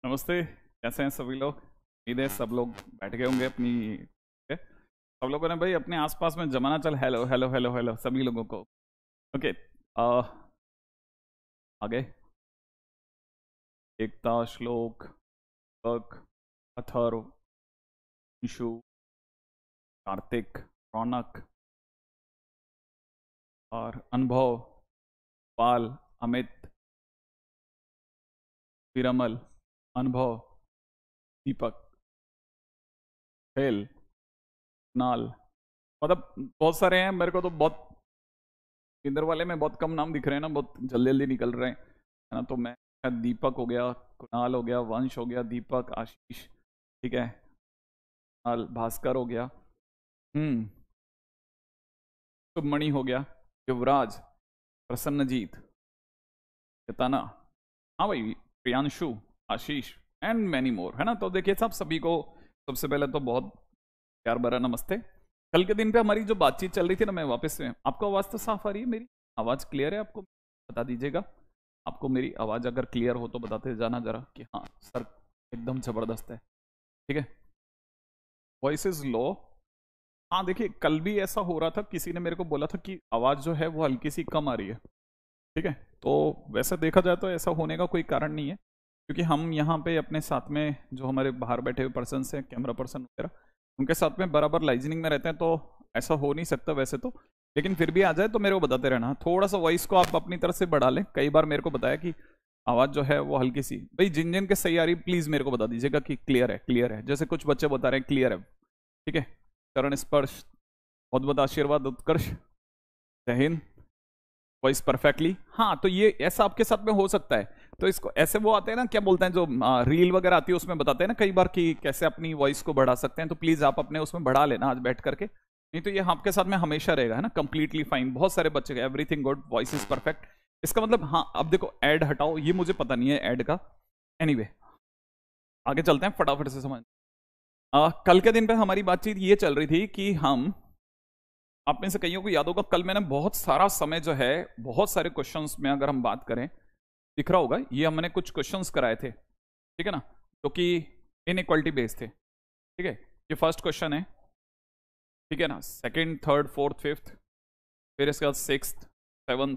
नमस्ते। कैसे हैं सभी लोग? उम्मीद है सब लोग बैठ गए होंगे अपनी पे। सब लोगों ने भाई अपने आसपास में जमाना चल हेलो हेलो हेलो हेलो सभी लोगों को। ओके। आगे। एकता, श्लोक, दीपक, अथर्व, अंशु, कार्तिक, रौनक और अनुभव, पाल, अमित, विरमल, अनुभव, दीपक, खेल, नाल। मतलब बहुत सारे हैं, मेरे को तो बहुत इंदर वाले में बहुत कम नाम दिख रहे हैं ना, बहुत जल्दी जल्दी निकल रहे हैं, है ना। तो मैं दीपक हो गया, कुणाल हो गया, वंश हो गया, दीपक, आशीष, ठीक है, कुणाल, भास्कर हो गया, शुभमणि हो गया, युवराज, प्रसन्नजीत, चेतना, हाँ भाई, प्रियांशु, आशीष एंड मैनी मोर, है ना। तो देखिए साहब, सभी को सबसे पहले तो बहुत प्यार भरा नमस्ते। कल के दिन पे हमारी जो बातचीत चल रही थी ना, मैं वापस से, आपको आवाज़ तो साफ आ रही है? मेरी आवाज़ क्लियर है? आपको बता दीजिएगा, आपको मेरी आवाज़ अगर क्लियर हो तो बताते जाना जरा कि हाँ सर एकदम ज़बरदस्त है, ठीक है। Voice is low. हाँ देखिए, कल भी ऐसा हो रहा था, किसी ने मेरे को बोला था कि आवाज़ जो है वो हल्की सी कम आ रही है, ठीक है। तो वैसे देखा जाए तो ऐसा होने का कोई कारण नहीं है, क्योंकि हम यहाँ पे अपने साथ में जो हमारे बाहर बैठे हुए पर्सन हैं, कैमरा पर्सन वगैरह, उनके साथ में बराबर लाइजनिंग में रहते हैं, तो ऐसा हो नहीं सकता वैसे तो। लेकिन फिर भी आ जाए तो मेरे को बताते रहना, थोड़ा सा वॉइस को आप अपनी तरफ से बढ़ा लें। कई बार मेरे को बताया कि आवाज़ जो है वो हल्की सी, भाई जिन जिन के सही आ रही प्लीज़ मेरे को बता दीजिएगा कि क्लियर है, क्लियर है। जैसे कुछ बच्चे बता रहे हैं क्लियर है, ठीक है। चरण स्पर्श, बहुत बहुत आशीर्वाद, उत्कर्ष, जय हिंद, वॉइस परफेक्टली। हाँ तो ये ऐसा आपके साथ में हो सकता है। तो इसको ऐसे वो आते हैं ना, क्या बोलते हैं, जो रील वगैरह आती है उसमें बताते हैं ना कई बार कि कैसे अपनी वॉइस को बढ़ा सकते हैं। तो प्लीज आप अपने उसमें बढ़ा लेना आज बैठ करके, नहीं तो ये आपके साथ में हमेशा रहेगा, है ना, कंप्लीटली फाइन। बहुत सारे बच्चे everything good, voice is perfect, इसका मतलब हाँ। अब देखो ऐड हटाओ, ये मुझे पता नहीं है ऐड का। एनीवे आगे चलते हैं फटाफट से समझ। कल के दिन पे हमारी बातचीत ये चल रही थी कि हम, आप में से कईयों को याद होगा, कल मैंने बहुत सारा समय जो है, बहुत सारे क्वेश्चंस में अगर हम बात करें, दिख रहा होगा ये हमने कुछ क्वेश्चंस कराए थे, ठीक है ना, जो कि इनइक्वालिटी बेस्ड थे, ठीक है। ये फर्स्ट क्वेश्चन है, ठीक है ना, सेकंड, थर्ड, फोर्थ, फिफ्थ, फिर इसके बाद सिक्स्थ, सेवंथ,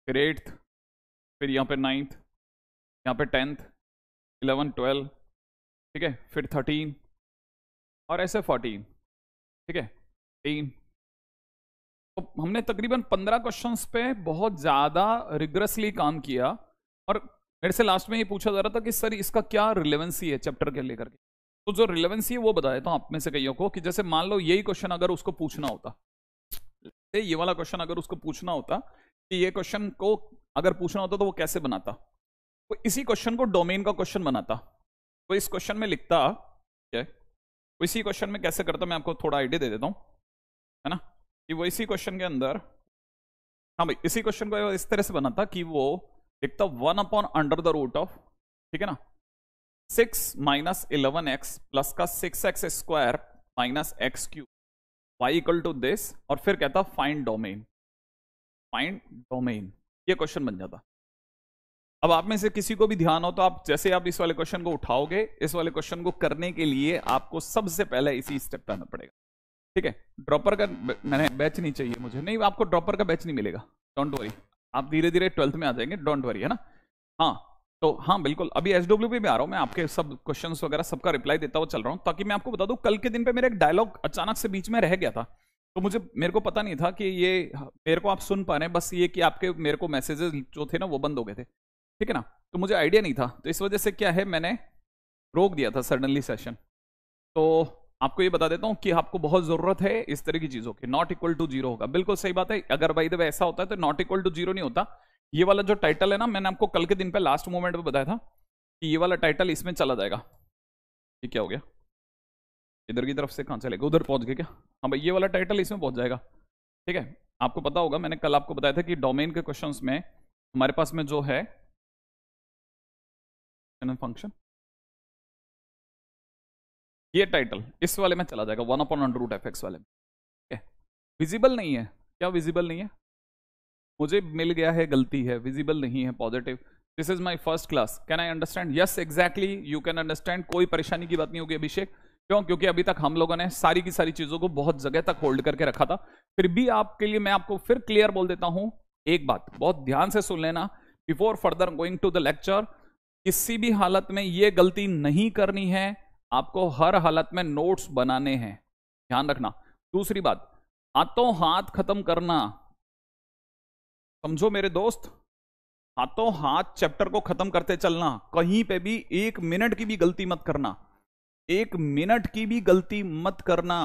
फिर एट्थ, फिर यहाँ पे नाइन्थ, यहाँ पे टेंथ, 11, 12, ठीक है, फिर 13 और ऐसे 14, ठीक है, 3। तो हमने तकरीबन 15 क्वेश्चंस पे बहुत ज़्यादा रिग्रेसली काम किया, और मेरे से लास्ट में ये पूछा जा रहा था कि सर इसका क्या रिलेवेंसी है चैप्टर के लेकर के। तो जो रिलेवेंसी है वो बता देता हूँ आप में से कईयों को, कि जैसे मान लो यही क्वेश्चन अगर उसको पूछना होता, ये वाला क्वेश्चन अगर उसको पूछना होता कि ये क्वेश्चन को अगर पूछना होता तो वो कैसे बनाता, वो इसी क्वेश्चन को डोमेन का क्वेश्चन बनाता। वो इस क्वेश्चन में लिखता, क्या वो इसी क्वेश्चन में कैसे करता, मैं आपको थोड़ा आइडिया दे देता हूँ, है ना, कि वो इसी क्वेश्चन के अंदर, हाँ भाई, इसी क्वेश्चन को इस तरह से बनाता कि वो लिखता 1/√ऑफ, ठीक है ना, 6 - 11x प्लस का 6x² minus x³ y equal to this, और फिर कहता फाइंड डोमेन, फाइंड डोमेन। ये क्वेश्चन बन जाता। अब आप में से किसी को भी ध्यान हो तो आप जैसे आप इस वाले क्वेश्चन को उठाओगे, इस वाले क्वेश्चन को करने के लिए आपको सबसे पहले इसी स्टेप पे आना पड़ेगा, ठीक है। ड्रॉपर का मैंने बैच नहीं चाहिए मुझे, नहीं आपको ड्रॉपर का बैच नहीं मिलेगा, डोंट वरी, आप धीरे धीरे 12th में आ जाएंगे, डोंट वरी, है ना। हाँ तो हाँ बिल्कुल, अभी SWP में आ रहा हूँ मैं, आपके सब क्वेश्चंस वगैरह सबका रिप्लाई देता हुआ चल रहा हूँ, ताकि मैं आपको बता दूं कल के दिन पे मेरा एक डायलॉग अचानक से बीच में रह गया था। तो मेरे को पता नहीं था कि ये मेरे को आप सुन पा रहे हैं, बस ये कि आपके मेरे को मैसेजेस जो थे ना वो बंद हो गए थे, ठीक है ना। तो मुझे आइडिया नहीं था, तो इस वजह से क्या है, मैंने रोक दिया था सडनली सेशन। तो आपको ये बता देता हूँ कि आपको बहुत जरूरत है इस तरह की चीजों की। नॉट इक्वल टू जीरो होगा, बिल्कुल सही बात है। अगर बाई द वे ऐसा होता है तो नॉट इक्वल टू जीरो नहीं होता। ये वाला जो टाइटल है ना, मैंने आपको कल के दिन पे लास्ट मोमेंट पे बताया था कि ये वाला टाइटल इसमें चला जाएगा। ये क्या हो गया, इधर की तरफ से कहाँ चलेगा, उधर पहुंच गए क्या? हाँ भाई, ये वाला टाइटल इसमें पहुंच जाएगा, ठीक है। आपको पता होगा, मैंने कल आपको बताया था कि डोमेन के क्वेश्चंस में हमारे पास में जो है फंक्शन, ये टाइटल इस वाले में चला जाएगा, 1/√fx वाले में, ठीक है। विजिबल नहीं है, क्या विजिबल नहीं है? मुझे मिल गया है, गलती है, विजिबल नहीं है, positive. This is my first class, can I understand? Yes exactly, you can understand, कोई परेशानी की बात नहीं होगी अभिषेक। क्यों? क्योंकि अभी तक हम लोगों ने सारी की सारी चीजों को बहुत जगह तक होल्ड करके रखा था। फिर भी आपके लिए मैं आपको फिर क्लियर बोल देता हूं, एक बात बहुत ध्यान से सुन लेना before further going to the lecture. किसी भी हालत में ये गलती नहीं करनी है, आपको हर हालत में नोट्स बनाने हैं, ध्यान रखना। दूसरी बात, हाथों हाथ खत्म करना, समझो मेरे दोस्त, हाथों हाथ चैप्टर को खत्म करते चलना, कहीं पे भी 1 मिनट की भी गलती मत करना, 1 मिनट की भी गलती मत करना।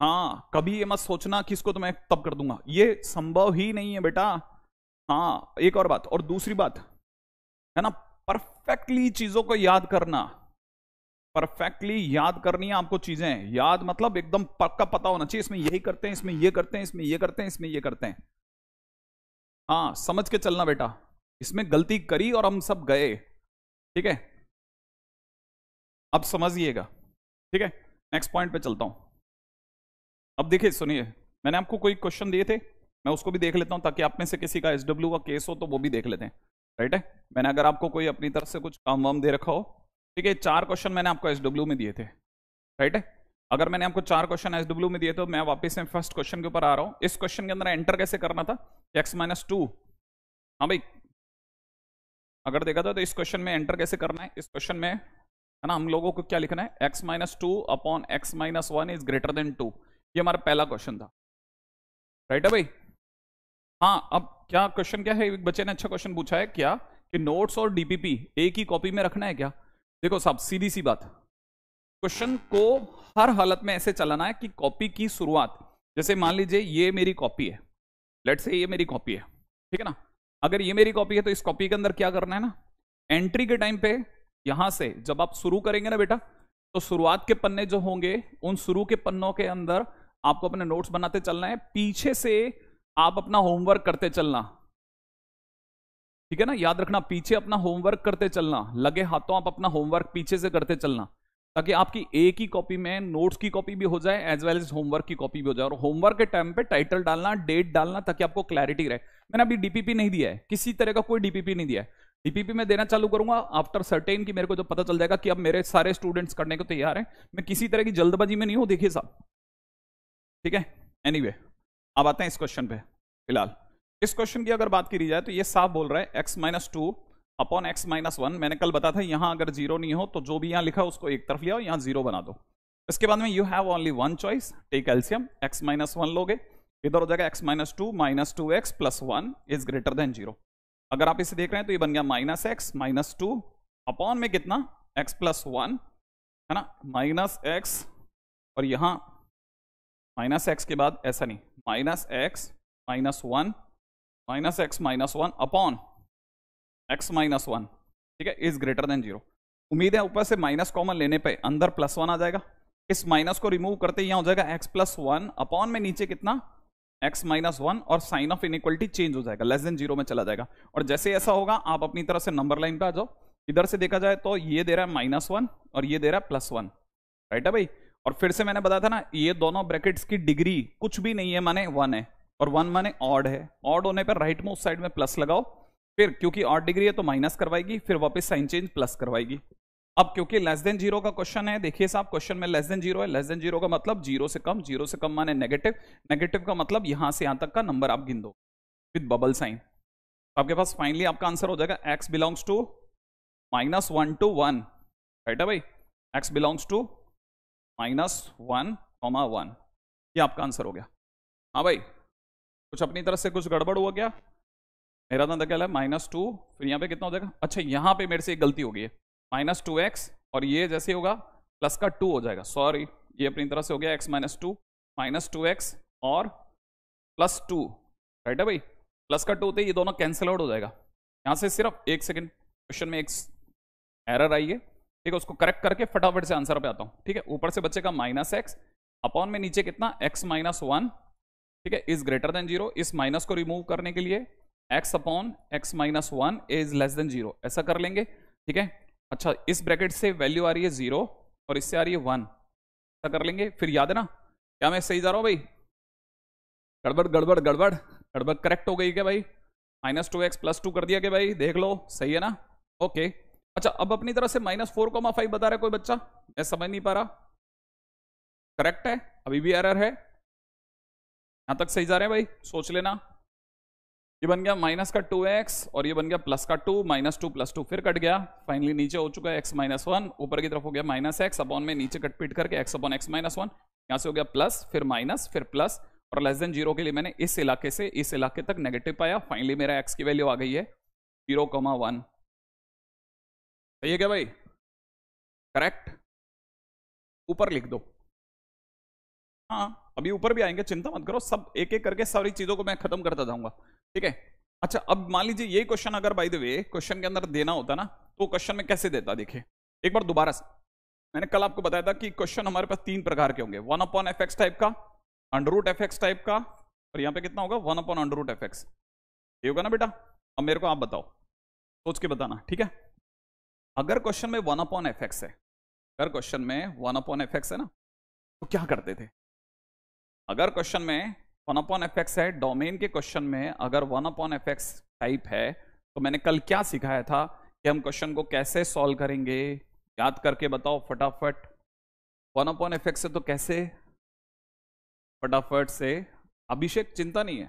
हाँ, कभी ये मत सोचना कि इसको तो मैं तब कर दूंगा, ये संभव ही नहीं है बेटा। हाँ, एक और बात, और दूसरी बात है ना, परफेक्टली चीजों को याद करना, परफेक्टली याद करनी है आपको चीजें। याद मतलब एकदम पक्का पता होना चाहिए, इसमें यही करते हैं, इसमें ये करते हैं, इसमें ये करते हैं, इसमें ये करते हैं। हाँ, समझ के चलना बेटा, इसमें गलती करी और हम सब गए, ठीक है? अब समझिएगा, ठीक है? नेक्स्ट पॉइंट पे चलता हूं। अब देखिए, सुनिए, मैंने आपको कोई क्वेश्चन दिए थे, मैं उसको भी देख लेता हूं ताकि आप में से किसी का एसडब्ल्यू का केस हो तो वो भी देख लेते हैं, राइट है? मैंने अगर आपको कोई अपनी तरफ से कुछ काम वाम दे रखा हो, ठीक है? 4 क्वेश्चन मैंने आपको एसडब्ल्यू में दिए थे, राइट है? अगर मैंने आपको 4 क्वेश्चन एसडब्ल्यू में दिए तो मैं वापस से फर्स्ट क्वेश्चन के ऊपर आ रहा हूं। इस क्वेश्चन के अंदर एंटर कैसे करना था? x-2, हाँ भाई, अगर देखा तो इस क्वेश्चन में एंटर कैसे करना है? इस क्वेश्चन में है ना, हम लोगों को क्या लिखना है? x-2 upon x-1 is greater then 2। ये हमारा पहला क्वेश्चन था, राइट है भाई? हाँ, अब क्या क्वेश्चन क्या है, एक बच्चे ने अच्छा क्वेश्चन पूछा है क्या कि नोट्स और डीपीपी एक ही कॉपी में रखना है क्या? देखो साहब, सीधी सी बात, क्वेश्चन को हर हालत में ऐसे चलाना है कि कॉपी की शुरुआत, जैसे मान लीजिए ये मेरी कॉपी है, लेट्स से ये मेरी कॉपी है, ठीक है ना? अगर ये मेरी कॉपी है तो इस कॉपी के अंदर क्या करना है ना, एंट्री के टाइम पे यहां से जब आप शुरू करेंगे ना बेटा, तो शुरुआत के पन्ने जो होंगे उन शुरू के पन्नों के अंदर आपको अपने नोट्स बनाते चलना है, पीछे से आप अपना होमवर्क करते चलना, ठीक है ना? याद रखना, पीछे अपना होमवर्क करते चलना, लगे हाथों आप अपना होमवर्क पीछे से करते चलना, ताकि आपकी एक ही कॉपी में नोट्स की कॉपी भी हो जाए एज वेल एज होमवर्क की कॉपी भी हो जाए। और होमवर्क के टाइम पे टाइटल डालना, डेट डालना, ताकि आपको क्लैरिटी रहे। मैंने अभी डीपीपी नहीं दिया है, किसी तरह का कोई डीपीपी नहीं दिया है। डीपीपी में देना चालू करूंगा आफ्टर सर्टेन कि मेरे को जो पता चल जाएगा कि अब मेरे सारे स्टूडेंट्स करने को तैयार हैं, मैं किसी तरह की जल्दबाजी में नहीं हूं, देखिए साहब, ठीक है? एनीवे, अब आते हैं इस क्वेश्चन पे। फिलहाल इस क्वेश्चन की अगर बात करी जाए तो ये साफ बोल रहा है x-2 अपॉन x-1। मैंने कल बताया था, यहां अगर जीरो नहीं हो तो जो भी यहां लिखा उसको एक तरफ ले आओ, यहां जीरो बना दो। इसके बाद में you have only one choice, take LCM, x-1 लोगे, इधर हो जाएगा x-2 -2x + 1 is greater then 0। अगर आप इसे देख रहे हैं तो ये बन गया -x-2 अपॉन में कितना, x + 1, है ना, -x, और यहां -x के बाद ऐसा नहीं, -x -1 -x -1 अपॉन x-1, ठीक है, इज ग्रेटर देन 0। उम्मीद है ऊपर से माइनस कॉमन लेने पे अंदर +1 आ जाएगा, इस माइनस को रिमूव करते ही यहां हो जाएगा x + 1 अपॉन में नीचे कितना, x-1, और साइन ऑफ इनइक्वलिटी चेंज हो जाएगा, लेस देन 0 में चला जाएगा। और जैसे ऐसा होगा आप अपनी तरफ से नंबर लाइन पे आ जाओ। इधर से देखा जाए तो ये दे रहा है -1 और ये दे रहा है +1, राइट है भाई? और फिर से मैंने बताया था ना, ये दोनों ब्रैकेट्स की डिग्री कुछ भी नहीं है, माने 1 है, और 1 माने ऑड है। ऑड होने पर राइट मोस्ट साइड में प्लस लगाओ, फिर क्योंकि ऑड डिग्री है तो माइनस करवाएगी, फिर वापस साइन चेंज प्लस करवाएगी। अब क्योंकि लेस देन 0 का क्वेश्चन है, देखिए साहब क्वेश्चन में लेस देन 0 है, लेस देन 0 का मतलब 0 से कम, 0 से कम माने नेगेटिव, नेगेटिव का मतलब यहां से यहां तक का नंबर आप गिन दो विद बबल साइन। आपके पास फाइनली आपका आंसर हो जाएगा x belongs to -1 to 1, right है भाई? x बिलोंग्स टू -1, -1, ये आपका आंसर हो गया। हाँ भाई, कुछ अपनी तरफ से कुछ गड़बड़ हुआ क्या? मेरा तो क्या है -2, फिर यहाँ पे कितना हो जाएगा? अच्छा, यहाँ पे मेरे से एक गलती हो गई है, -2x, और ये जैसे होगा प्लस का 2 हो जाएगा, सॉरी, ये अपनी तरफ से हो गया x-2 -2x और +2, राइट है भाई? प्लस का 2 होते ये दोनों कैंसिल आउट हो जाएगा। यहाँ से सिर्फ एक सेकेंड, क्वेश्चन में एक एरर आई है, ठीक है, उसको करेक्ट करके फटाफट से आंसर पे आता हूँ, ठीक है? ऊपर से बचेगा -x अपॉन में नीचे कितना, x-1, ठीक है, इज ग्रेटर देन 0। इस माइनस को रिमूव करने के लिए x upon x-1 is less then 0, ऐसा कर लेंगे, ठीक है? अच्छा, इस ब्रैकेट से वैल्यू आ रही है 0 और इससे आ रही है 1, ऐसा कर लेंगे। फिर याद है ना, क्या मैं सही जा रहा हूं भाई? गड़बड़ गड़बड़ गड़बड़ गड़बड़ करेक्ट हो गई क्या भाई? -2x +2 कर दिया कि भाई, देख लो सही है ना। ओके अच्छा, अब अपनी तरफ से -4,5 बता रहा है कोई बच्चा, मैं समझ नहीं पा रहा। करेक्ट है, अभी भी एरर है, यहां तक सही जा रहे हैं भाई, सोच लेना। ये बन गया -2x और ये बन गया +2, -2 +2 फिर कट गया, फाइनली नीचे हो चुका है x -1, ऊपर की तरफ हो गया -x अपॉन में नीचे कट पीट करके x अपॉन x -1, यहां से हो गया प्लस फिर माइनस फिर प्लस, और लेस देन 0 के लिए मैंने इस इलाके से इस इलाके तक नेगेटिव पाया। फाइनली मेरा x की वैल्यू आ गई है 0,1। सही है क्या भाई? करेक्ट, ऊपर लिख दो। हाँ अभी ऊपर भी आएंगे, चिंता मत करो, सब एक एक करके सारी चीजों को मैं खत्म करता जाऊंगा, ठीक है। अच्छा अब मान लीजिए ये क्वेश्चन अगर बाय द वे क्वेश्चन के अंदर देना होता ना, तो क्वेश्चन में कैसे देता, देखिए एक बार दोबारा से। मैंने कल आपको बताया था कि क्वेश्चन हमारे पास 3 प्रकार के होंगे, 1/fx टाइप का, √fx टाइप का, और यहाँ पे कितना होगा 1/√fx, ये होगा ना बेटा। अब मेरे को आप बताओ, सोच के बताना, ठीक है। अगर क्वेश्चन में 1/fx है, अगर क्वेश्चन में 1/fx है ना, तो क्या करते थे? अगर क्वेश्चन में 1/fx है, डोमेन के क्वेश्चन में अगर 1/fx टाइप है, तो मैंने कल क्या सिखाया था कि हम क्वेश्चन को कैसे सॉल्व करेंगे, याद करके बताओ फटाफट। 1/fx से तो कैसे, फटाफट से। अभिषेक चिंता नहीं है,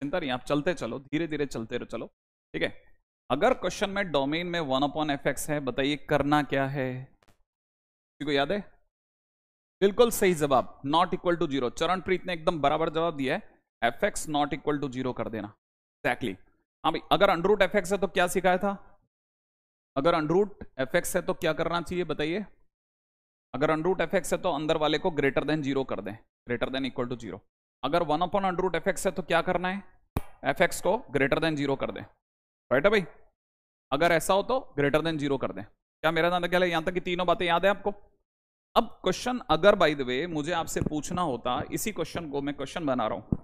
चिंता नहीं, आप चलते चलो, धीरे धीरे चलते चलो, ठीक है। अगर क्वेश्चन में डोमेन में 1/fx है, बताइए करना क्या है, किसी को याद है? बिल्कुल सही जवाब, नॉट इक्वल टू 0। चरणप्रीत ने एकदम बराबर जवाब दिया है, fx नॉट इक्वल टू 0 कर देना, एक्जैक्टली। हाँ भाई, अगर √fx है तो क्या सिखाया था? अगर √fx है तो क्या करना चाहिए बताइए? अगर √fx है तो अंदर वाले को ग्रेटर देन 0 कर दें, ग्रेटर देन इक्वल टू 0। अगर 1/√fx है तो क्या करना है? fx को ग्रेटर देन 0 कर दें, राइट है भाई। अगर ऐसा हो तो ग्रेटर देन 0 कर दें। क्या मेरा नाम क्या है? यहां तक की तीनों बातें याद है आपको? अब क्वेश्चन अगर बाय द वे मुझे आपसे पूछना होता, इसी क्वेश्चन को मैं क्वेश्चन बना रहा हूं,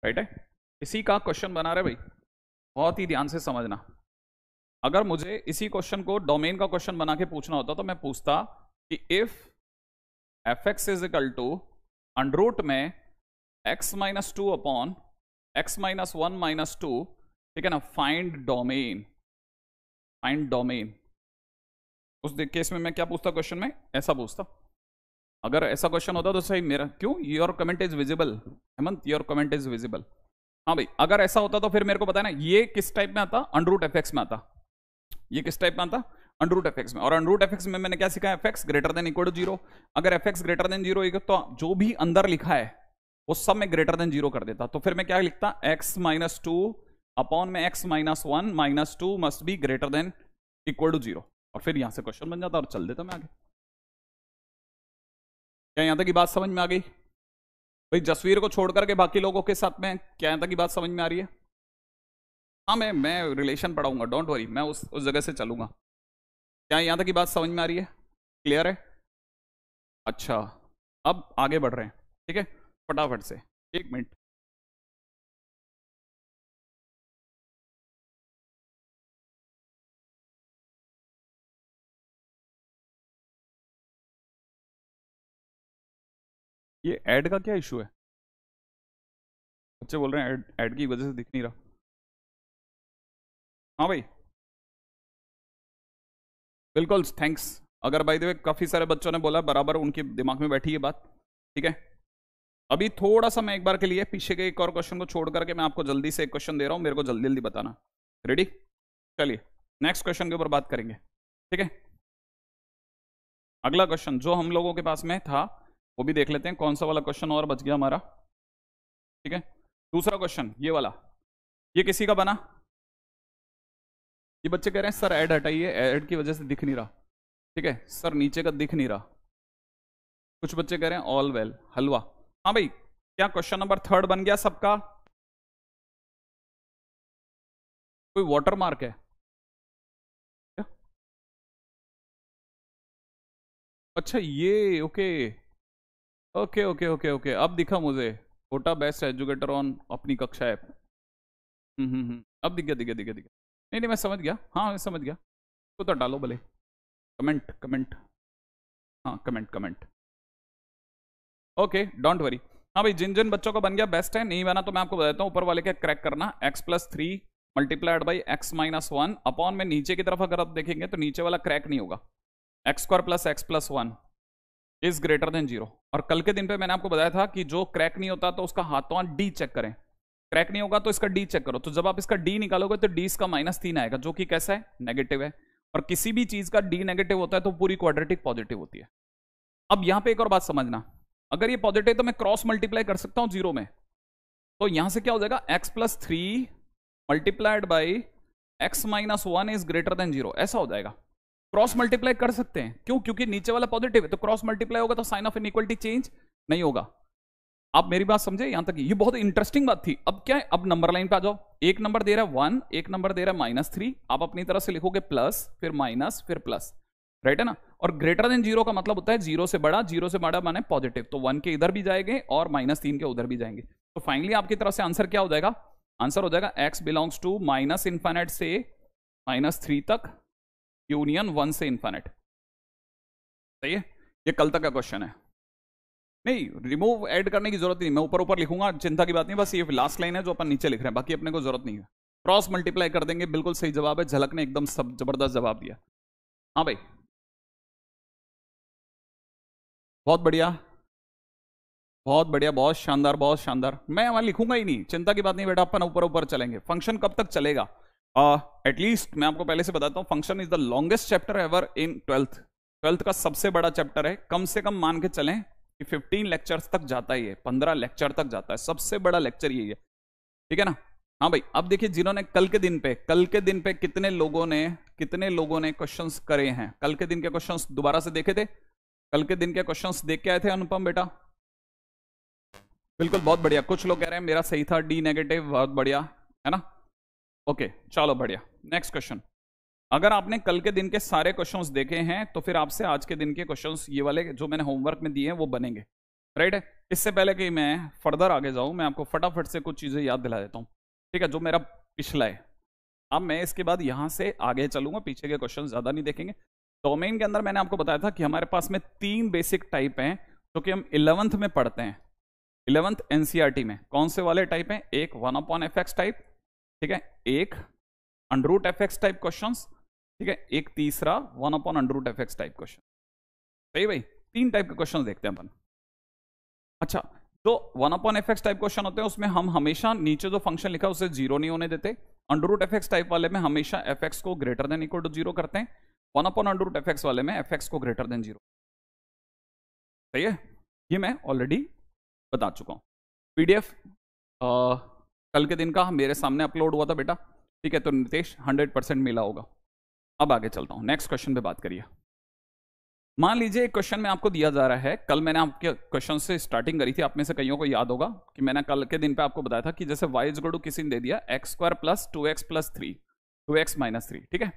राइट है, इसी का क्वेश्चन बना रहे भाई, बहुत ही ध्यान से समझना। अगर मुझे इसी क्वेश्चन को डोमेन का क्वेश्चन बना के पूछना होता, तो मैं पूछता कि if fx is equal to under root में x -2 अपॉन x -1 -2, ठीक है ना, फाइंड डोमेन, फाइंड डोमेन। उस केस में मैं क्या पूछता क्वेश्चन में? ऐसा पूछता। अगर ऐसा क्वेश्चन होता तो सही मेरा, क्यों your comment is visible, Hemant your comment is visible. हाँ भाई, अगर ऐसा होता तो फिर मेरे को पता है ना, ये किस टाइप में आता? √fx में आता। ये किस टाइप में आता? √fx में। और √fx में मैंने क्या सीखा? fx greater than equal to 0। अगर fx ग्रेटर देन 0 होगा तो जो भी अंदर लिखा है वो सब में ग्रेटर देन 0 कर देता। तो फिर मैं क्या लिखता? x -2 अपॉन में x -1 -2 must be greater than equal to 0, और फिर यहां से क्वेश्चन बन जाता और चल देता मैं आगे। क्या यहां तक की बात समझ में आ गई भाई? जसवीर को छोड़ करके बाकी लोगों के साथ में क्या यहां तक की बात समझ में आ रही है? हाँ मैं रिलेशन पढ़ाऊंगा, डोंट वरी, मैं उस जगह से चलूंगा। क्या यहां तक की बात समझ में आ रही है? क्लियर है? अच्छा अब आगे बढ़ रहे हैं, ठीक है, फटाफट से, 1 मिनट। ये ऐड का क्या इशू है? बच्चे बोल रहे हैं ऐड की वजह से दिख नहीं रहा। हाँ भाई बिल्कुल, थैंक्स। अगर बाय द वे काफी सारे बच्चों ने बोला, बराबर उनके दिमाग में बैठी है बात, ठीक है। अभी थोड़ा सा मैं एक बार के लिए पीछे के एक और क्वेश्चन को छोड़ करके मैं आपको जल्दी से एक क्वेश्चन दे रहा हूं, मेरे को जल्दी जल्दी बताना। रेडी? चलिए नेक्स्ट क्वेश्चन के ऊपर बात करेंगे, ठीक है। अगला क्वेश्चन जो हम लोगों के पास में था वो भी देख लेते हैं, कौन सा वाला क्वेश्चन और बच गया हमारा, ठीक है। दूसरा क्वेश्चन ये वाला, ये किसी का बना? ये बच्चे कह रहे हैं सर ऐड हटाइए, ऐड की वजह से दिख नहीं रहा, ठीक है सर, नीचे का दिख नहीं रहा। कुछ बच्चे कह रहे हैं ऑल वेल, हलवा। हाँ भाई, क्या क्वेश्चन नंबर 3 बन गया सबका? कोई वाटर मार्क है क्या? अच्छा ये okay okay okay okay okay, अब दिखा मुझे, कोटा बेस्ट एजुकेटर ऑन अपनी कक्षा ऐप। अब दिख गया दिख गया दिख गया दिख गया। नहीं नहीं मैं समझ गया, हाँ मैं समझ गया। तो डालो भले, कमेंट कमेंट, हाँ comment comment, okay don't worry. हाँ भाई, जिन जिन बच्चों का बन गया बेस्ट है, नहीं बना तो मैं आपको बताता हूँ ऊपर वाले के क्रैक करना। x+3 multiplied by x-1 upon में नीचे की तरफ अगर आप देखेंगे तो नीचे वाला क्रैक नहीं होगा। x² plus x+1 is greater then 0। और कल के दिन पे मैंने आपको बताया था कि जो क्रैक नहीं होता तो उसका हाथों हाथ डी चेक करें, क्रैक नहीं होगा तो इसका डी चेक करो। तो जब आप इसका डी निकालोगे तो डी इसका -3 आएगा, जो कि कैसा है, नेगेटिव है। और किसी भी चीज का डी नेगेटिव होता है तो पूरी क्वाड्रेटिक पॉजिटिव होती है। अब यहां पे एक और बात समझना, अगर ये पॉजिटिव तो मैं क्रॉस मल्टीप्लाई कर सकता हूं 0 में, तो यहां से क्या हो जाएगा, x+3 multiplied by x-1 is greater then 0, ऐसा हो जाएगा। क्रॉस मल्टीप्लाई कर सकते हैं, क्यों, क्योंकि नीचे वाला पॉजिटिव है, तो क्रॉस मल्टीप्लाई होगा तो साइन ऑफ इनइक्वालिटी चेंज नहीं होगा। आप मेरी बात समझे यहां तक, ये बहुत इंटरेस्टिंग बात थी। अब क्या है, अब नंबर लाइन पे आ जाओ। एक नंबर दे रहा है 1, एक नंबर दे रहा है -3, आप अपनी तरफ से लिखोगे प्लस, फिर माइनस, फिर प्लस, राइट है ना। और ग्रेटर देन 0 का मतलब होता है 0 से बड़ा, 0 से बड़ा माने पॉजिटिव, तो 1 के इधर भी जाएंगे और -3 के उधर भी जाएंगे। तो फाइनली आपकी तरफ से आंसर क्या हो जाएगा, आंसर हो जाएगा x बिलोंग्स टू -∞ से -3 तक यूनियन 1 से इन्फिनिट। सही है, ये कल तक का क्वेश्चन है। नहीं, रिमूव ऐड करने की जरूरत नहीं, मैं ऊपर ऊपर लिखूंगा, चिंता की बात नहीं, बस ये लास्ट लाइन है जो अपन नीचे लिख रहे हैं, बाकी अपने को जरूरत नहीं है। क्रॉस मल्टीप्लाई कर देंगे, बिल्कुल सही जवाब है, झलक ने एकदम सब जबरदस्त जवाब दिया। हाँ भाई, बहुत बढ़िया, बहुत बढ़िया, बहुत शानदार, बहुत शानदार। मैं वहां लिखूंगा ही नहीं, चिंता की बात नहीं बेटा, अपन ऊपर ऊपर चलेंगे। फंक्शन कब तक चलेगा, एटलीस्ट मैं आपको पहले से बताता हूं, function is the longest chapter ever in 12th का सबसे बड़ा चैप्टर है। कम से कम मान के चलें कि 15 लेक्चर्स तक जाता ही है, 15 लेक्चर तक जाता है, सबसे बड़ा लेक्चर यही है, ठीक है ना। हाँ भाई, अब देखिए जिन्होंने कल के दिन पे कितने लोगों ने क्वेश्चंस करे हैं, कल के दिन के क्वेश्चंस दोबारा से देखे थे, कल के दिन के क्वेश्चंस देख के आए थे अनुपम बेटा? बिल्कुल, बहुत बढ़िया। कुछ लोग कह रहे हैं मेरा सही था, डी नेगेटिव, बहुत बढ़िया है ना। ओके, चलो बढ़िया, नेक्स्ट क्वेश्चन। अगर आपने कल के दिन के सारे क्वेश्चंस देखे हैं तो फिर आपसे आज के दिन के क्वेश्चंस, ये वाले जो मैंने होमवर्क में दिए हैं, वो बनेंगे, राइट है। इससे पहले कि मैं फर्दर आगे जाऊं, मैं आपको फटाफट से कुछ चीजें याद दिला देता हूं, ठीक है, जो मेरा पिछला है। अब मैं इसके बाद यहां से आगे चलूंगा, पीछे के क्वेश्चन ज्यादा नहीं देखेंगे। डोमेन के अंदर मैंने आपको बताया था कि हमारे पास में 3 बेसिक टाइप हैं जो कि हम 11th में पढ़ते हैं, 11th NCERT में। कौन से वाले टाइप हैं, एक 1/fx टाइप, ठीक है, एक √fx टाइप क्वेश्चंस, ठीक है, एक तीसरा 1/√fx टाइप क्वेश्चन। सही भाई, 3 टाइप के क्वेश्चन देखते हैं अपन। अच्छा, जो 1/fx टाइप क्वेश्चन होते हैं उसमें हम हमेशा नीचे जो फंक्शन लिखा है उसे 0 नहीं होने देते। √fx टाइप वाले में हमेशा fx को ग्रेटर देन इक्वल टू 0 करते हैं, 1/√fx वाले में fx को ग्रेटर देन 0। सही है, ये मैं ऑलरेडी बता चुका हूं। PDF कल के दिन का मेरे सामने अपलोड हुआ था बेटा, ठीक है, तो नितेश 100% मिला होगा। अब आगे चलता हूं, नेक्स्ट क्वेश्चन पे बात करिए। मान लीजिए एक क्वेश्चन में आपको दिया जा रहा है, कल मैंने आपके क्वेश्चन से स्टार्टिंग करी थी, आप में से कईयों को याद होगा कि मैंने कल के दिन पे आपको बताया था कि जैसे y इक्वल टू किसी ने दे दिया x² plus 2x plus 3, 2x minus 3, ठीक है।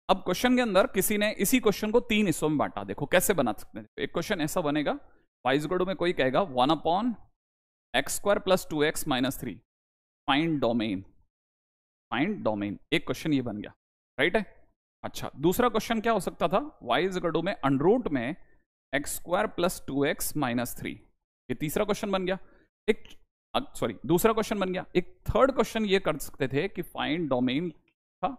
अब क्वेश्चन के अंदर किसी ने इसी क्वेश्चन को 3 हिस्सों में बांटा। देखो कैसे बना सकते हैं। एक क्वेश्चन ऐसा बनेगा, y इक्वल टू में कोई कहेगा 1/x² plus 2x minus 3, find domain, find domain. एक क्वेश्चन ये बन गया, राइट है। अच्छा, दूसरा क्वेश्चन क्या हो सकता था, y इक्वल टू में अंडरूट में x² प्लस 2x माइनस 3, ये तीसरा क्वेश्चन बन गया। एक दूसरा क्वेश्चन बन गया। एक थर्ड क्वेश्चन ये कर सकते थे कि फाइंड डोमेन था,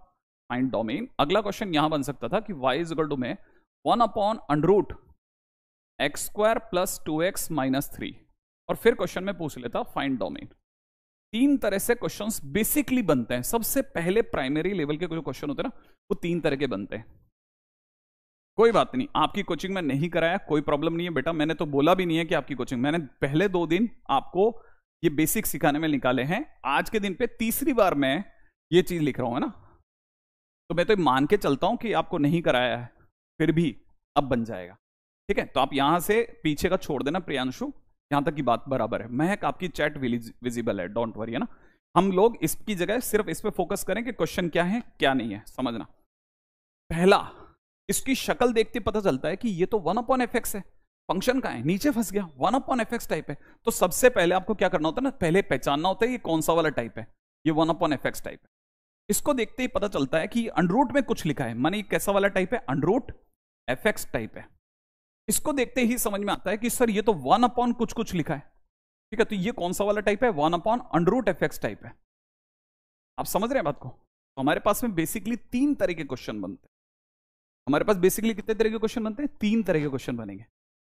फाइंड डोमेन। अगला क्वेश्चन यहां बन सकता था कि y इक्वल टू में 1/√x² प्लस 2x माइनस 3, और फिर क्वेश्चन में पूछ लेता फाइंड डोमेन। 3 तरह से क्वेश्चंस बेसिकली बनते हैं। सबसे पहले प्राइमरी लेवल के जो क्वेश्चन होते हैं ना, वो 3 तरह के बनते हैं। कोई बात नहीं, आपकी कोचिंग में नहीं कराया, कोई प्रॉब्लम नहीं है बेटा। मैंने तो बोला भी नहीं है कि आपकी कोचिंग, मैंने पहले 2 दिन आपको ये बेसिक सिखाने में निकाले हैं। आज के दिन पे तीसरी बार मैं ये चीज लिख रहा हूं, है ना। तो मैं तो मान के चलता हूं कि आपको नहीं कराया है, फिर भी अब बन जाएगा, ठीक है। तो आप यहां से पीछे का छोड़ देना प्रियांशु, यहां तक की बात बराबर है। महक आपकी चैट विजिबल है, डोंट वरी, है ना। हम लोग इसकी जगह सिर्फ इस पे फोकस करें कि क्वेश्चन क्या है क्या नहीं है, समझना। पहला, इसकी शक्ल देखते पता चलता है कि ये तो 1/fx है, फंक्शन का है, नीचे फंस गया, 1/fx टाइप है। तो सबसे पहले आपको क्या करना होता है ना, पहले पहचानना होता है ये कौन सा वाला टाइप है, ये 1/fx टाइप है। इसको देखते ही पता चलता है कि अंडरूट में कुछ लिखा है, माने कैसा वाला टाइप है, √fx टाइप है। इसको देखते ही समझ में आता है कि सर ये तो 1/ कुछ कुछ लिखा है, ठीक है, तो ये कौन सा वाला टाइप है, 1/√fx टाइप है। आप समझ रहे हैं बात को? तो हमारे पास में बेसिकली 3 तरह के क्वेश्चन बनते हैं। हमारे पास बेसिकली कितने तरह के क्वेश्चन बनते हैं? 3 तरह के क्वेश्चन बनेंगे।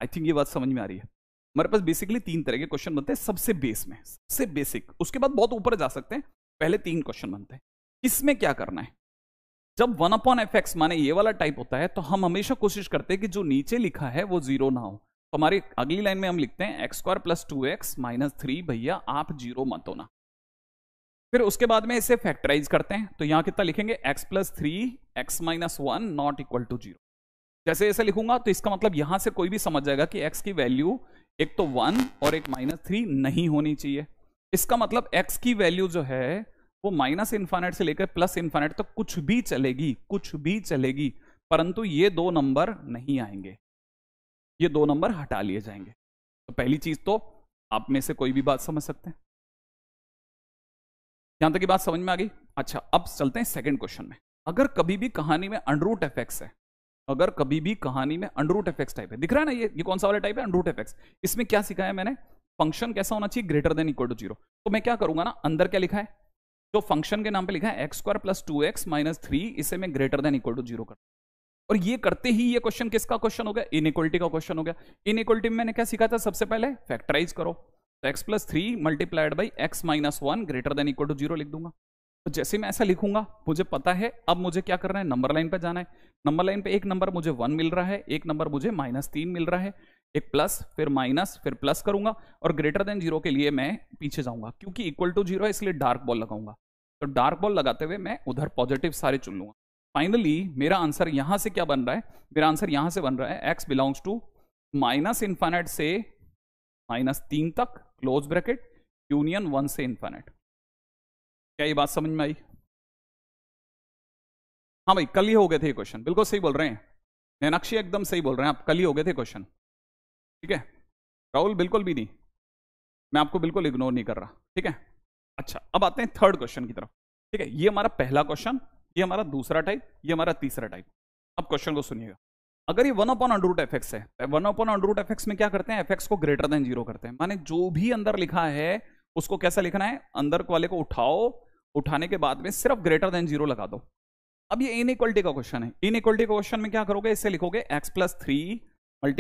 आई थिंक ये बात समझ में आ रही है। हमारे पास बेसिकली 3 तरह के क्वेश्चन बनते हैं, सबसे बेस में, सबसे बेसिक, उसके बाद बहुत ऊपर जा सकते हैं, पहले 3 क्वेश्चन बनते हैं। इसमें क्या करना है, जब 1/fx माने ये वाला टाइप होता है, तो हम हमेशा कोशिश करते हैं कि जो नीचे लिखा है वो 0 ना हो। तो हमारी अगली लाइन में हम लिखते हैं x² + 2x - 3, भैया आप 0 मत होना। फिर उसके बाद में इसे फैक्टराइज करते हैं, तो यहां कितना लिखेंगे, x + 3 x - 1 ≠ 0। जैसे ऐसे लिखूंगा तो इसका मतलब यहां से कोई भी समझ जाएगा कि x की वैल्यू एक तो 1 और एक -3 नहीं होनी चाहिए। इसका मतलब x की वैल्यू जो है वो -∞ से लेकर +∞ तक कुछ भी चलेगी, कुछ भी चलेगी, परंतु ये 2 नंबर नहीं आएंगे, ये 2 नंबर हटा लिए जाएंगे। तो पहली चीज तो आप में से कोई भी बात समझ सकते हैं, यहां तक की बात समझ में आ गई। अच्छा, अब चलते हैं सेकंड क्वेश्चन में। अगर कभी भी कहानी में √fx है, अगर कभी भी कहानी में √fx टाइप है, दिख रहा है ना, ये कौन सा वाला टाइप है, √fx। इसमें क्या सिखाया मैंने, फंक्शन कैसा होना चाहिए, > 0। तो मैं क्या करूंगा ना, अंदर क्या लिखा है, जो फंक्शन के नाम पे लिखा है x² + 2x - 3, इसे मैं > 0 कर, और ये करते ही ये क्वेश्चन किसका क्वेश्चन हो गया, इनइक्वालिटी का क्वेश्चन हो गया। इनइक्वालिटी में मैंने क्या सीखा था, सबसे पहले फैक्टराइज करो, तो x + 3 × x - 1 > 0 लिख दूंगा। तो जैसे मैं ऐसा लिखूंगा, मुझे पता है अब मुझे क्या करना है, नंबर लाइन पे जाना है। नंबर लाइन पे एक नंबर मुझे 1 मिल रहा है, एक नंबर मुझे -3 मिल रहा है, एक प्लस, फिर माइनस, फिर प्लस करूंगा, और > 0 के लिए मैं पीछे जाऊंगा, क्योंकि = 0 है इसलिए डार्क बॉल लगाऊंगा। तो डार्क बॉल लगाते हुए मैं उधर पॉजिटिव सारे चुन लूंगा। फाइनली मेरा आंसर यहां से क्या बन रहा है, मेरा आंसर यहां से बन रहा है x बिलोंग्स टू -∞ से -3 तक, क्लोज ब्रैकेट, यूनियन 1 से ∞। क्या ये बात समझ में आई? हाँ भाई, कल ही हो गए थे ये क्वेश्चन, बिल्कुल सही बोल रहे हैं नैनाक्षी, एकदम सही बोल रहे हैं आप, कल ही हो गए थे क्वेश्चन। ठीक है राहुल, बिल्कुल भी नहीं, मैं आपको बिल्कुल इग्नोर नहीं कर रहा। ठीक है, अच्छा अब आते हैं थर्ड क्वेश्चन की तरफ। ठीक है, ये हमारा पहला क्वेश्चन, ये हमारा दूसरा टाइप, ये हमारा तीसरा टाइप। अब क्वेश्चन को सुनिएगा। अगर ये 1/√fx है, 1/√fx में क्या करते हैं, fx को > 0 करते हैं, माने जो भी अंदर लिखा है उसको कैसा लिखना है, अंदर वाले को उठाओ, उठाने के बाद में सिर्फ > 0 लगा दो। अब ये इनइक्वालिटी का क्वेश्चन है, इनइक्वालिटी का क्वेश्चन में क्या करोगे, इससे लिखोगे x + 3 ×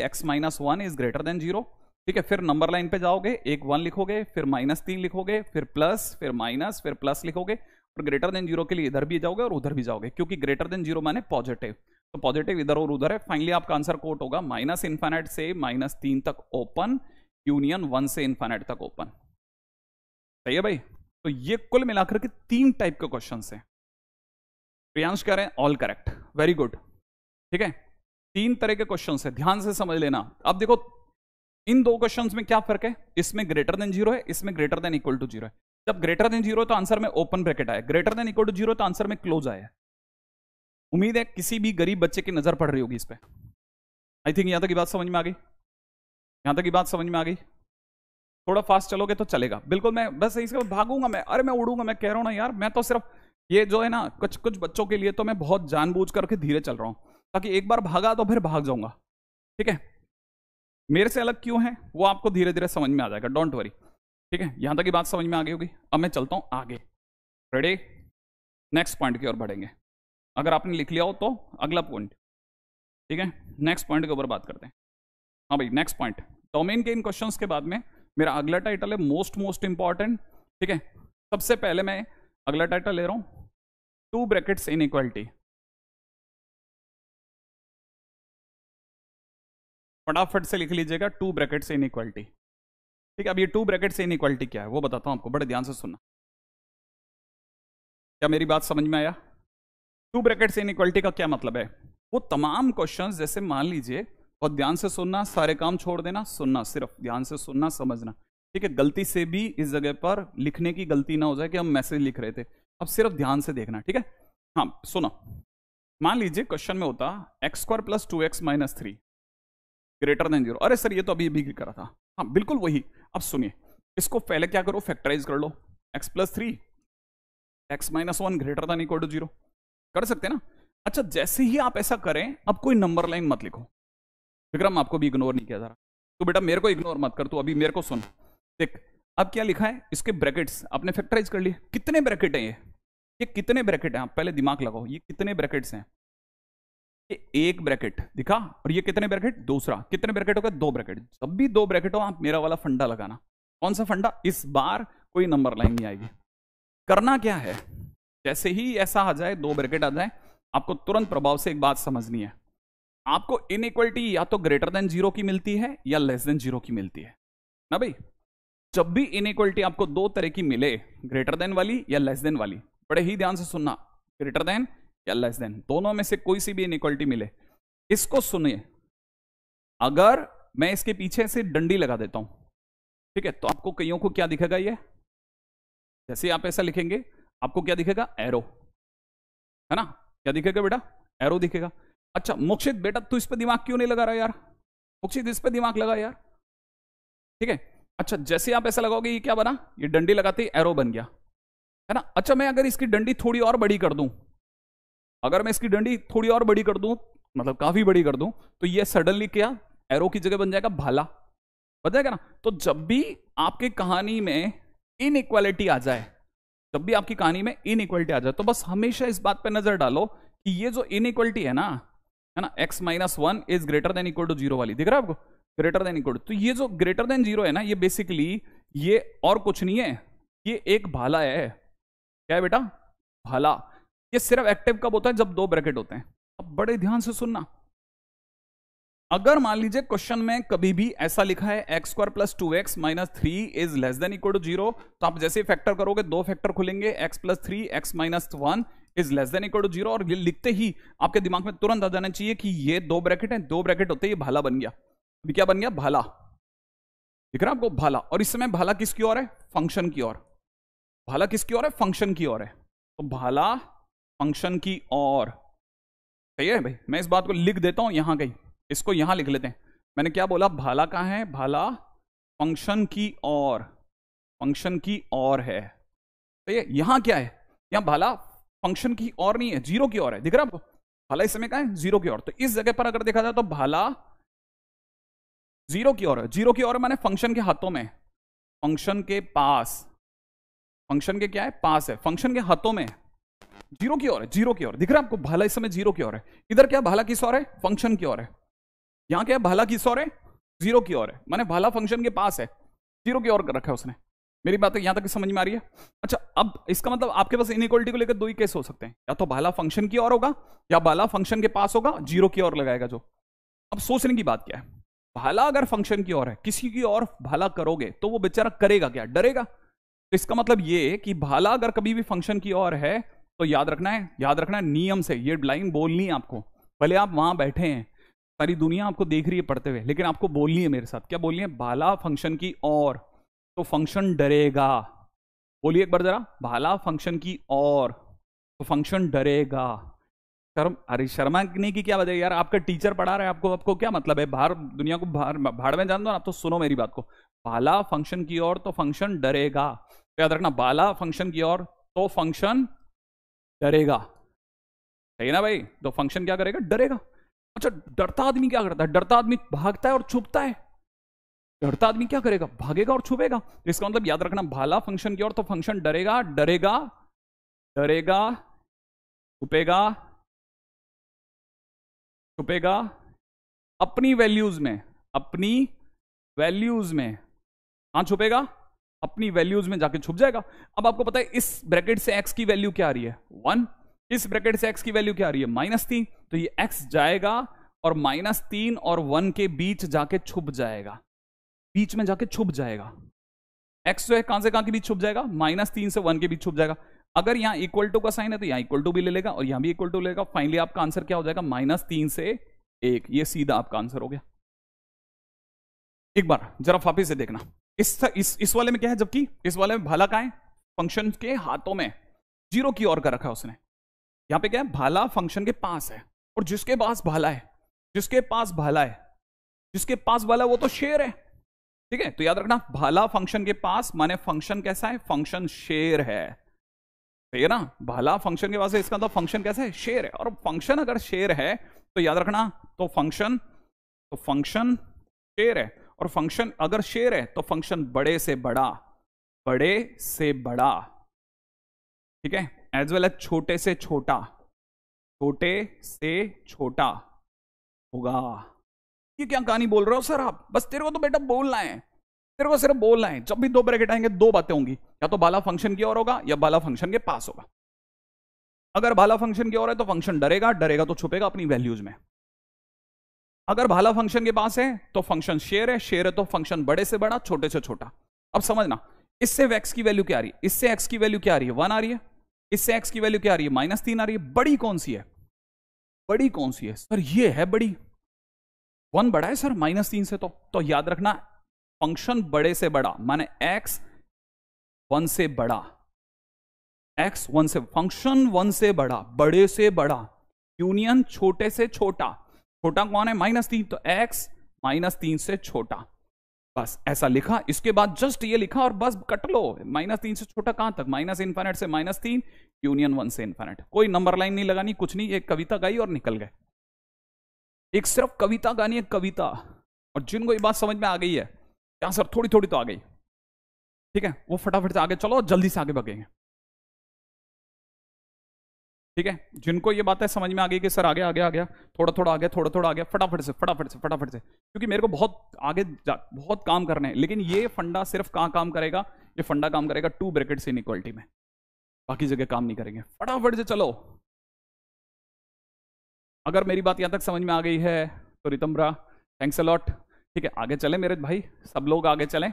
x - 1 > 0। ठीक है, फिर नंबर लाइन पे जाओगे, एक 1 लिखोगे, फिर -3 लिखोगे, फिर प्लस, फिर माइनस, फिर प्लस लिखोगे, और > 0 के लिए इधर भी जाओगे और उधर भी जाओगे, क्योंकि > 0 माने पॉजिटिव, तो पॉजिटिव इधर और उधर है। फाइनली आपका आंसर कोट होगा -∞ से -3 तक ओपन, यूनियन 1 से ∞ तक ओपन। सही है भाई? तो ये कुल मिलाकर के 3 टाइप के क्वेश्चन है। प्रियांश कह रहे हैं ऑल करेक्ट, वेरी गुड। ठीक है, 3 तरह के क्वेश्चन है, ध्यान से समझ लेना। अब देखो इन 2 क्वेश्चंस में क्या फर्क है, इसमें > 0 है, इसमें > 0 है। जब > 0 तो आंसर में ओपन ब्रैकेट आया, > 0 तो आंसर में क्लोज आया। उम्मीद है किसी भी गरीब बच्चे की नजर पड़ रही होगी इस पे। आई थिंक यहां तक की बात समझ में आ गई, यहां तक की बात समझ में आ गई। थोड़ा फास्ट चलोगे तो चलेगा, बिल्कुल मैं बस इसके भागूंगा मैं, अरे मैं उड़ूंगा, मैं कह रहा हूं ना यार, मैं तो सिर्फ ये जो है ना कुछ कुछ बच्चों के लिए तो मैं बहुत जानबूझ करके धीरे चल रहा हूं, ताकि एक बार भागा तो फिर भाग जाऊंगा। ठीक है, मेरे से अलग क्यों है वो आपको धीरे धीरे समझ में आ जाएगा, डोंट वरी। ठीक है, यहां तक की बात समझ में आ गई होगी। अब मैं चलता हूं आगे, रेडी, नेक्स्ट पॉइंट की ओर बढ़ेंगे। अगर आपने लिख लिया हो तो अगला पॉइंट। ठीक है, नेक्स्ट पॉइंट के ऊपर बात करते हैं। हाँ भाई, नेक्स्ट पॉइंट, डोमेन के इन क्वेश्चंस के बाद में मेरा अगला टाइटल है मोस्ट इंपॉर्टेंट। ठीक है, सबसे पहले मैं अगला टाइटल ले रहा हूं 2 ब्रैकेट्स इनइक्वालिटी। फटाफट से लिख लीजिएगा 2 ब्रैकेट्स इनइक्वालिटी। ठीक है, अब ये 2 ब्रैकेट्स इनइक्वालिटी क्या है वो बताता हूं आपको, बड़े ध्यान से सुनना। क्या मेरी बात समझ में आया? 2 ब्रैकेट्स इनइक्वालिटी का क्या मतलब है, वो तमाम क्वेश्चंस, जैसे मान लीजिए, और ध्यान से सुनना, सारे काम छोड़ देना, सुनना, सिर्फ ध्यान से सुनना, समझना। ठीक है, गलती से भी इस जगह पर लिखने की गलती ना हो जाए कि हम मैसेज लिख रहे थे, अब सिर्फ ध्यान से देखना। ठीक है, हाँ सुनो, मान लीजिए क्वेश्चन में होता x² + 2x - 3 > 0। अरे सर ये तो अभी भी करा था, हाँ बिल्कुल वही। अब सुनिए, इसको पहले क्या करो, फैक्टराइज कर लो, x + 3 x - 1 > 0 कर सकते हैं ना। अच्छा, जैसे ही आप ऐसा करें, अब कोई नंबर लाइन मत लिखो, विक्रम आपको भी इग्नोर नहीं किया जा रहा, तो बेटा मेरे को इग्नोर मत कर, तू अभी मेरे को सुन। देख अब क्या लिखा है, इसके ब्रैकेट्स आपने फैक्टराइज कर लिए। कितने ब्रैकेट हैं ये कितने ब्रैकेट हैं, आप पहले दिमाग लगाओ, ये कितने ब्रैकेट्स हैं। ये एक ब्रैकेट दिखा, और ये कितने ब्रैकेट, दूसरा। कितने ब्रैकेट हो गए, 2 ब्रैकेट। जब भी 2 ब्रैकेट हो, आप मेरा वाला फंडा लगाना। कौन सा फंडा, इस बार कोई नंबर लाइन नहीं आएगी। करना क्या है, जैसे ही ऐसा आ जाए, 2 ब्रैकेट आ जाए, आपको तुरंत प्रभाव से एक बात समझनी है। आपको इनइक्वालिटी या तो ग्रेटर देन 0 की मिलती है या लेस देन 0 की मिलती है ना भाई। जब भी इनइक्वालिटी आपको 2 तरह की मिले, ग्रेटर देन वाली या लेस देन वाली, बड़े ही ध्यान से सुनना, ग्रेटर देन या लेस देन, दोनों में से कोई सी भी इनइक्वालिटी मिले, इसको सुनिए। अगर मैं इसके पीछे से डंडी लगा देता हूं, ठीक है, तो आपको कईयों को क्या दिखेगा, ये जैसे आप ऐसा लिखेंगे आपको क्या दिखेगा, एरो, है ना। क्या दिखेगा बेटा, एरो दिखेगा। अच्छा मोक्षित बेटा तू इस पे दिमाग क्यों नहीं लगा रहा यार, मोक्षित इस पे दिमाग लगा यार, ठीक है। अच्छा जैसे आप ऐसा लगाओगे, ये क्या बना, ये डंडी लगाते ही एरो बन गया, है ना। अच्छा मैं अगर इसकी डंडी थोड़ी और बड़ी कर दूं, अगर मैं इसकी डंडी थोड़ी और बड़ी कर दूं, मतलब काफी बड़ी कर दूं, तो ये सडनली क्या, एरो की जगह बन जाएगा भाला, बन जाएगा ना। तो जब भी आपकी कहानी में इनइक्वालिटी आ जाए, जब भी आपकी कहानी में इनइक्वालिटी आ जाए, तो बस हमेशा इस बात पे नजर डालो कि ये जो इनइक्वालिटी है ना x minus 1 is greater than equal to 0 वाली, दिख रहा है आपको, ग्रेटर देन इक्वल टू। तो ये जो ग्रेटर देन 0 है ना, ये बेसिकली ये और कुछ नहीं है, ये एक भाला है। क्या है बेटा, भाला। ये सिर्फ एक्टिव कब होता है, जब 2 ब्रैकेट होते हैं। अब बड़े ध्यान से सुनना, अगर मान लीजिए क्वेश्चन में कभी भी ऐसा लिखा है x square plus 2x minus 3 is less than equal to 0, तो आप जैसे फैक्टर करोगे, 2 फैक्टर खुलेंगे, x plus 3 x minus 1 is less than equal to 0, और लिखते ही आपके दिमाग में तुरंत आ जाना चाहिए कि ये 2 ब्रैकेट हैं, 2 ब्रैकेट होते ही ये भाला बन गया। अभी क्या बन गया, भाला, दिख रहा है आपको, भाला। और इस समय भाला किसकी ओर है, फंक्शन की ओर। भाला किसकी ओर है, फंक्शन की ओर है। तो भाला फंक्शन की ओर, सही है भाई। मैं इस बात को लिख देता हूं यहां कहीं, इसको यहां लिख लेते हैं। मैंने क्या बोला, भाला कहां है, भाला फंक्शन की ओर, फंक्शन की ओर है। सही है। यहां क्या है, यहां भाला फंक्शन की ओर नहीं है, 0 की ओर है, दिख रहा है आपको। भाला इस समय कहां है, 0 की ओर। तो इस जगह पर अगर देखा जाए तो भाला 0 की ओर है। 0 की ओर माने फंक्शन के हाथों में, फंक्शन के पास, फंक्शन के क्या है, पास है, फंक्शन के हाथों में, 0 की ओर है, 0 की ओर, दिख रहा है आपको। भाला इस समय 0 की ओर है। इधर क्या, भाला किस ओर है, फंक्शन की ओर है। यहां क्या है, भाला किस ओर है, 0 की ओर है, माने भाला फंक्शन के पास है, 0 की ओर कर रखा है उसने। मेरी बात यहां तक समझ में आ रही है। अच्छा अब इसका मतलब आपके पास इनइक्वालिटी को लेकर 2 ही केस हो सकते हैं, या तो भाला फंक्शन की ओर होगा या भाला फंक्शन के पास होगा, 0 की ओर लगाएगा जो। अब सोचने की बात क्या है, भाला अगर फंक्शन की ओर है, किसी की ओर भाला करोगे तो वो बेचारा करेगा क्या, डरेगा। तो इसका मतलब ये कि भाला अगर कभी भी फंक्शन की ओर है, तो याद रखना है, याद रखना है नियम से, ये लाइन बोलनी है आपको। भले आप वहां बैठे हैं, सारी दुनिया आपको देख रही है पढ़ते हुए, लेकिन आपको बोलनी है मेरे साथ। क्या बोलनी है, भाला फंक्शन की ओर, तो फंक्शन डरेगा। बोलिए एक बार जरा, भाला फंक्शन की ओर, तो फंक्शन डरेगा। शर्म, अरे शर्माने की क्या वजह यार, आपका टीचर पढ़ा रहा है आपको, आपको क्या मतलब है, बाहर दुनिया को बाहर भाड़ में जान दो। आप तो सुनो मेरी बात को, भाला फंक्शन की ओर तो फंक्शन डरेगा। तो याद रखना, भाला फंक्शन की ओर तो फंक्शन डरेगा, सही ना भाई। तो फंक्शन क्या करेगा, डरेगा। अच्छा डरता आदमी क्या करता है, डरता आदमी भागता है और छुपता है। डरता आदमी क्या करेगा, भागेगा और छुपेगा। इसका मतलब याद रखना, भाला फंक्शन की ओर तो फंक्शन डरेगा, डरेगा, डरेगा, छुपेगा, छुपेगा अपनी वैल्यूज में, अपनी वैल्यूज में। कहां छुपेगा, अपनी वैल्यूज में जाके छुप जाएगा। अब आपको पता है इस ब्रैकेट से x की वैल्यू क्या आ रही है, 1, इस ब्रैकेट से x की वैल्यू क्या आ रही है, -3। तो ये x जाएगा और -3 और 1 के बीच जाके छुप जाएगा, बीच में जाके छुप जाएगा। x जो है कहां से कहां के बीच छुप जाएगा, -3 से 1 के बीच छुप जाएगा। अगर यहां इक्वल टू का साइन है तो यहां इक्वल टू भी ले लेगा और यहां भी इक्वल टू लेगा। फाइनली आपका आंसर क्या हो जाएगा, -3 से 1। ये सीधा आपका आंसर हो गया। एक बार जरा वापिस से देखना, इस वाले में क्या है, जबकि इस वाले में भाला कहां है, फंक्शन के हाथों में, 0 की ओर कर रखा है उसने। यहां पे क्या है, भाला फंक्शन के पास है, और जिसके पास भाला है, जिसके पास भाला है, जिसके पास भाला वो तो शेर है, ठीक है। तो याद रखना, भाला फंक्शन के पास माने फंक्शन कैसा है, फंक्शन शेर है, सही है ना। भाला फंक्शन के पास है, इसका मतलब फंक्शन कैसा है, शेर है। और फंक्शन अगर शेर है तो याद रखना, तो फंक्शन शेर है। और फंक्शन अगर शेयर है तो फंक्शन बड़े से बड़ा, बड़े से बड़ा, ठीक है, एज वेल एज छोटे से छोटा, छोटे से छोटा होगा। ये क्या कहानी बोल रहे हो सर आप? बस तेरे को तो बेटा बोलना है, तेरे को सिर्फ बोलना है। जब भी दो ब्रैकेट आएंगे दो बातें होंगी, या तो भाला फंक्शन की ओर होगा या भाला फंक्शन के पास होगा। अगर भाला फंक्शन की ओर है तो फंक्शन डरेगा, डरेगा तो छुपेगा अपनी वैल्यूज में। अगर भाला फंक्शन के पास है तो फंक्शन शेयर है, शेयर है तो फंक्शन बड़े से बड़ा, छोटे से छोटा। अब समझना, इससे x की वैल्यू क्या आ रही है, इससे x की वैल्यू क्या आ रही है, 1 आ रही है, इससे x की वैल्यू क्या आ रही है, -3 आ रही है। बड़ी कौन सी है, बड़ी कौन सी है सर? ये है बड़ी, 1 बड़ा है सर -3 से। तो याद रखना, फंक्शन बड़े से बड़ा माने x 1 से बड़ा, x 1 से, फंक्शन 1 से बड़ा, बड़े से बड़ा, यूनियन छोटे से छोटा। छोटा कौन है, -3, तो x -3 से छोटा। बस ऐसा लिखा, इसके बाद जस्ट ये लिखा और बस कट लो। -3 से छोटा कहां तक, -∞ से -3, यूनियन 1 से इन्फिनिट। कोई नंबर लाइन नहीं लगानी, कुछ नहीं, एक कविता गाई और निकल गए। एक सिर्फ कविता गानी है, कविता। और जिनको ये बात समझ में आ गई है, क्या सर थोड़ी थोड़ी तो आ गई, ठीक है, वो फटाफट से आगे चलो, जल्दी से आगे भागेंगे। ठीक है, जिनको ये बातें समझ में आ गई कि सर आगे आगे आ गया, थोड़ा थोड़ा आ गया, थोड़ा थोड़ा आ गया, फटाफट से फटाफट से फटाफट से, क्योंकि मेरे को बहुत आगे बहुत काम करने हैं। लेकिन ये फंडा सिर्फ कहां काम करेगा, ये फंडा काम करेगा 2 ब्रैकेट्स इनइक्वालिटी में, बाकी जगह काम नहीं करेंगे। फटाफट से चलो। अगर मेरी बात यहां तक समझ में आ गई है तो रितम्बरा थैंक्स अ लॉट। ठीक है, आगे चले मेरे भाई, सब लोग आगे चलें।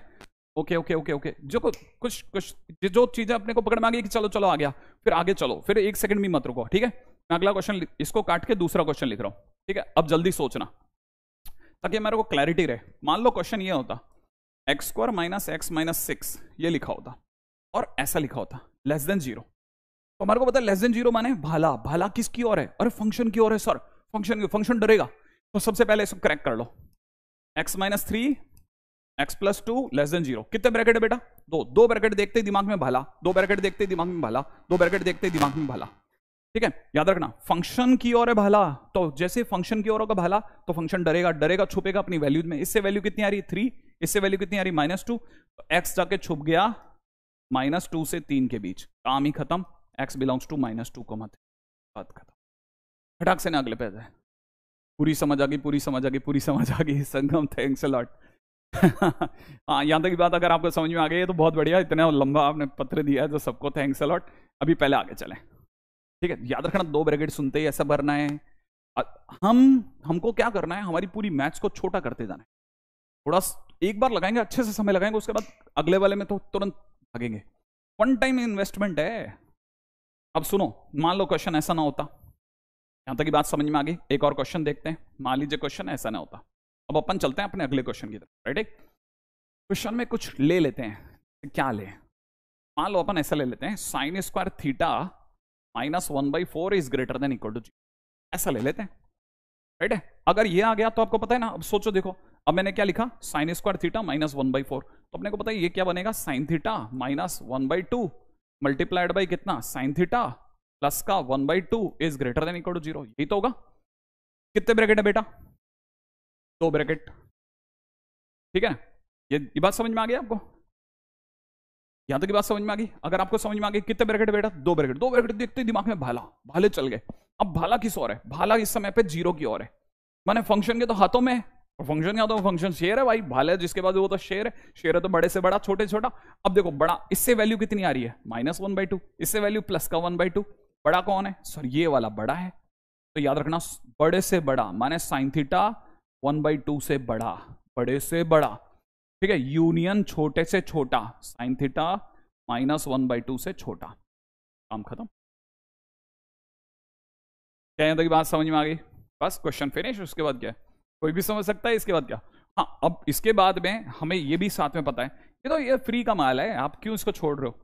ओके ओके ओके ओके, जो कुछ कुछ जो चीजें अपने को पकड़ में आ गई कि चलो चलो आ गया, फिर आगे चलो, फिर 1 सेकंड भी मत रुको। ठीक है, मैं अगला क्वेश्चन इसको काट के दूसरा क्वेश्चन लिख रहा हूं। ठीक है, अब जल्दी सोचना ताकि मेरे को क्लैरिटी रहे। मान लो क्वेश्चन ये होता x² - x - 6 ये लिखा होता और ऐसा लिखा होता <0, तो हमारे को पता है <0 माने भाला। भाला किसकी ओर है? अरे फंक्शन की ओर है सर, फंक्शन डरेगा। तो सबसे पहले इसको क्रैक कर लो, x - 3 x + 2 <0। कितने ब्रैकेट है बेटा? दो ब्रैकेट देखते ही दिमाग में भाला, दो ब्रैकेट देखते ही दिमाग में भाला, दो ब्रैकेट देखते ही दिमाग में भाला। ठीक है, याद रखना, फंक्शन की ओर है भाला, तो जैसे फंक्शन की ओर होगा भाला तो फंक्शन डरेगा, डरेगा छुपेगा अपनी वैल्यूज में। इससे वैल्यू कितनी आ रही है 3, इससे वैल्यू कितनी आ रही है -2, तो x जाके छुप गया -2 से 3 के बीच, काम ही खत्म। x बिलोंग्स टू -2 को मत, बात खत्म। फटाक से ना अगले पे जाए। पूरी समझ आ गई, पूरी समझ आ गई, पूरी समझ आ गई। संगम थैंक्स अ लॉट। हाँ, यहाँ तक की बात अगर आपको समझ में आ गई है तो बहुत बढ़िया, इतना लंबा आपने पत्र दिया है तो सबको थैंक्स अ लॉट। अभी पहले आगे चलें। ठीक है, याद रखना 2 ब्रैकेट सुनते ही ऐसा भरना है। हमको क्या करना है, हमारी पूरी मैथ्स को छोटा करते जाना है। थोड़ा एक बार लगाएंगे, अच्छे से समय लगाएंगे, उसके बाद अगले वाले में तो तुरंत भागेंगे। 1 टाइम इन्वेस्टमेंट है। अब सुनो, मान लो क्वेश्चन ऐसा ना होता, यहां तक की बात समझ में आ गई। एक और क्वेश्चन देखते हैं, मान लीजिए क्वेश्चन ऐसा ना होता। अब अपन चलते हैं अपने अगले क्वेश्चन की तरफ। राइट, क्वेश्चन में कुछ ले लेते हैं। क्या ले, मान लो अपन ऐसा ले लेते हैं, sin² θ -1/4 is greater than equal to 0, ऐसा ले लेते हैं। राइट है, अगर ये आ गया तो आपको पता है ना। अब सोचो, देखो, अब मैंने क्या लिखा, sin² θ -1/4, तो अपने को पता है ये क्या बनेगा, sin θ -1/2 मल्टीप्लाइड बाई कितना, sin θ प्लस का 1/2 is greater than equal to 0। यही तो होगा। कितने ब्रैकेट है बेटा? 2 ब्रैकेट। ठीक है, ये बात समझ में आ गई आपको? यहां तक की बात समझ में आ गई? अगर आपको समझ में आ गई, कितने ब्रैकेट बेटा? 2 ब्रैकेट। 2 ब्रैकेट देखते ही दिमाग में भाला, भाले चल गए। अब भाला किस ओर है? भाला इस समय पे 0 की ओर है, माने फंक्शन के तो हाथों में, फंक्शन के हाथों में फंक्शन शेयर है भाई, भाले जिसके बाद वो तो शेयर है, शेयर है तो बड़े से बड़ा, छोटे से छोटा। अब देखो बड़ा, इससे वैल्यू कितनी आ रही है, -1/2, इससे वैल्यू प्लस का 1/2। बड़ा कौन है सर? ये वाला बड़ा है। तो याद रखना, बड़े से बड़ा माने sin θ 1/2 से बड़ा, बड़े से बड़ा। ठीक है, यूनियन छोटे से छोटा, sin θ -1/2 से छोटा, काम खत्म। क्या यहां तक बात समझ में आ गई? बस क्वेश्चन फिनिश। उसके बाद क्या है, कोई भी समझ सकता है। इसके बाद क्या? हाँ, अब इसके बाद में हमें ये भी साथ में पता है, ये तो ये फ्री का माल है, आप क्यों इसको छोड़ रहे हो?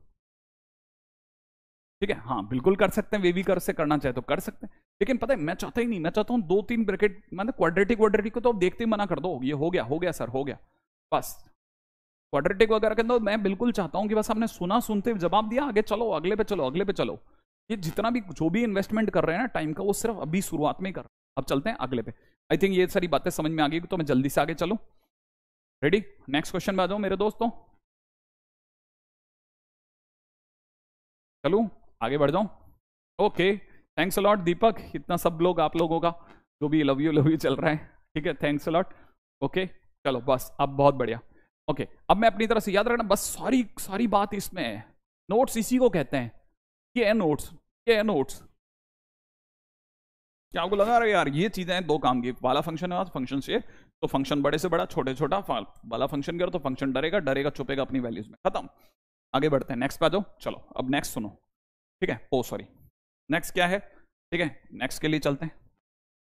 ठीक है, हाँ बिल्कुल कर सकते हैं, वे भी कर से करना चाहे तो कर सकते हैं, लेकिन पता है मैं चाहता ही नहीं। मैं चाहता हूँ 2-3 ब्रैकेट, मतलब क्वाड्रेटिक को तो अब देखते ही मना कर दो, ये हो गया सर, हो गया बस। क्वाड्रेटिक वगैरह के अंदर मैं बिल्कुल चाहता हूँ कि बस आपने सुना, सुनते जवाब दिया, आगे चलो, अगले पे चलो, अगले पे चलो। ये जितना भी जो भी इन्वेस्टमेंट कर रहे हैं ना टाइम का, वो सिर्फ अभी शुरुआत में ही कर रहे हैं। अब चलते हैं अगले पे। आई थिंक ये सारी बातें समझ में आ गई, तो मैं जल्दी से आगे चलूँ। रेडी? नेक्स्ट क्वेश्चन में आ जाओ मेरे दोस्तों, चलूं आगे बढ़ जाऊं? ओके, थैंक्स अलॉट दीपक, इतना सब लोग आप लोगों का जो भी लव यू चल रहा है, ठीक है, थैंक्स अलॉट। ओके चलो बस, अब बहुत बढ़िया। ओके अब मैं अपनी तरफ से याद रखना, बस सारी सारी बात इसमें है। नोट्स इसी को कहते हैं, ये है नोट्स, ये है नोट्स। क्या आपको लगा रहा है यार ये चीजें हैं दो काम की, वाला फंक्शन है फंक्शन से, तो फंक्शन बड़े से बड़ा छोटे छोटा, वाला फंक्शन करो तो फंक्शन डरेगा डरेगा छुपेगा अपनी वैल्यूज में, खत्म। आगे बढ़ते हैं, नेक्स्ट पे आ जाओ। चलो अब नेक्स्ट सुनो, ठीक है, ओ सॉरी, नेक्स्ट क्या है, ठीक है, नेक्स्ट के लिए चलते हैं।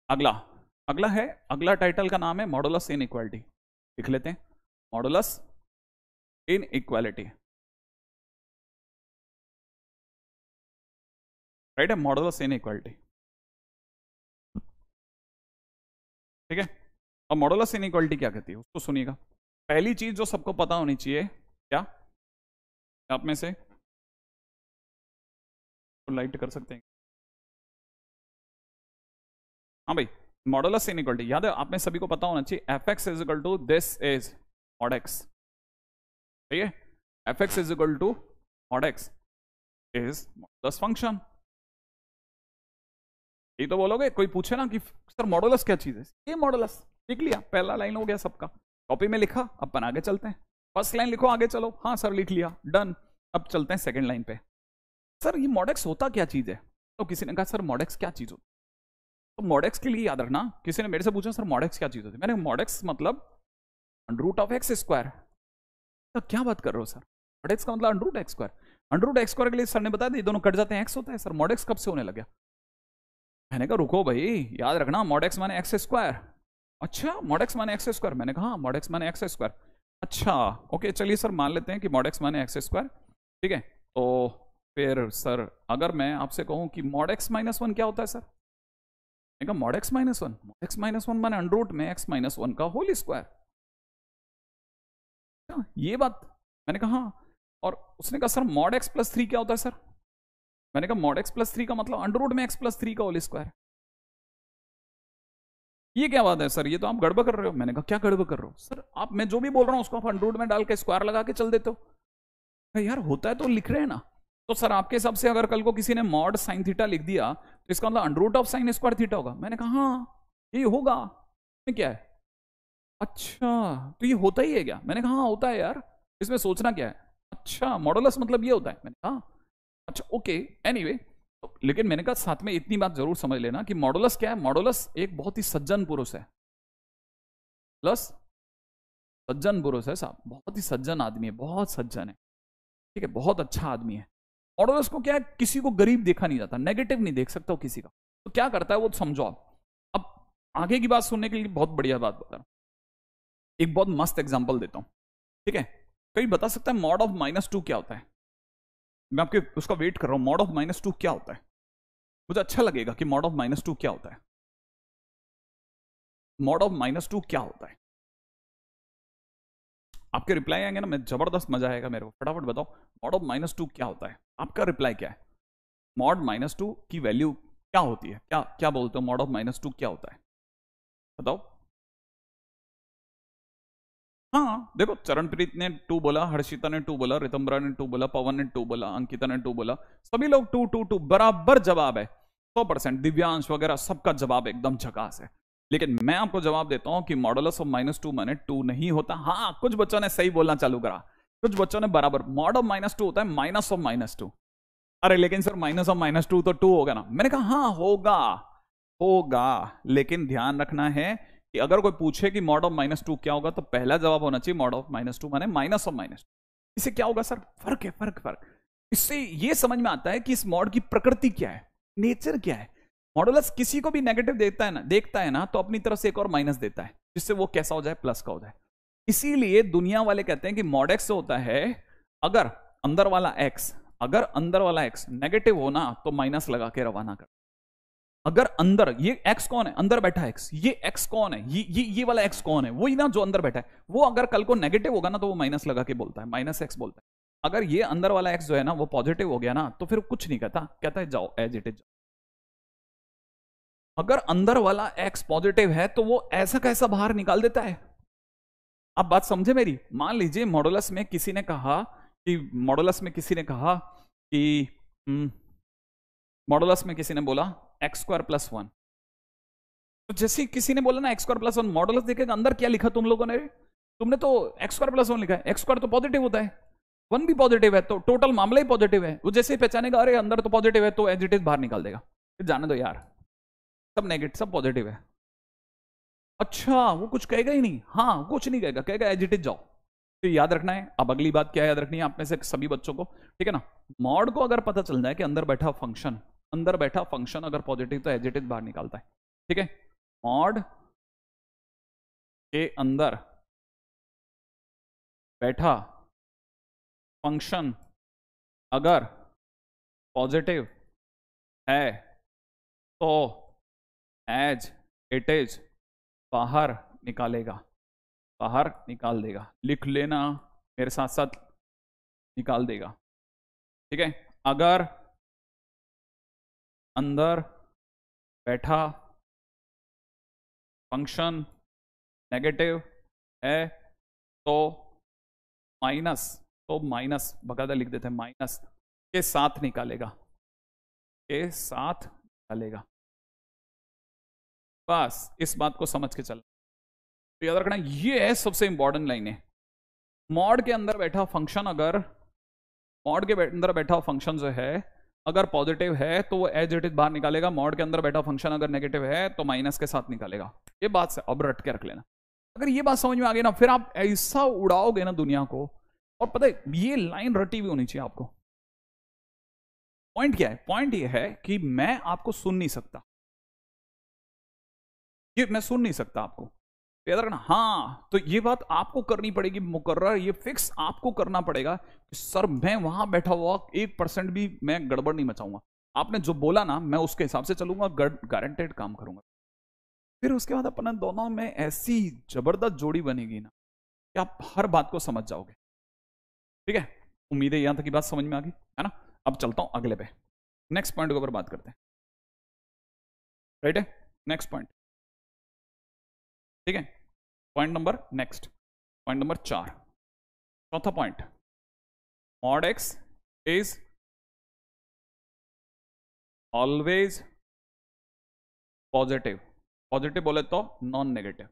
अगला अगला है, अगला टाइटल का नाम है मॉडुलस इनइक्वालिटी। लिख लेते हैं, मॉडुलस इनइक्वालिटी, राइट है, मॉडुलस इनइक्वालिटी, ठीक है। अब मॉडुलस इनइक्वालिटी क्या कहती है उसको सुनिएगा। पहली चीज जो सबको पता होनी चाहिए, क्या आप में से तो लाइट कर सकते हैं? हाँ भाई, मॉडुलस इनइक्वालिटी याद है आप में सभी को पता होना चाहिए, f x is equal to this is mod x, ठीक है, f x is equal to mod x is modulus function. ये तो बोलोगे, कोई पूछे ना कि सर मॉडुलस क्या चीज है, ये मॉडुलस लिख लिया, पहला लाइन हो गया सबका, कॉपी में लिखा, अपन आगे चलते हैं। फर्स्ट लाइन लिखो आगे चलो, हाँ सर लिख लिया, डन। अब चलते हैं सेकंड लाइन पे, सर ये मॉड एक्स होता क्या चीज है? तो किसी ने कहा सर मॉड एक्स क्या चीज होती है? तो मॉड एक्स के लिए याद रखना, किसी ने मेरे से पूछा सर मॉड एक्स क्या चीज होती है, मैंने मॉड एक्स मतलब under root of x square. तो क्या बात कर रहे हो सर, मॉड एक्स का मतलब under root x square? Under root x square के लिए सर ने बताया दोनों कट जाते हैं, एक्स होता है। सर मॉड एक्स कब से होने लगा? मैंने कहा रुको भाई, याद रखना मॉड एक्स माने एक्स स्क्वायर। अच्छा मॉड एक्स माने एक्स स्क्वायर, मैंने कहा मॉड एक्स माने एक्स स्क्वायर। अच्छा ओके चलिए सर मान लेते हैं कि मॉड एक्स माने एक्स स्क्वायर, ठीक है। तो फिर सर अगर मैं आपसे कहूं कि मॉड एक्स माइनस वन क्या होता है सर? मैंने कहा mod x minus one, mod x minus one माने अंडर रूट में एक्स माइनस वन का होल स्क्वायर। ये बात मैंने कहा हाँ। और उसने कहा sir mod x plus three क्या होता है सर? मैंने कहा मॉड एक्स प्लस थ्री का मतलब अंडर रूट में एक्स प्लस थ्री का होल स्क्वायर। ये क्या बात है सर, ये तो आप गड़बड़ कर रहे हो। मैंने कहा क्या गड़बड़ कर रहे हो सर? आप मैं जो भी बोल रहा हूं उसको आप अंडर रूट में डाल के स्क्वायर लगा के चल देते हो। यार होता है तो लिख रहे हैं ना। तो सर आपके हिसाब से अगर कल को किसी ने मॉड साइन थीटा लिख दिया तो इसका मतलब under root of sine square theta होगा। मैंने कहा हाँ ये होगा। क्या है? अच्छा तो ये होता ही है क्या? मैंने कहा हाँ होता है यार, इसमें सोचना क्या है। अच्छा मॉडुलस मतलब ये होता है। मैंने कहा अच्छा ओके एनीवे। तो लेकिन मैंने कहा साथ में इतनी बात जरूर समझ लेना कि मॉडुलस क्या है। मॉडुलस एक बहुत ही सज्जन पुरुष है, प्लस सज्जन पुरुष है साहब, बहुत ही सज्जन आदमी है, बहुत सज्जन है, ठीक है, बहुत अच्छा आदमी है। मॉडुलस को क्या है, किसी को गरीब देखा नहीं जाता, नेगेटिव नहीं देख सकता किसी का। तो क्या करता है वो समझो आप। अब आगे की बात सुनने के लिए बहुत बढ़िया बात बता रहा हूं, एक बहुत मस्त एग्जांपल देता हूं, ठीक है। कोई बता सकता है मॉड ऑफ माइनस टू क्या होता है? मैं आपके उसका वेट कर रहा हूं, मॉड ऑफ माइनस टू क्या होता है? मुझे अच्छा लगेगा कि मॉड ऑफ माइनस टू क्या होता है। मॉड ऑफ माइनस टू क्या होता है? आपके रिप्लाई आएंगे ना, मैं जबरदस्त मजा आएगा मेरे को। फटाफट बताओ मॉड ऑफ माइनस टू क्या होता है। आपका रिप्लाई क्या है? मॉड माइनस टू की वैल्यू क्या होती है? क्या क्या बोलते हो, मॉड ऑफ माइनस टू क्या होता है? बताओ। हाँ देखो, चरणप्रीत ने टू बोला, हर्षिता ने टू बोला, रितंबरा ने टू बोला, पवन ने टू बोला, अंकिता ने टू बोला, सभी लोग टू टू टू, बराबर जवाब है 100%। दिव्यांश वगैरह सबका जवाब एकदम झकास है। लेकिन मैं आपको जवाब देता हूं कि मॉडुलस ऑफ माइनस टू माने टू नहीं होता। हाँ कुछ बच्चों ने सही बोलना चालू करा, कुछ बच्चों ने बराबर। मॉड ऑफ माइनस टू होता है माइनस ऑफ माइनस टू। अरे लेकिन sir minus of minus two तो टू होगा ना। मैंने कहा हाँ होगा, होगा, लेकिन ध्यान रखना है कि अगर कोई पूछे कि मॉड ऑफ माइनस टू क्या होगा तो पहला जवाब होना चाहिए मॉड ऑफ माइनस टू माने माइनस ऑफ माइनस टू। इससे क्या होगा सर? फर्क है, फर्क। इससे ये समझ में आता है कि इस मॉड की प्रकृति क्या है, नेचर क्या है। मॉडुलस किसी को भी नेगेटिव देखता है ना तो अपनी तरफ से एक और माइनस देता है, जिससे वो कैसा हो जाए, प्लस का हो जाए। इसीलिए दुनिया वाले कहते हैं कि मॉड एक्स होता है अगर अंदर वाला एक्स नेगेटिव हो ना तो माइनस लगा के रवाना कर। अगर अंदर ये एक्स कौन है, अंदर बैठा एक्स, ये एक्स कौन है, ये वाला एक्स कौन है, वही ना जो अंदर बैठा है, वो अगर कल को नेगेटिव होगा ना तो वो माइनस लगा के बोलता है, माइनस एक्स बोलता है। अगर ये अंदर वाला एक्स जो है ना वो पॉजिटिव हो गया ना तो फिर कुछ नहीं कहता है जाओ एज इट इज। अगर अंदर वाला एक्स पॉजिटिव है तो वो ऐसा कैसा बाहर निकाल देता है। आप बात समझे मेरी? मान लीजिए मॉडुलस में किसी ने कहा कि मॉडुलस में किसी ने बोला x² + 1। तो जैसे किसी ने बोला ना x² + 1, मॉडुलस देखेगा अंदर क्या लिखा तुम लोगों ने? तुमने तो x² + 1 लिखा है, x² तो पॉजिटिव होता है, 1 भी पॉजिटिव है, तो टोटल मामला ही पॉजिटिव है। वो जैसे ही पहचानेगा अरे अंदर तो पॉजिटिव है, तो एज इट इज बाहर निकाल देगा, जाने दो यार, सब नेगेटिव, सब पॉजिटिव है। अच्छा, वो कुछ कहेगा ही नहीं? हाँ, कुछ नहीं कहेगा, कहेगा एज इट इज जाओ। तो याद रखना है। अब अगली बात क्या याद रखनी है आप में से सभी बच्चों को, ठीक है ना? मॉड को अगर पता चल जाए कि अंदर बैठा फंक्शन अगर पॉजिटिव तो एज इट इज बाहर निकालता है, ठीक है? मॉड के अंदर बैठा फंक्शन अगर पॉजिटिव है तो एज इट इज बाहर निकाल देगा। लिख लेना मेरे साथ साथ, निकाल देगा, ठीक है? अगर अंदर बैठा फंक्शन नेगेटिव है तो माइनस बकायदा लिख देते हैं, माइनस के साथ निकालेगा, बस इस बात को समझ के चल। तो याद रखना ये है सबसे इंपॉर्टेंट लाइन है। मॉड के अंदर बैठा फंक्शन जो है अगर पॉजिटिव है तो वो एज इट इज बाहर निकालेगा। मॉड के अंदर बैठा फंक्शन अगर नेगेटिव है तो माइनस के साथ निकालेगा। ये बात से अब रट के रख लेना। अगर ये बात समझ में आ गई ना, फिर आप ऐसा उड़ाओगे ना दुनिया को। और पता है ये लाइन रटी हुई होनी चाहिए आपको। पॉइंट क्या है? पॉइंट ये है कि मैं आपको सुन नहीं सकता, ये मैं सुन नहीं सकता आपको, याद रखना। हाँ, तो ये बात आपको करनी पड़ेगी मुकर्रर, ये फिक्स आपको करना पड़ेगा कि सर मैं वहां बैठा हुआ 1% भी मैं गड़बड़ नहीं मचाऊंगा। आपने जो बोला ना मैं उसके हिसाब से चलूंगा, गारंटेड काम करूंगा। फिर उसके बाद अपन दोनों में ऐसी जबरदस्त जोड़ी बनेगी ना कि आप हर बात को समझ जाओगे। ठीक है, उम्मीद है यहां तक की बात समझ में आ गई है ना। अब चलता हूं अगले पे, नेक्स्ट पॉइंट के ऊपर बात करते हैं। राइट है, नेक्स्ट पॉइंट, ठीक है। पॉइंट नंबर 4, चौथा point, mod x is always positive. Positive बोले तो नॉन नेगेटिव,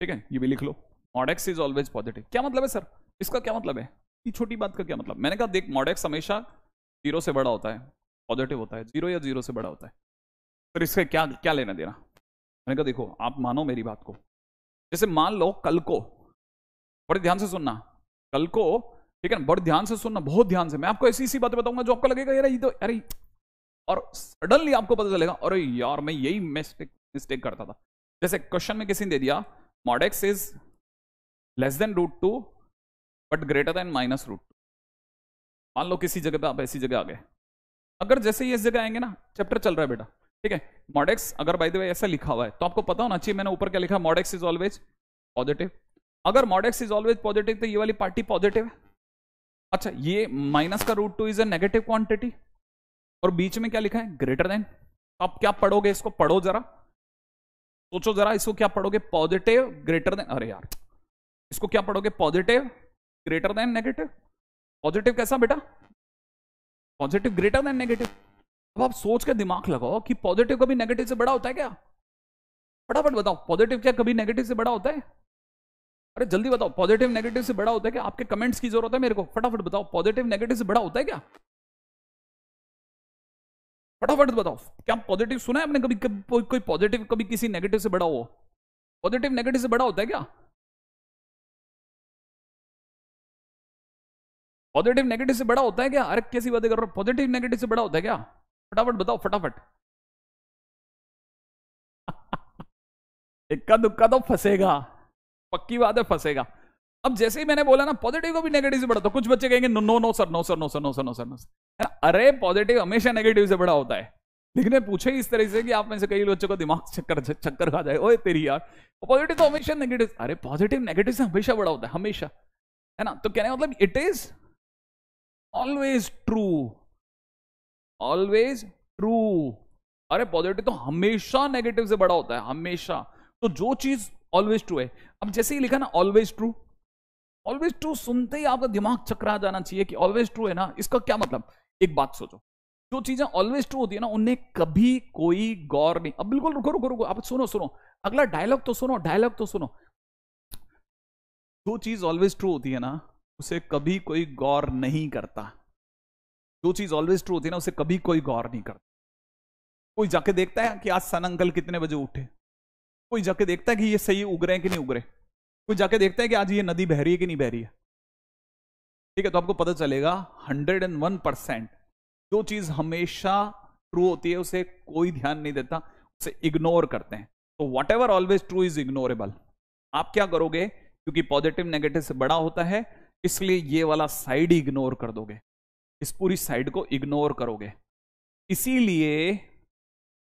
ठीक है, ये भी लिख लो। Mod x is always positive. क्या मतलब है सर, इसका क्या मतलब है? ये छोटी बात का क्या मतलब? मैंने कहा देख, मॉड एक्स हमेशा 0 से बड़ा होता है, पॉजिटिव होता है, 0 या 0 से बड़ा होता है। फिर इसका क्या लेना देना? मैंने कहा देखो आप मानो मेरी बात को। जैसे मान लो कल को, बड़े ध्यान से सुनना, कल को, ठीक है ना, बड़े ध्यान से सुनना, बहुत ध्यान से। मैं आपको ऐसी बातें बताऊंगा जो आपको लगेगा यार ये तो अरे, और सडनली आपको पता चलेगा अरे यार मैं यही मिस्टेक करता था। जैसे क्वेश्चन में किसी ने दे दिया mod x is less than √2 but greater than -√2। मान लो किसी जगह पे आप ऐसी जगह आ गए, अगर जैसे ही इस जगह आएंगे ना, चैप्टर चल रहा है बेटा, ठीक है, मॉड एक्स अगर बाय द वे ऐसा लिखा हुआ है तो आपको पता होना चाहिए मैंने ऊपर क्या लिखा, mod x is always positive. अगर mod x is always positive तो ये वाली पार्टी पॉजिटिव है। अच्छा, ये माइनस का √2 इज ए नेगेटिव क्वांटिटी, और बीच में क्या लिखा है, ग्रेटर देन। आप क्या पढ़ोगे इसको? पढ़ो जरा, सोचो जरा, इसको क्या पढ़ोगे? पॉजिटिव ग्रेटर देन, अरे यार इसको क्या पढ़ोगे? Positive greater than negative. Positive कैसा बेटा? Positive greater than negative. अब आप सोच के दिमाग लगाओ कि पॉजिटिव कभी नेगेटिव से बड़ा होता है क्या? फटाफट बताओ, पॉजिटिव क्या कभी नेगेटिव से बड़ा होता है? अरे जल्दी बताओ, पॉजिटिव नेगेटिव से बड़ा होता है क्या? आपके कमेंट्स की जरूरत है मेरे को, फटाफट बताओ, पॉजिटिव नेगेटिव से बड़ा होता है क्या? फटाफट बताओ, क्या पॉजिटिव सुना है आपने कभी? कोई पॉजिटिव कभी किसी नेगेटिव से बड़ा हो? पॉजिटिव नेगेटिव से बड़ा होता है क्या? पॉजिटिव नेगेटिव से बड़ा होता है क्या? अरे कैसी बातें कर रहे हो, पॉजिटिव नेगेटिव से बड़ा होता है क्या? फटाफट बताओ, फटाफट। इक्का दुक्का तो फंसेगा, पक्की बात है फंसेगा। अब जैसे ही मैंने बोला ना पॉजिटिव को भी नेगेटिव से बड़ा, तो कुछ बच्चे कहेंगे no no no sir, no sir, no sir, no sir, no sir, no sir. अरे पॉजिटिव हमेशा नेगेटिव से बड़ा होता है, लेकिन पूछे इस तरह से कि आप में से कई बच्चों को दिमाग चक्कर खा जाए, ओए तेरी यार पॉजिटिव तो हमेशा नेगेटिव। अरे पॉजिटिव नेगेटिव से हमेशा बड़ा होता है, हमेशा, है ना। तो कहने मतलब it is always true, always true. अरे पॉजिटिव तो हमेशा नेगेटिव से बड़ा होता है, हमेशा। तो जो चीज ऑलवेज ट्रू है। अब जैसे ही लिखा ना ऑलवेज ट्रू, ऑलवेज ट्रू सुनते ही आपका दिमाग चकरा जाना चाहिए कि ऑलवेज ट्रू है ना, इसका क्या मतलब। एक बात सोचो, जो चीजें ऑलवेज ट्रू होती है ना उन्हें कभी कोई गौर नहीं। अब बिल्कुल रुको रुको रुको, आप सुनो सुनो, अगला डायलॉग तो सुनो, डायलॉग तो सुनो। जो चीज ऑलवेज ट्रू होती है ना उसे कभी कोई गौर नहीं करता। जो चीज ऑलवेज ट्रू होती है ना उसे कभी कोई गौर नहीं करता। कोई जाके देखता है कि आज सन अंकल कितने बजे उठे, कोई जाके देखता है कि ये सही उग रहे हैं कि नहीं उग रहे, कोई जाके देखता है कि आज ये नदी बह रही है कि नहीं बह रही है। ठीक है, तो आपको पता चलेगा 101% जो चीज हमेशा ट्रू होती है उसे कोई ध्यान नहीं देता, उसे इग्नोर करते हैं। तो what ever always true is ignorable. आप क्या करोगे, क्योंकि पॉजिटिव नेगेटिव से बड़ा होता है इसलिए ये वाला साइड ही इग्नोर कर दोगे, इस पूरी साइड को इग्नोर करोगे। इसीलिए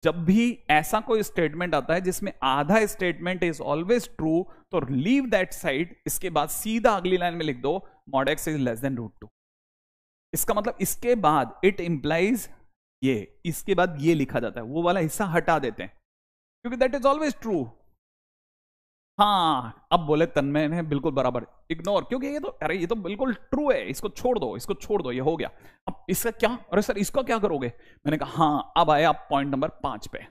जब भी ऐसा कोई स्टेटमेंट आता है जिसमें आधा स्टेटमेंट इज ऑलवेज ट्रू, तो लीव दैट साइड, इसके बाद सीधा अगली लाइन में लिख दो mod x is less than √2। इसका मतलब इसके बाद इट इंप्लाइज ये, इसके बाद ये लिखा जाता है, वो वाला हिस्सा हटा देते हैं क्योंकि दैट इज ऑलवेज ट्रू। हाँ, अब बोले तन्मय ने बिल्कुल बराबर, इग्नोर, क्योंकि ये तो, अरे ये तो बिल्कुल ट्रू है, इसको छोड़ दो, इसको छोड़ दो, ये हो गया। अब इसका क्या, अरे सर इसका क्या करोगे। मैंने कहा हाँ, अब आए आप पॉइंट नंबर 5 पे।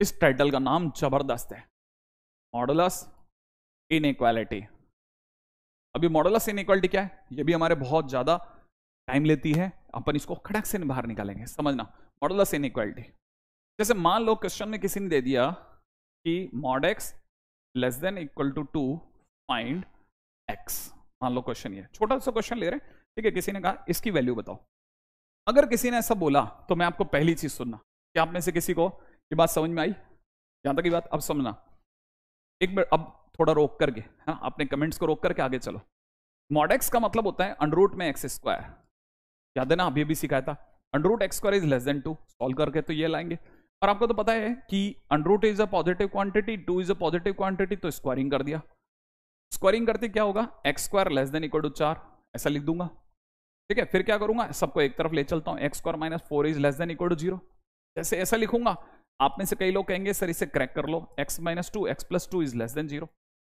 इस टाइटल का नाम जबरदस्त है, मॉडुलस इनइक्वालिटी। अभी मॉडुलस इनइक्वालिटी क्या है, ये भी हमारे बहुत ज्यादा टाइम लेती है, अपन इसको खड़क से बाहर निकालेंगे। समझना मॉडुलस इनइक्वालिटी, जैसे मान लो क्वेश्चन में किसी ने दे दिया कि mod x less than equal to 2 find x। मान लो क्वेश्चन ये छोटा सा क्वेश्चन ले रहे हैं, ठीक है, किसी ने कहा इसकी वैल्यू बताओ। अगर किसी ने ऐसा बोला तो मैं आपको पहली चीज सुनना, क्या आप में से किसी को ये बात समझ में आई, यहां तक की बात अब समझना। एक बार अब थोड़ा रोक करके, हाँ, अपने कमेंट्स को रोक करके आगे चलो। mod x का मतलब होता है अंडर रूट में x स्क्वायर, याद है ना, अभी अभी सिखाया था। Under root x square is less than 2, solve करके तो ये लाएंगे। और आपको तो पता है कि under root is a positive quantity, 2 is a positive quantity, तो स्क्वायरिंग कर दिया। स्क्वायरिंग करते क्या होगा, x square less than equal to 4, ऐसा लिख दूंगा। ठीक है, फिर क्या करूंगा, सबको एक तरफ ले चलता हूं, x square minus 4 is less than equal to 0। जैसे ऐसा लिखूंगा, आप में से कई लोग कहेंगे सर इसे क्रैक कर लो, x minus 2 x plus 2 is less then 0।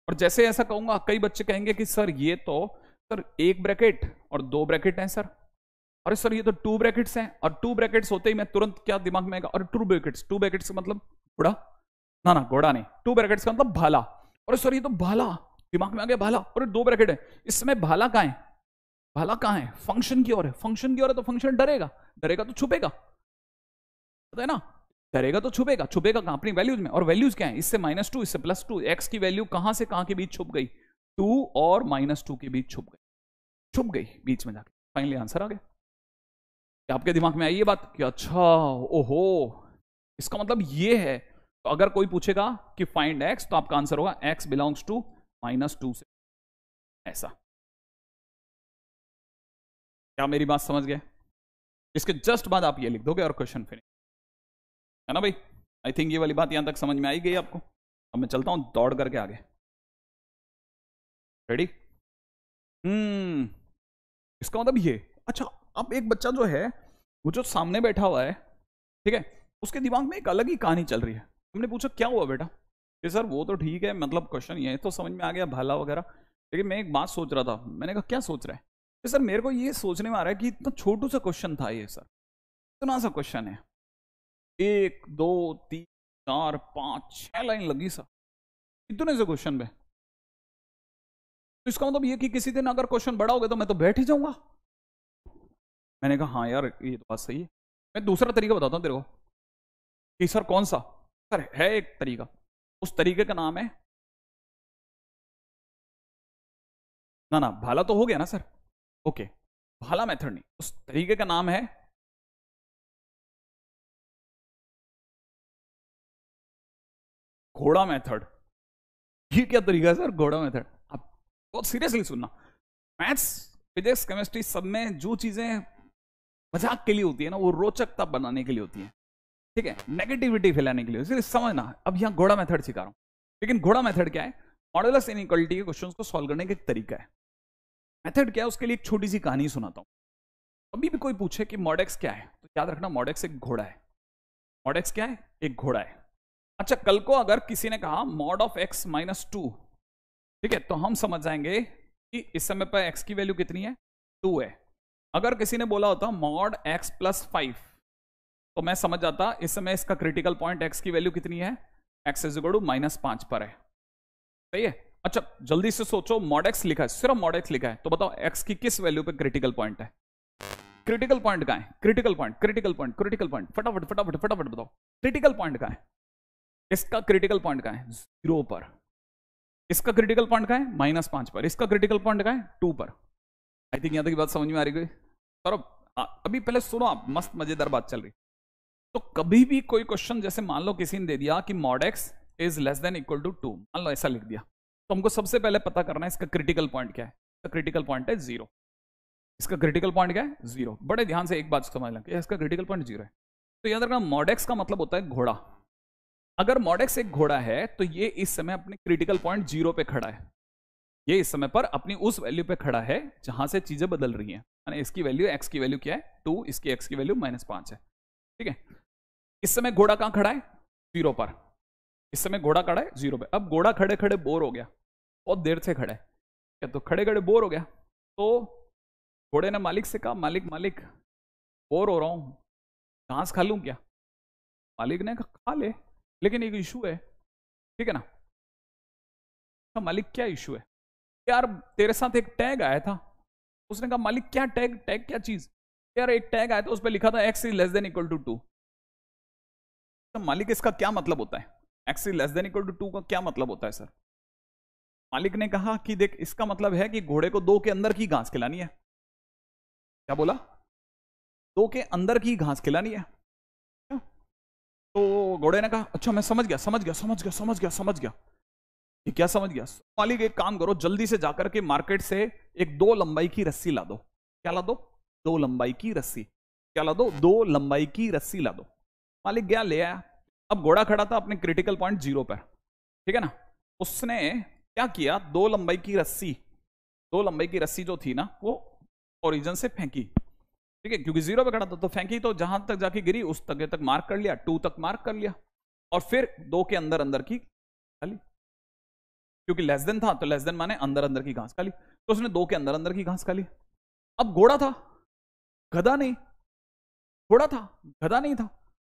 और जैसे ऐसा कहूंगा, कई बच्चे कहेंगे कि सर ये तो सर एक ब्रैकेट और 2 ब्रैकेट हैं सर, अरे सर ये तो 2 ब्रैकेट्स हैं, और 2 ब्रैकेट्स होते ही मैं तुरंत क्या दिमाग में आएगा, और 2 ब्रैकेट्स का मतलब घोड़ा, ना ना घोड़ा नहीं, 2 ब्रैकेट्स का मतलब भाला, अरे सर ये तो भाला, दिमाग में आ गया भाला, और 2 ब्रैकेट है, इसमें भाला कहां है, भाला कहां है, फंक्शन की ओर है, फंक्शन की ओर है तो फंक्शन डरेगा, डरेगा तो छुपेगा, पता है ना, डरेगा तो छुपेगा, छुपेगा कहां, अपनी वैल्यूज में। और वैल्यूज क्या है, इससे -2 इससे +2, एक्स की वैल्यू कहां से कहां के बीच छुप गई, 2 और -2 के बीच छुप गई बीच में जाके, फाइनली आंसर आ गया। आपके दिमाग में आई ये बात कि अच्छा ओहो इसका मतलब ये है। तो अगर कोई पूछेगा कि फाइंड x, तो आपका आंसर होगा x बिलोंग्स टू -2 से, ऐसा। क्या मेरी बात समझ गए, इसके जस्ट बाद आप ये लिख दोगे और क्वेश्चन फिनिश है ना भाई। आई थिंक ये वाली बात यहां तक समझ में आई गई आपको। अब मैं चलता हूं दौड़ करके आगे, रेडी। इसका मतलब ये, अच्छा अब एक बच्चा जो है वो जो सामने बैठा हुआ है, ठीक है, उसके दिमाग में एक अलग ही कहानी चल रही है। हमने पूछा क्या हुआ बेटा, कि सर वो तो ठीक है, मतलब क्वेश्चन ये तो समझ में आ गया भाला वगैरह, लेकिन मैं एक बात सोच रहा था। मैंने कहा क्या सोच रहा है, कि सर मेरे को ये सोचने में आ रहा है कि इतना छोटू सा क्वेश्चन था ये सर, इतना सा क्वेश्चन है, 1 2 3 4 5 6 लाइन लगी सर इतने से क्वेश्चन में। तो इसका मतलब ये कि किसी दिन अगर क्वेश्चन बड़ा हो गया तो मैं तो बैठ ही जाऊंगा। मैंने कहा हाँ यार ये तो बात सही है। मैं दूसरा तरीका बताता हूँ तेरे को कि सर कौन सा, सर है एक तरीका, उस तरीके का नाम है, ना ना भाला तो हो गया ना सर, ओके भाला मेथड नहीं, उस तरीके का नाम है घोड़ा मेथड। ये क्या तरीका है सर, घोड़ा मेथड। आप बहुत सीरियसली सुनना, मैथ्स फिजिक्स केमिस्ट्री सब में जो चीजें मजाक के लिए होती है ना, वो रोचकता बनाने के लिए होती है, ठीक है, नेगेटिविटी फैलाने के लिए, इसलिए समझना। अब यहाँ घोड़ा मेथड सिखा रहा हूं, लेकिन घोड़ा मेथड क्या है, मॉडुलस इनइक्वालिटी के क्वेश्चंस को सॉल्व करने का एक तरीका है। मेथड क्या है, उसके लिए एक छोटी सी कहानी सुनाता हूं। अभी भी कोई पूछे कि mod x क्या है, तो याद रखना mod x एक घोड़ा है। mod x क्या है, एक घोड़ा है। अच्छा, कल को अगर किसी ने कहा मॉड ऑफ x माइनस 2, ठीक है, तो हम समझ जाएंगे कि इस समय पर x की वैल्यू कितनी है, 2 है। अगर किसी ने बोला होता मॉड x प्लस 5, तो मैं समझ जाता इस समय इसका क्रिटिकल पॉइंट x की वैल्यू कितनी है, x इज इक्वल टू -5 पर है। सही है। अच्छा जल्दी से सोचो, मॉड x लिखा है, सिर्फ मॉड x लिखा है, तो बताओ x की किस वैल्यू पे क्रिटिकल पॉइंट है? क्रिटिकल पॉइंट कहां है? Critical point, critical point, critical point, फटाफट फटाफट फटाफट बताओ, क्रिटिकल पॉइंट कहां है? इसका क्रिटिकल पॉइंट कहां है? 0 पर। इसका क्रिटिकल पॉइंट कहां है? -5 पर। इसका क्रिटिकल पॉइंट कहां है? 2 पर। आई थिंक यहां तक की बात समझ में आ रही है सौरभ? अभी पहले सुनो आप, मस्त मजेदार बात चल रही। तो कभी भी कोई क्वेश्चन, जैसे मान लो किसी ने दे दिया कि mod x is less than equal to 2, मान लो ऐसा लिख दिया, तो हमको सबसे पहले पता करना है इसका क्रिटिकल पॉइंट क्या है। इसका क्रिटिकल पॉइंट है 0। इसका क्रिटिकल पॉइंट क्या है? 0। बड़े ध्यान से एक बात समझ लें, इसका क्रिटिकल पॉइंट 0 है। तो याद रखना, मॉड x का मतलब होता है घोड़ा। अगर मॉड x एक घोड़ा है तो ये इस समय अपने क्रिटिकल पॉइंट 0 पे खड़ा है। ये इस समय पर अपनी उस वैल्यू पे खड़ा है जहां से चीजें बदल रही हैं। इसकी वैल्यू x की वैल्यू क्या है? 2। इसकी x की वैल्यू -5 है। ठीक है। इस समय घोड़ा कहां खड़ा है? 0 पर। इस समय घोड़ा खड़ा है 0 पे। अब घोड़ा खड़े खड़े बोर हो गया, बहुत देर से खड़ा है, तो खड़े खड़े बोर हो गया, तो घोड़े ने मालिक से कहा, मालिक मालिक बोर हो रहा हूं, घास खा लूं क्या? मालिक ने कहा खा ले, लेकिन एक इशू है। ठीक है ना? तो मालिक क्या इशू है? यार तेरे साथ एक टैग आया था। उसने कहा मालिक क्या टैग? टैग क्या चीज? यार एक टैग आया था, उस पर लिखा था x is less than equal to 2। तो मालिक इसका क्या मतलब होता है? x is less than equal to 2 का क्या मतलब होता है सर? मालिक ने कहा कि देख, इसका मतलब है कि घोड़े को 2 के अंदर की घास खिलानी है। क्या बोला? 2 के अंदर की घास खिलानी है। तो घोड़े ने कहा अच्छा मैं समझ गया समझ गया समझ गया समझ गया समझ गया। ये क्या समझ गया? मालिक एक काम करो, जल्दी से जाकर के मार्केट से एक 2 लंबाई की रस्सी ला दो। क्या ला दो? 2 लंबाई की रस्सी। क्या ला दो? 2 लंबाई की रस्सी ला दो। मालिक गया, ले आया। अब घोड़ा खड़ा था अपने क्रिटिकल पॉइंट 0 पर। ठीक है ना? उसने क्या किया? 2 लंबाई की रस्सी, 2 लंबाई की रस्सी जो थी ना, वो ओरिजिन से फेंकी। ठीक है, क्योंकि 0 पे खड़ा था तो फेंकी, तो जहां तक जाके गिरी उस तक मार्क कर लिया, 2 तक मार्क कर लिया, और फिर 2 के अंदर अंदर की खाली, क्योंकि लेस देन था तो लेस देन माने अंदर अंदर की घास खा ली, तो उसने 2 के अंदर अंदर की घास खा ली। अब घोड़ा था, गधा नहीं। घोड़ा था, गधा नहीं था।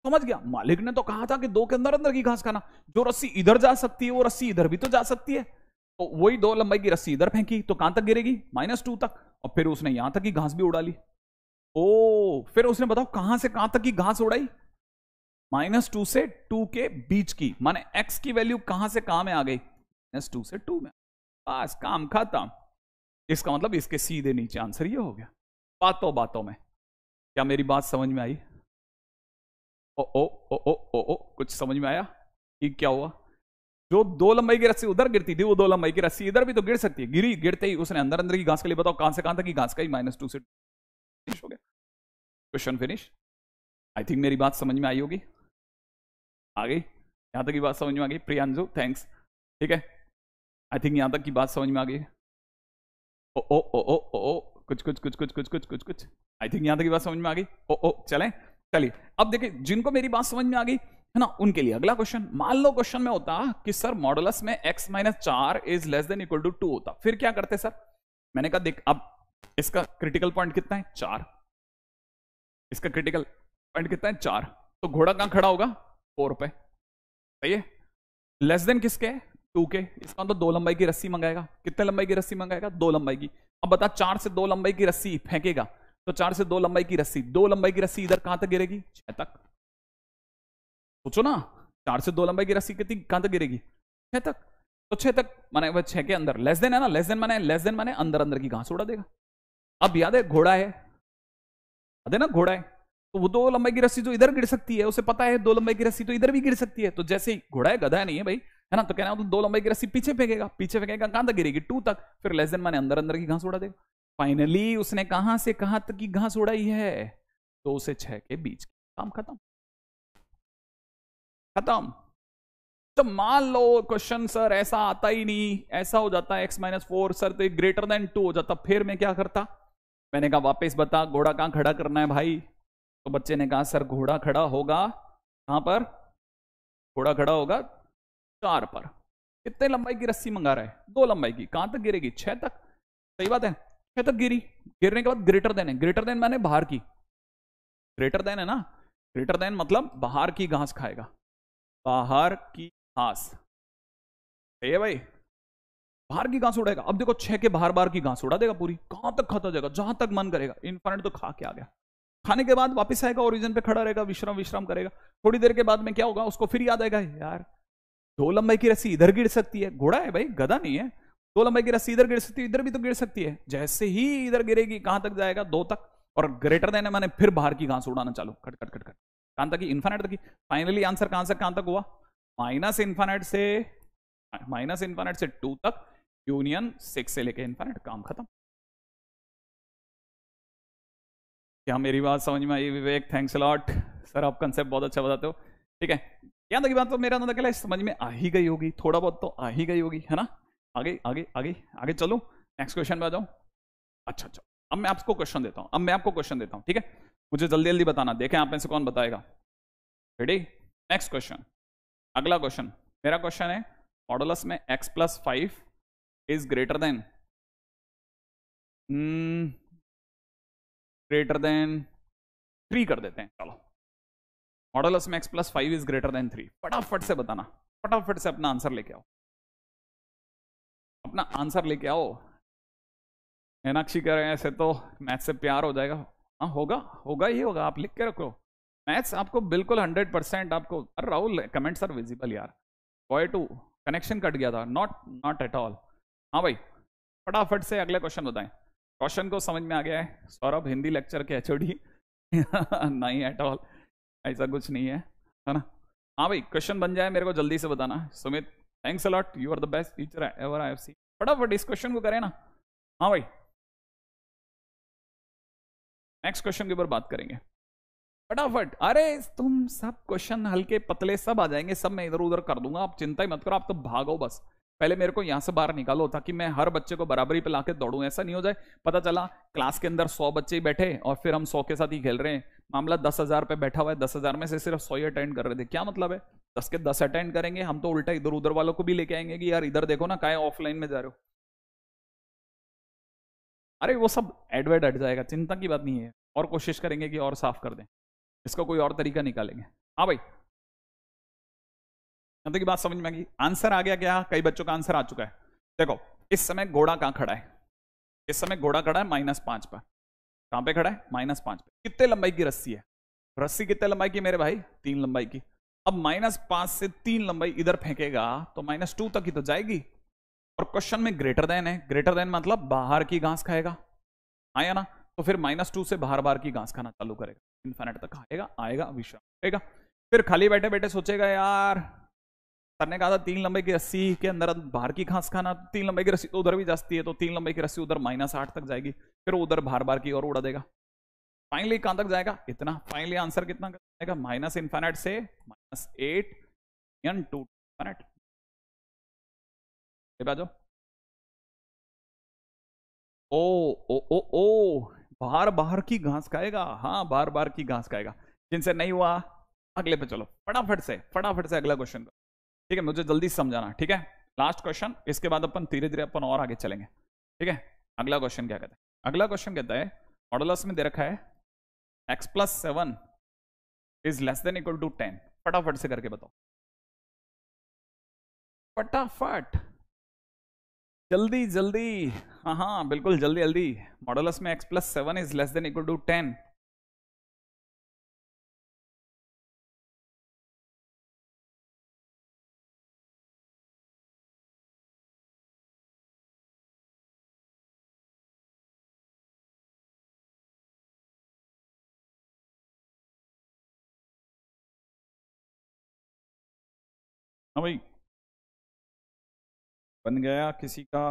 समझ गया? मालिक ने तो कहा था कि 2 के अंदर अंदर की घास खाना, जो रस्सी इधर जा सकती है वो रस्सी इधर भी तो जा सकती है। तो वही 2 लंबाई की रस्सी इधर फेंकी तो कहां तक गिरेगी? -2 तक, और फिर उसने यहां तक की घास भी उड़ा ली। ओ फिर उसने बताओ कहां से कहां तक की घास उड़ाई? -2 से 2 के बीच की, माने x की वैल्यू कहां से कहां में आ गई? -2 से 2 में। बस काम खत्म। इसका मतलब इसके सीधे नीचे आंसर ये हो गया। बातों बातों में क्या मेरी बात समझ में आई? ओ ओ ओ ओ ओ ओ कुछ समझ में आया कि क्या हुआ? जो 2 लंबाई की रस्सी उधर गिरती थी, वो 2 लंबाई की रस्सी इधर भी तो गिर सकती है। गिरी, गिरते ही उसने अंदर अंदर की घास के लिए, बताओ कहां से कहां तक की घास खाई? -2 से फिनिश हो गया। Question finish. आई थिंक मेरी बात समझ में आई होगी। आ गई? यहां तक की बात समझ में आ गई? प्रियांशु थैंक्स। ठीक है, आई थिंक यहां तक की बात समझ में आ गई। ओ ओ ओ ओ ओ ओ कुछ कुछ कुछ कुछ कुछ कुछ कुछ कुछ आई थिंक यहां तक की बात समझ में आ गई। ओ ओ चलें, चलिए अब देखिए, जिनको मेरी बात समझ में आ गई है ना, उनके लिए अगला क्वेश्चन। मान लो क्वेश्चन में होता कि सर मॉडुलस में x - 4 is less than equal to 2 होता, फिर क्या करते सर? मैंने कहा देख, अब इसका क्रिटिकल पॉइंट कितना है? 4। इसका क्रिटिकल पॉइंट कितना है? 4। तो घोड़ा कहां खड़ा होगा? 4 पे। सही है। लेस देन किसके? 2 के। इसका तो 2 लंबाई की रस्सी मंगाएगा। कितने लंबाई की रस्सी मंगाएगा? 2 लंबाई की। अब बता, 4 से 2 लंबाई की रस्सी फेंकेगा, तो 4 से 2 लंबाई की रस्सी, 2 लंबाई की रस्सी इधर कहां तक गिरेगी? 6 तक। सोचो ना, 4 से 2 लंबाई की रस्सी कितनी कहां तक गिरेगी? 6 तक। तो 6 तक माने 6 के अंदर, लेस देन है ना, लेस देन माने अंदर अंदर की घास उड़ा देगा। अब याद है घोड़ा है, याद है ना घोड़ा है, तो वो 2 लंबाई की रस्सी जो इधर गिर सकती है, उसे पता है 2 लंबाई की रस्सी तो इधर भी गिर सकती है। तो जैसे ही घोड़ा है, गधा नहीं है भाई, है ना, तो कहना तो 2 लंबाई की रस्सी पीछे फेंकेगा, पीछे फेंकेगा कहां तक गिरेगी? 2 तक। फिर लेस देन माने अंदर अंदर की घास उड़ा देगा। फाइनली उसने कहां से कहां तक की घास उड़ाई है? 2 से 6 के बीच। काम खत्म। खत्म। तो मान लो क्वेश्चन सर ऐसा आता ही नहीं, ऐसा हो जाता है x - 4 सर तो ग्रेटर देन 2 हो जाता, फिर मैं क्या करता? मैंने कहा वापस बता, घोड़ा कहां खड़ा करना है भाई? तो बच्चे ने कहा सर घोड़ा खड़ा होगा कहां पर? घोड़ा खड़ा होगा 4 पर। कितने लंबाई की रस्सी मंगा रहा है? 2 लंबाई की। कहां तक गिरेगी? 6 तक। सही बात है, 6 तक गिरी। गिरने के बाद ग्रेटर देन है। ग्रेटर देन माने बाहर की। ग्रेटर देन है ना, ग्रेटर देन मतलब बाहर की घास खाएगा। बाहर की घास, सही है भाई, बाहर की घास उड़ाएगा। अब देखो 6 के बाहर बाहर की घास उड़ा देगा पूरी। कहां तक खाता जाएगा? जहां तक मन करेगा। इनफाइनाइट तो खा के आ गया। खाने के बाद वापस आएगा, ओरिजिन पे खड़ा रहेगा, विश्राम विश्राम करेगा। थोड़ी देर के बाद में क्या होगा, उसको फिर याद आएगा, यार 2 लंबाई की रस्सी इधर गिर सकती है। घोड़ा है भाई, गधा नहीं है। 2 लंबाई की रस्सी इधर गिर सकती है, इधर भी तो गिर सकती है। जैसे ही इधर गिरेगी, कहां तक जाएगा? 2 तक। और ग्रेटर देन है माने फिर बाहर की घास उड़ाना चालू, खट खट खट खट, कहां तक? इन्फाइनाइट तक। फाइनली आंसर कहां से कहां तक हुआ? माइनस इन्फाइनाइट से 2 तक, यूनियन 6 से लेके इन्फाइनाइट। काम खत्म। क्या मेरी बात समझ में आई विवेक? थैंक्स लॉट सर, आप कंसेप्ट बहुत अच्छा बताते हो। ठीक है, यहाँ तक की बात तो मेरा अंदाजा क्या समझ में आ ही गई होगी, थोड़ा बहुत तो आ ही गई होगी, है ना? आगे आगे आगे आगे चलो, नेक्स्ट क्वेश्चन में आ जाओ। अच्छा अच्छा, अब मैं आपको क्वेश्चन देता हूँ, ठीक है? मुझे जल्दी जल्दी बताना, देखें आप में से कौन बताएगा। रेडी? नेक्स्ट क्वेश्चन, अगला क्वेश्चन। मेरा क्वेश्चन है, मॉडुलस में x+5 इज ग्रेटर देन 3 कर देते हैं। चलो, मॉडुलस में x+5 इज ग्रेटर देन 3। फटाफट से बताना, फटाफट से अपना आंसर लेके आओ, अपना आंसर लेके आओ। मीनाक्षी कह रहे हैं ऐसे तो मैथ से प्यार हो जाएगा। हाँ होगा, होगा ही होगा, आप लिख के रखो। मैथ्स आपको बिल्कुल 100% आपको। अरे राहुल, कमेंट्स आर विजिबल यार। बॉय टू, कनेक्शन कट गया था। Not not at all. हाँ भाई, फटाफट से अगले क्वेश्चन बताएं। क्वेश्चन को समझ में आ गया है? सौरभ हिंदी लेक्चर के एचओडी नहीं एट ऑल, ऐसा कुछ नहीं है ना? हाँ भाई, क्वेश्चन बन जाए मेरे को जल्दी से बताना। Sumit, thanks a lot, you are the best teacher ever I have seen. फटाफट इस क्वेश्चन को करें ना। हाँ भाई, नेक्स्ट क्वेश्चन के ऊपर बात करेंगे फटाफट। अरे तुम सब क्वेश्चन हल्के पतले सब आ जाएंगे, सब मैं इधर उधर कर दूंगा, आप चिंता ही मत करो। आप तो भागो बस, पहले मेरे को यहां से बाहर निकालो, ताकि मैं हर बच्चे को बराबरी पे लाके दौड़ूं। ऐसा नहीं हो जाए पता चला क्लास के अंदर 100 बच्चे ही बैठे और फिर हम 100 के साथ ही खेल रहे हैं। मामला 10,000 पे बैठा हुआ है, 10,000 में से सिर्फ 100 ही अटेंड कर रहे थे, क्या मतलब है? 10 के 10 अटेंड करेंगे हम तो उल्टा इधर उधर वालों को भी लेके आएंगे कि यार इधर देखो ना, काय ऑफलाइन में जा रहे हो। अरे वो सब एडवर्ड हट जाएगा, चिंता की बात नहीं है। और कोशिश करेंगे कि और साफ कर दें, इसका कोई और तरीका निकालेंगे। हाँ भाई, यहां तक की बात समझ में आ गई? आंसर आ गया क्या? कई बच्चों का आंसर आ चुका है। देखो, इस समय घोड़ा कहां खड़ा है? इस समय घोड़ा खड़ा है -5 पर। कहां पे खड़ा है? -5 पे। कितने लंबाई की रस्सी है? रस्सी कितने लंबाई की मेरे भाई? 3 लंबाई की। अब -5 से 3 लंबाई इधर फेंकेगा तो -2 तक ही तो जाएगी। और क्वेश्चन में ग्रेटर देन है, ग्रेटर देन मतलब बाहर की घास खाएगा, आया ना? तो फिर -2 से बाहर बाहर की घास खाना चालू करेगा, इन्फिनिट तक आएगा, आएगा विश्राम करेगा। फिर खाली बैठे बैठे सोचेगा, यार सर ने कहा था 3 लंबाई की रस्सी के अंदर बाहर की घास खाना, 3 लंबाई की रस्सी तो उधर भी जाती है, तो 3 लंबाई की रस्सी उधर -8 तक जाएगी, फिर उधर बाहर बाहर की और उड़ा देगा। फाइनली कहां तक जाएगा? इतना। फाइनली आंसर कितना जाएगा? माइनस इन्फिनिट से -8 यानी 2 इन्फिनिट। बाजो, ओ ओ ओ ओ, बाहर बाहर की घास खाएगा। हाँ, बाहर बाहर की घास खाएगा। जिनसे नहीं हुआ अगले पे चलो, फटाफट से अगला क्वेश्चन। ठीक है, मुझे जल्दी समझाना, ठीक है? लास्ट क्वेश्चन, इसके बाद अपन धीरे धीरे अपन और आगे चलेंगे, ठीक है? अगला क्वेश्चन क्या कहता है? अगला क्वेश्चन कहता है, मॉडुलस में दे रखा है x+7 is less than equal to 10। फटाफट से करके बताओ, फटाफट, जल्दी जल्दी। हाँ हाँ बिल्कुल, जल्दी जल्दी। मॉडुलस में x+7 is less than equal to 10। हाँ भाई, बन गया किसी का?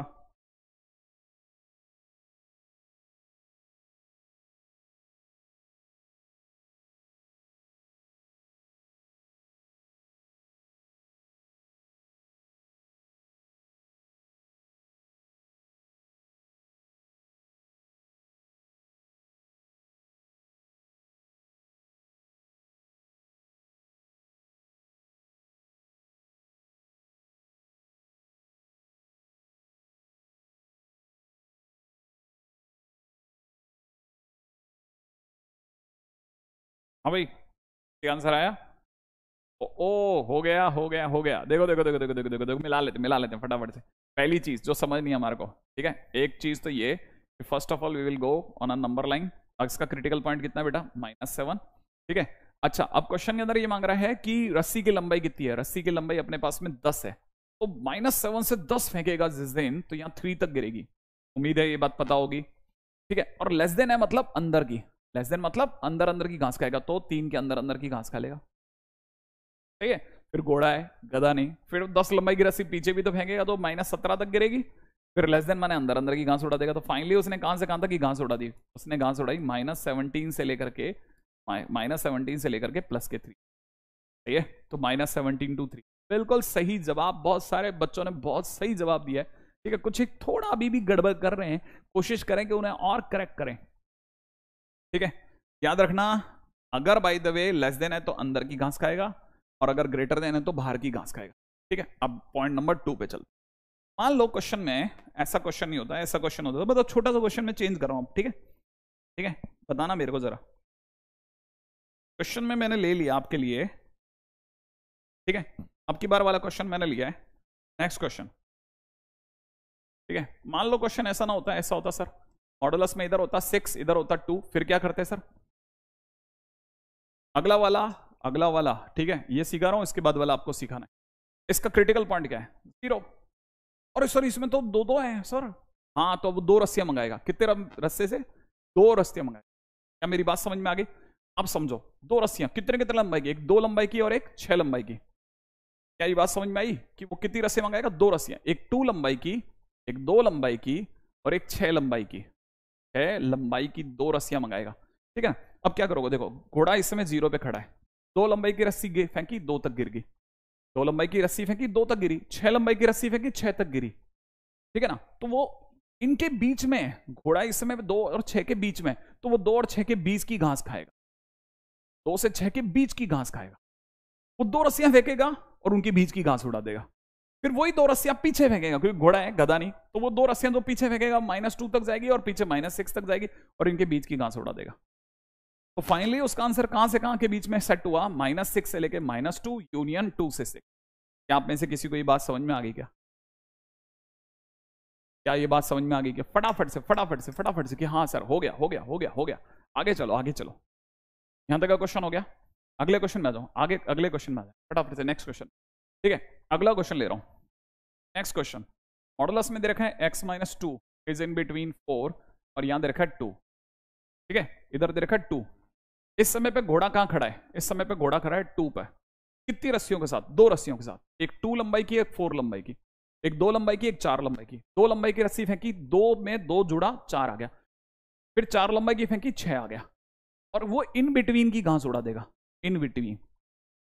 हाँ भाई, आंसर आया। ओ हो गया हो गया हो गया। देखो देखो देखो देखो देखो देखो देखो, मिला लेते हैं फटाफट से। पहली चीज जो समझ नहीं है हमारे को, ठीक है, एक चीज तो ये, first of all we will go on a number line. इसका क्रिटिकल पॉइंट कितना है बेटा? -7, ठीक है। अच्छा, अब क्वेश्चन के अंदर ये मांग रहा है कि रस्सी की लंबाई कितनी है। रस्सी की लंबाई अपने पास में 10 है, तो -7 से 10 फेंकेगा जिस दिन, तो यहाँ 3 तक गिरेगी। उम्मीद है ये बात पता होगी, ठीक है। और लेस देन है मतलब अंदर की, लेस देन मतलब अंदर अंदर की घास खाएगा, तो 3 के अंदर अंदर की घास खा लेगा, ठीक है। फिर घोड़ा है, गधा नहीं। फिर 10 लंबाई की रस्सी पीछे भी तो फेंकेगा, तो -17 तक गिरेगी। फिर लेस देन माने अंदर अंदर की घास उड़ा देगा। तो फाइनली उसने कहां से कहां तक की घास उड़ा दी? उसने घास उड़ाई -17 से लेकर के +3, सही है। तो -17 to 3 बिल्कुल सही जवाब। बहुत सारे बच्चों ने बहुत सही जवाब दिया है, ठीक है। कुछ एक थोड़ा अभी भी गड़बड़ कर रहे हैं, कोशिश करें कि उन्हें और करेक्ट करें, ठीक है। याद रखना, अगर by the way less than है तो अंदर की घास खाएगा, और अगर ग्रेटर देन है तो बाहर की घास खाएगा, ठीक है। अब पॉइंट नंबर 2 पे चल। मान लो क्वेश्चन में ऐसा क्वेश्चन नहीं होता है, ऐसा क्वेश्चन होता है, मतलब छोटा सा क्वेश्चन में चेंज कर रहा हूं, ठीक है, ठीक है। बताना मेरे को जरा। क्वेश्चन में मैंने ले लिया आपके लिए, ठीक है। अब की बार वाला क्वेश्चन मैंने लिया है। नेक्स्ट क्वेश्चन, ठीक है। मान लो क्वेश्चन ऐसा ना होता, ऐसा होता सर, मॉडुलस में इधर होता 6, इधर होता 2, फिर क्या करते सर? अगला वाला, ठीक है, ये सिखा रहा हूं, इसके बाद वाला आपको सिखाना है। इसका क्रिटिकल पॉइंट क्या है? 0। अरे सर इसमें तो दो दो है सर। हाँ, तो वो 2 रस्सियां मंगाएगा। कितने रस्से से? 2 रस्सियां मंगाएगा। क्या मेरी बात समझ में आ गई? अब समझो, 2 रस्सियां कितने कितने लंबाई की? एक 2 लंबाई की और एक 6 लंबाई की। क्या ये बात समझ में आई कि वो कितनी रस्सियां मंगाएगा? 2 रस्सियां, एक 2 लंबाई की, एक 2 लंबाई की, और एक 6 लंबाई की। 6 लंबाई की 2 रस्सियां मंगाएगा, ठीक है। अब क्या करोगे? देखो, घोड़ा इस समय 0 पे खड़ा है। 2 लंबाई की रस्सी फेंकी, 2 तक गिर गई। 2 लंबाई की रस्सी फेंकी, 2 तक गिरी। 6 लंबाई की रस्सी फेंकी, 6 तक गिरी, ठीक है ना। तो वो इनके बीच में, घोड़ा इस समय 2 और 6 के बीच में, तो वो 2 और 6 के बीच की घास खाएगा। 2 से 6 के बीच की घास खाएगा। वो 2 रस्सियां फेंकेगा और उनके बीच की घास उड़ा देगा। फिर वही 2 रस्सियां पीछे फेंकेगा, क्योंकि घोड़ा है, गधा नहीं। तो वो 2 रस्सियां जो पीछे फेंकेगा -2 तक जाएगी, और पीछे -6 तक जाएगी, और इनके बीच की घास उड़ा देगा। तो फाइनली उसका आंसर कहां से कहां के बीच में सेट हुआ? -6 से लेके -2 यूनियन 2 से 6। क्या आप में से किसी को ये बात समझ में आ गई क्या? क्या ये बात समझ में आ गई कि फटाफट से कि हाँ सर, हो गया हो गया हो गया हो गया। आगे चलो आगे चलो, यहां तक का क्वेश्चन हो गया। अगले क्वेश्चन में आ जाओ, आगे अगले क्वेश्चन में आ जाओ फटाफट से। नेक्स्ट क्वेश्चन, ठीक है, अगला क्वेश्चन ले रहा हूं। नेक्स्ट क्वेश्चन, मॉडुलस में दे रखा है x-2 इज इन बिटवीन 4, और यहां दे रखा है 2, ठीक है। इधर दे रखा है 2। इस समय पे घोड़ा कहां खड़ा है? इस समय पे घोड़ा खड़ा है 2 पर। कितनी रस्सियों के साथ? 2 रस्सियों के साथ। एक 2 लंबाई की, एक 4 लंबाई की। एक 2 लंबाई की, एक 4 लंबाई की। 2 लंबाई की रस्सी फेंकी, 2 में 2 जुड़ा, 4 आ गया। फिर 4 लंबाई की फेंकी, 6 आ गया। और वो इन बिटवीन की घास उड़ा देगा, इन बिटवीन,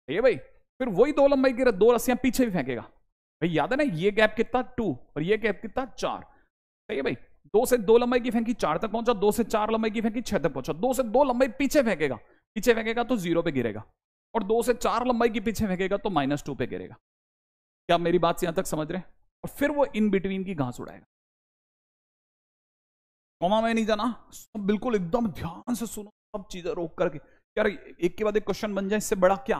ये भाई। फिर वही 2 लंबाई की 2 रस्सियां पीछे भी फेंकेगा। भाई याद है ना, ये गैप कितना? 2, और ये गैप कितना? 4, सही है भाई। 2 से 2 लंबाई की फेंकी, 4 तक पहुंचा। 2 से 4 लंबाई की फेंकी, 6 तक पहुंचा। 2 से 2 लंबाई पीछे फेंकेगा, पीछे फेंकेगा तो 0 पे गिरेगा। और 2 से 4 लंबाई की पीछे फेंकेगा तो -2 पे गिरेगा। क्या आप मेरी बात से यहां तक समझ रहे हैं? और फिर वो इन बिटवीन की घास उड़ाएगा। कॉमा में नहीं जाना, सब बिल्कुल एकदम ध्यान से सुनो, सब चीजें रोक करके। यार एक के बाद एक क्वेश्चन बन जाए, इससे बड़ा क्या?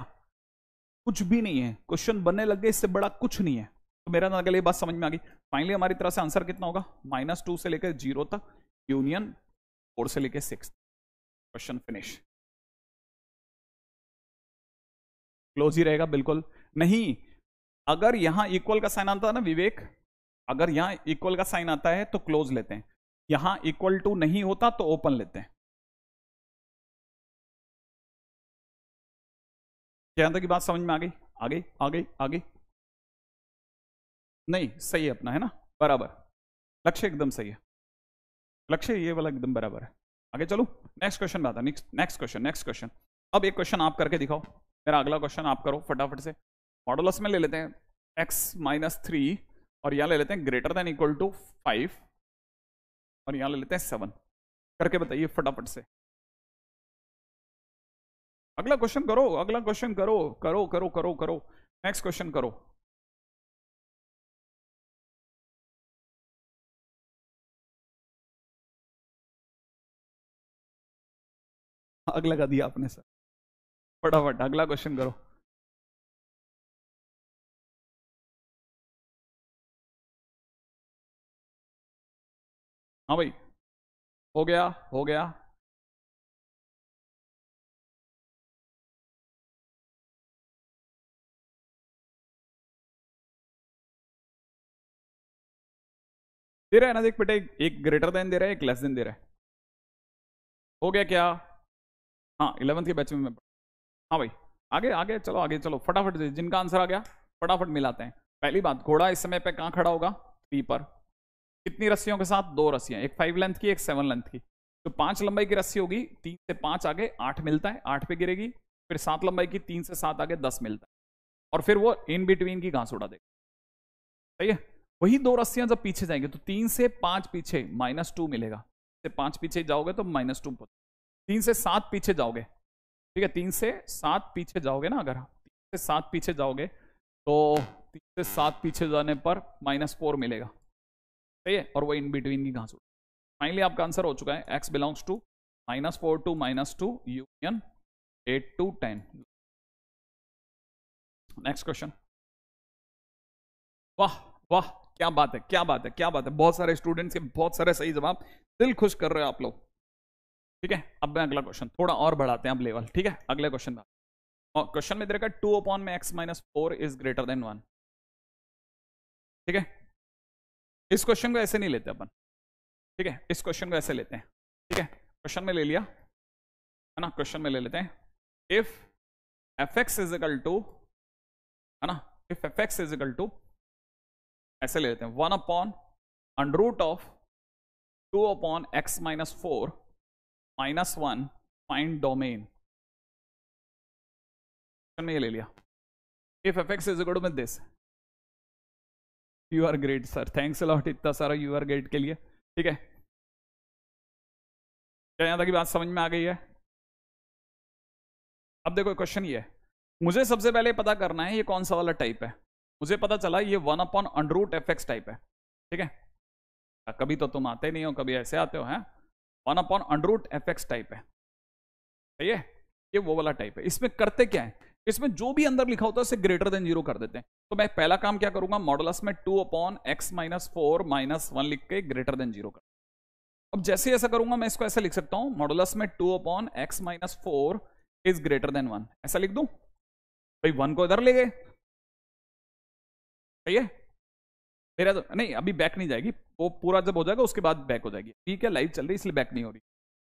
कुछ भी नहीं है। क्वेश्चन बनने लग गए, इससे बड़ा कुछ नहीं है। तो मेरा ना ये बात समझ में आ गई। फाइनली हमारी तरफ से आंसर कितना होगा? -2 से लेकर 0 तक यूनियन 4 से लेकर 6। Question finish. क्लोज ही रहेगा बिल्कुल। नहीं, अगर यहां इक्वल का साइन आता है ना विवेक, अगर यहां इक्वल का साइन आता है तो क्लोज लेते हैं। यहां इक्वल टू नहीं होता तो ओपन लेते हैं। क्या यहां तक की बात समझ में आ गई? आ गई आ गई आ गई? नहीं, सही है अपना, है ना, बराबर। लक्ष्य एकदम सही है, लक्ष्य ये वाला एकदम बराबर है। आगे चलो, नेक्स्ट क्वेश्चन में आता है। Next question. अब एक क्वेश्चन आप करके दिखाओ। मेरा अगला क्वेश्चन आप करो फटाफट से। मॉडुलस में ले लेते हैं x-3, और यहां ले लेते हैं ग्रेटर देन इक्वल टू 5, और यहां ले लेते हैं 7। करके बताइए फटाफट से। अगला क्वेश्चन करो, अगला क्वेश्चन करो, करो करो करो करो। नेक्स्ट क्वेश्चन करो। आग लगा दिया आपने सर। फटाफट अगला क्वेश्चन करो। हाँ भाई, हो गया हो गया। दे रहा है ना, देख बेटा, एक ग्रेटर देन दे रहा है, एक लेस देन दे रहा है। हो गया क्या? हाँ 11th के बैच में मैं। हाँ भाई, आगे आगे चलो, आगे चलो फटाफट से, जिनका आंसर आ गया फटाफट मिलाते हैं। पहली बात, घोड़ा इस समय पे कहाँ खड़ा होगा? 3 पर। कितनी रस्सियों के साथ? 2 रस्सियां, एक 5 लेंथ की, एक 7 लेंथ की। तो 5 लंबाई की रस्सी होगी, 3 से 5 आगे 8 मिलता है, 8 पे गिरेगी। फिर 7 लंबाई की, 3 से 7 आगे 10 मिलता है, और फिर वो इन बिटवीन की घास उड़ा देगा। सही है। वही 2 रस्सियां जब पीछे जाएंगे तो 3 से 5 पीछे -2 मिलेगा। से 5 पीछे जाओगे तो -2। 3 से 7 पीछे जाओगे, ठीक है, 3 से 7 पीछे जाओगे ना, अगर 3 से 7 पीछे जाओगे तो 3 से 7 पीछे जाने पर -4 मिलेगा। सही है, और वो इन बिटवीन की घास। फाइनली आपका आंसर हो चुका है, x belongs to -4 to -2 union 8 to 10। Next question. वाह वाह, क्या बात है, क्या बात है, क्या बात है, बहुत सारे स्टूडेंट्स के बहुत सारे सही जवाब, दिल खुश कर रहे हो आप लोग। ठीक है, अब मैं अगला क्वेश्चन थोड़ा और बढ़ाते हैं अब लेवल। ठीक है, अगले क्वेश्चन में, और क्वेश्चन में दे रखा है 2 अपॉन में x -4 इज ग्रेटर देन 1। ठीक है, इस क्वेश्चन को ऐसे नहीं लेते अपन। ठीक है, इस क्वेश्चन को ऐसे लेते हैं। ठीक है, क्वेश्चन में ले लिया है ना, क्वेश्चन में ले लेते हैं। If fx is equal to, है ना, if fx is equal to, ऐसे ले लेते हैं 1 upon under root of 2 upon x -4 -1 find domain. में ये ले लिया, if fx is equal to में this. You are great sir, thanks a lot इतना सारा यू आर ग्रेट के लिए। ठीक है, क्या यहां तक की बात समझ में आ गई है? अब देखो क्वेश्चन ये है, मुझे सबसे पहले पता करना है ये कौन सा वाला टाइप है। मुझे पता चला ये 1 upon under root fx type है। ठीक है, कभी तो तुम आते नहीं हो, कभी ऐसे आते हो, हैं 1 upon under root fx type है। सही है, ये वो वाला टाइप है। इसमें करते क्या है, इसमें जो भी अंदर लिखा होता है उसे ग्रेटर देन 0 कर देते हैं। तो मैं पहला काम क्या करूंगा, मॉडुलस में 2 अपॉन x -4 -1 लिख के ग्रेटर देन 0 कर। अब जैसे ऐसा करूंगा मैं इसको ऐसे लिख सकता हूं, मॉडुलस में 2 upon x -4 is greater then 1, ऐसा लिख दूं। भाई 1 को इधर ले गए। सही है, मेरा तो नहीं, अभी बैक नहीं जाएगी, वो पूरा जब हो जाएगा उसके बाद बैक हो जाएगी। ठीक है, लाइव चल रही इसलिए बैक नहीं हो रही।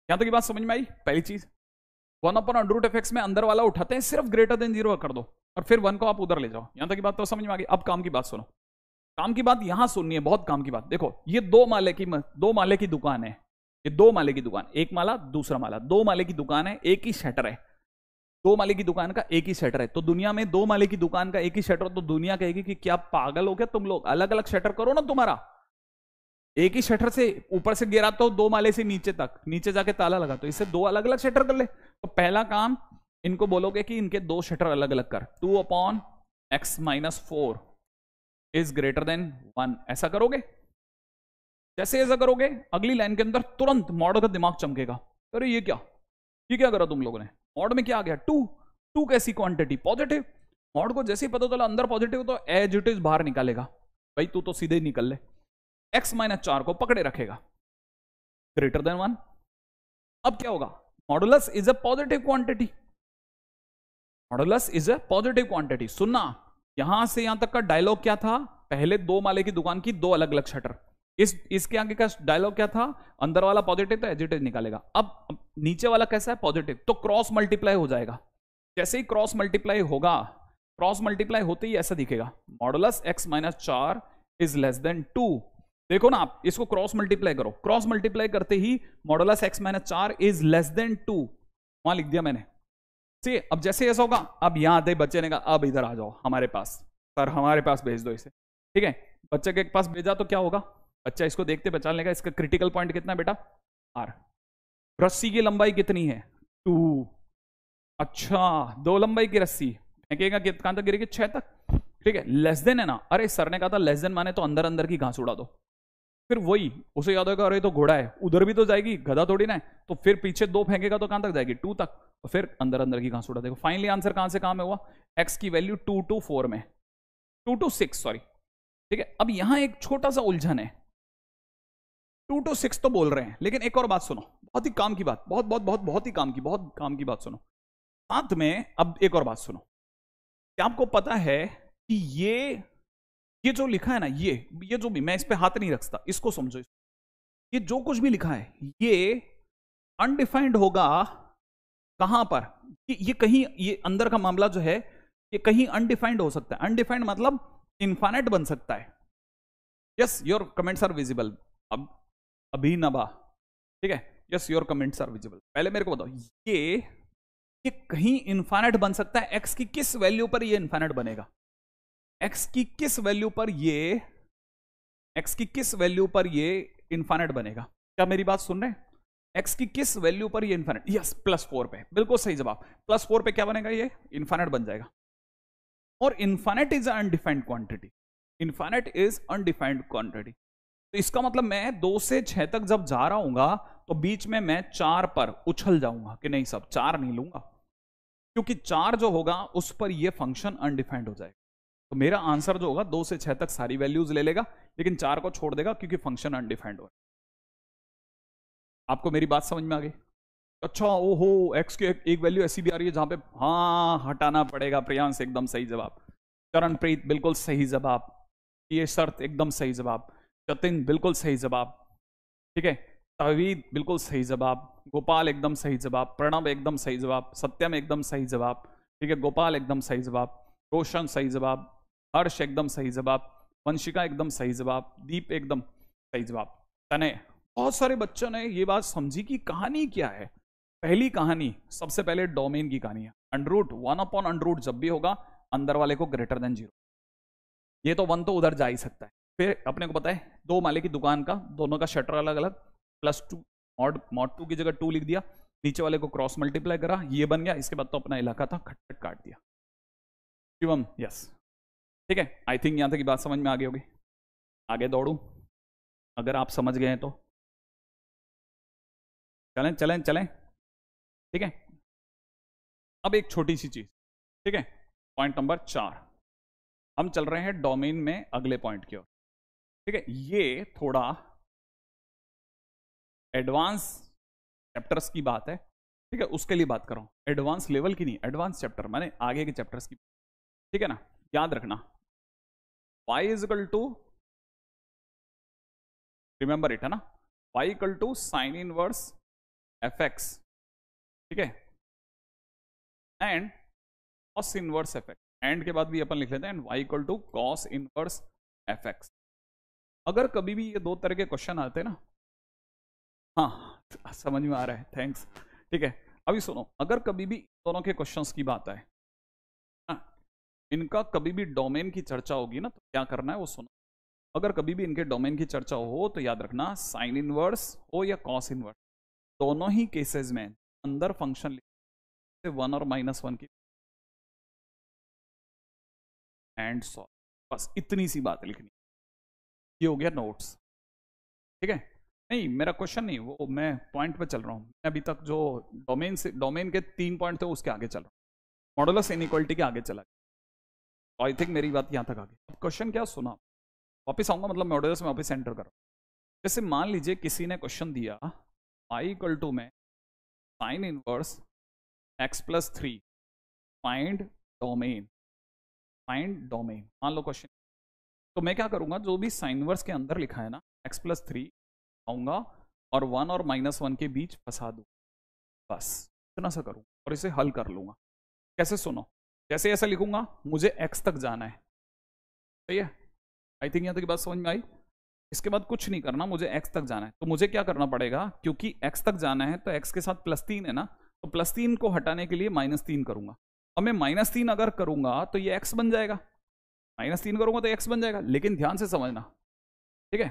यहां तक की बात समझ में आई? पहली चीज, 1 अपॉन अंडर रूट fx में अंदर वाला उठाते हैं, सिर्फ ग्रेटर देन 0 कर दो, और फिर 1 को आप उधर ले जाओ। यहां तक की बात तो समझ में आ गई। अब काम की बात सुनो, काम की बात यहां सुननी है, बहुत काम की बात। देखो ये 2 माले की दुकान है, ये 2 माले की दुकान, एक माला दूसरा माला, 2 माले की दुकान है, एक ही शटर है। 2 माले की दुकान का एक ही शटर है, तो दुनिया में 2 माले की दुकान का एक ही शटर, तो दुनिया कहेगी कि क्या पागल हो क्या तुम लोग, अलग अलग शटर करो ना। तुम्हारा एक ही शटर से ऊपर से गिरा तो 2 माले से नीचे तक, नीचे जाके ताला लगा, तो इससे 2 अलग अलग शटर कर ले। तो पहला काम इनको बोलोगे कि इनके 2 शटर अलग अलग कर, 2 upon x -4 is greater then 1, ऐसा करोगे। जैसे ऐसा करोगे अगली लाइन के अंदर तुरंत मॉड का दिमाग चमकेगा, अरे ये क्या करा तुम लोगों ने, मॉड में क्या आ गया, 2 कैसी क्वांटिटी, पॉजिटिव। मॉड को जैसे ही पता चला अंदर पॉजिटिव तो एज इट इज बाहर निकालेगा, भाई तू तो सीधे ही निकल ले, x -4 को पकड़े रखेगा, ग्रेटर देन 1। अब क्या होगा, modulus is a positive quantity, modulus is a positive quantity. सुनना, यहां से यहां तक का डायलॉग क्या था, पहले 2 माले की दुकान की 2 अलग अलग शटर, इसके आगे का डायलॉग क्या था, अंदर वाला पॉजिटिव तो एजिटेज निकालेगा। अब नीचे वाला कैसा है, पॉजिटिव, तो क्रॉस मल्टीप्लाई हो जाएगा। जैसे ही क्रॉस मल्टीप्लाई होगा, क्रॉस मल्टीप्लाई होते ही ऐसा दिखेगा, modulus x -4 is less than 2। देखो ना, आप इसको क्रॉस मल्टीप्लाई करो, क्रॉस मल्टीप्लाई करते ही modulus x -4 is less than 2, वहां लिख दिया मैंने। ठीक है, अब जैसे ऐसा होगा, अब यहां आते बच्चे ने कहा अब इधर आ जाओ हमारे पास, सर हमारे पास भेज दो इसे। ठीक है, बच्चे के पास भेजा तो क्या होगा, बच्चा इसको देखते बचा लेगा, इसका क्रिटिकल पॉइंट कितना है बेटा, r। रस्सी की लंबाई कितनी है, 2। अच्छा, 2 लंबाई की रस्सी फेंकेगा कहां तक गिरेगी, 6 तक। ठीक है, लेस देन है ना, अरे सर ने कहा था लेस देन माने तो अंदर अंदर की घास उड़ा दो, फिर वही उसे याद होगा, अरे तो घोड़ा है उधर भी तो जाएगी, गधा थोड़ी ना है, तो फिर पीछे 2 फेंकेगा तो कहां तक जाएगी, 2 तक। तो फिर अंदर अंदर की घास उड़ा। देखो फाइनली आंसर कहां से कहां में हुआ, x की वैल्यू 2 to 4 में, 2 to 6 सॉरी, ठीक है। अब यहां एक छोटा सा उलझन है, 2 to 6 तो बोल रहे हैं, लेकिन एक और बात सुनो, बहुत ही काम की बात, बहुत बहुत बहुत बहुत ही बहुत काम की बात सुनो साथ में। अब एक और बात सुनो, क्या आपको पता है कि ये जो लिखा है ना, ये जो भी, मैं इस पे हाथ नहीं रखता, इसको समझो। ये जो कुछ भी लिखा है ये अनडिफाइंड होगा कहां पर, ये कहीं, ये अंदर का मामला जो है ये कहीं अनडिफाइंड हो सकता है। अनडिफाइंड मतलब इनफाइनाइट बन सकता है। Yes your comments are visible. अब अभिनवा, ठीक है, yes your comments are visible. पहले मेरे को बताओ, ये कहीं इनफाइनाइट बन सकता है, एक्स की किस वैल्यू पर ये इनफाइनाइट बनेगा, एक्स की किस वैल्यू पर ये, एक्स की किस वैल्यू पर ये इनफाइनाइट बनेगा। क्या मेरी बात सुन रहे हैं, एक्स की किस वैल्यू पर ये इनफाइनाइट, यस +4 पे, बिल्कुल सही जवाब। +4 पे क्या बनेगा, ये इनफाइनाइट बन जाएगा। और infinite is undefined quantity, infinite is undefined quantity. तो इसका मतलब मैं 2 से 6 तक जब जा रहा हूंगा तो बीच में मैं 4 पर उछल जाऊंगा कि नहीं, सब 4 नहीं लूंगा, क्योंकि 4 जो होगा उस पर ये फंक्शन अनडिफाइंड हो जाएगा। तो मेरा आंसर जो होगा 2 से 6 तक सारी वैल्यूज ले लेगा, लेकिन 4 को छोड़ देगा क्योंकि फंक्शन अनडिफाइंड हो। आपको मेरी बात समझ में आ गई? अच्छा, ओहो, एक्स की एक वैल्यू ऐसी भी आ रही है जहां पे हाँ हटाना पड़ेगा। प्रियांश एकदम सही जवाब, चरणप्रीत बिल्कुल सही जवाब, ये शर्त एकदम सही जवाब, जतिन बिल्कुल सही जवाब, ठीक है, तहवीद बिल्कुल सही जवाब, गोपाल एकदम सही जवाब, प्रणव एकदम सही जवाब, सत्यम एकदम सही जवाब, ठीक है, गोपाल एकदम सही जवाब, रोशन सही जवाब, हर्ष एकदम सही जवाब, वंशिका एकदम सही जवाब, दीप एकदम सही जवाब। तने बहुत सारे बच्चों ने ये बात समझी कि कहानी क्या है। पहली कहानी, सबसे पहले डोमेन की कहानी है। √1/√, जब भी होगा अंदर वाले को ग्रेटर देन 0, ये तो 1 तो उधर जा ही सकता है। फिर अपने को पता है 2 माले की दुकान का, दोनों का शटर अलग अलग, +2 mod 2 की जगह 2 लिख दिया, नीचे वाले को क्रॉस मल्टीप्लाई करा, ये बन गया। इसके बाद तो अपना इलाका था, खटखट काट दिया। शिवम यस, ठीक है, आई थिंक यहां तक की बात समझ में आ गई होगी। आगे दौड़ू, अगर आप समझ गए हैं तो चलें चलें चलें, ठीक है। अब एक छोटी सी चीज, ठीक है, पॉइंट नंबर 4, हम चल रहे हैं डोमेन में अगले पॉइंट की ओर, ठीक है। ये थोड़ा एडवांस चैप्टर्स की बात है, ठीक है, उसके लिए बात कर रहा हूं, एडवांस लेवल की नहीं, एडवांस चैप्टर माने आगे के चैप्टर्स की, ठीक है ना। याद रखना, y = रिमेंबर इट, है ना, y = sin इनवर्स fx, ठीक है, and cos inverse fx, and के बाद भी अपन लिख लेते हैं y = cos इनवर्स fx। अगर कभी भी ये 2 तरह के क्वेश्चन आते हैं ना, हाँ समझ में आ रहा है, थैंक्स, ठीक है। अभी सुनो, अगर कभी भी दोनों के क्वेश्चंस की बात आए, इनका कभी भी डोमेन की चर्चा होगी ना, तो क्या करना है वो सुनो। अगर कभी भी इनके डोमेन की चर्चा हो तो याद रखना, साइन इनवर्स हो या कॉस इनवर्स, दोनों ही केसेस में अंदर फंक्शन लिखते 1 और -1 की एंड सॉल्व, बस इतनी सी बात लिखनी। ये हो गया नोट्स, ठीक है। नहीं, मेरा क्वेश्चन नहीं, वो मैं पॉइंट पे चल रहा हूँ। मैं अभी तक जो डोमेन के 3 पॉइंट थे उसके आगे चल रहा हूँ, मॉडुलस इनइक्वालिटी के आगे चला गया। आई थिंक मेरी बात यहाँ तक आ गई। अब क्वेश्चन क्या सुना, वापस आऊंगा, मतलब मॉडुलस में वापस एंटर कर। जैसे मान लीजिए किसी ने क्वेश्चन दिया y = में sine inverse x+3, find domain, find domain, मान लो क्वेश्चन। तो मैं क्या करूंगा, जो भी साइन इनवर्स के अंदर लिखा है ना, x+3 आऊंगा और 1 और -1 के बीच फंसा दूँ, बस इतना सा करूँ और इसे हल कर लूंगा। कैसे सुनो, जैसे ऐसा लिखूंगा, मुझे x तक जाना है, सही है, आई थिंक यहाँ तक की बात समझ में आई। इसके बाद कुछ नहीं करना, मुझे x तक जाना है। तो मुझे क्या करना पड़ेगा, क्योंकि x तक जाना है तो x के साथ +3 है ना, तो +3 को हटाने के लिए -3 करूंगा। अब मैं -3 अगर करूंगा तो ये x बन जाएगा, -3 करूंगा तो x बन जाएगा। लेकिन ध्यान से समझना, ठीक है,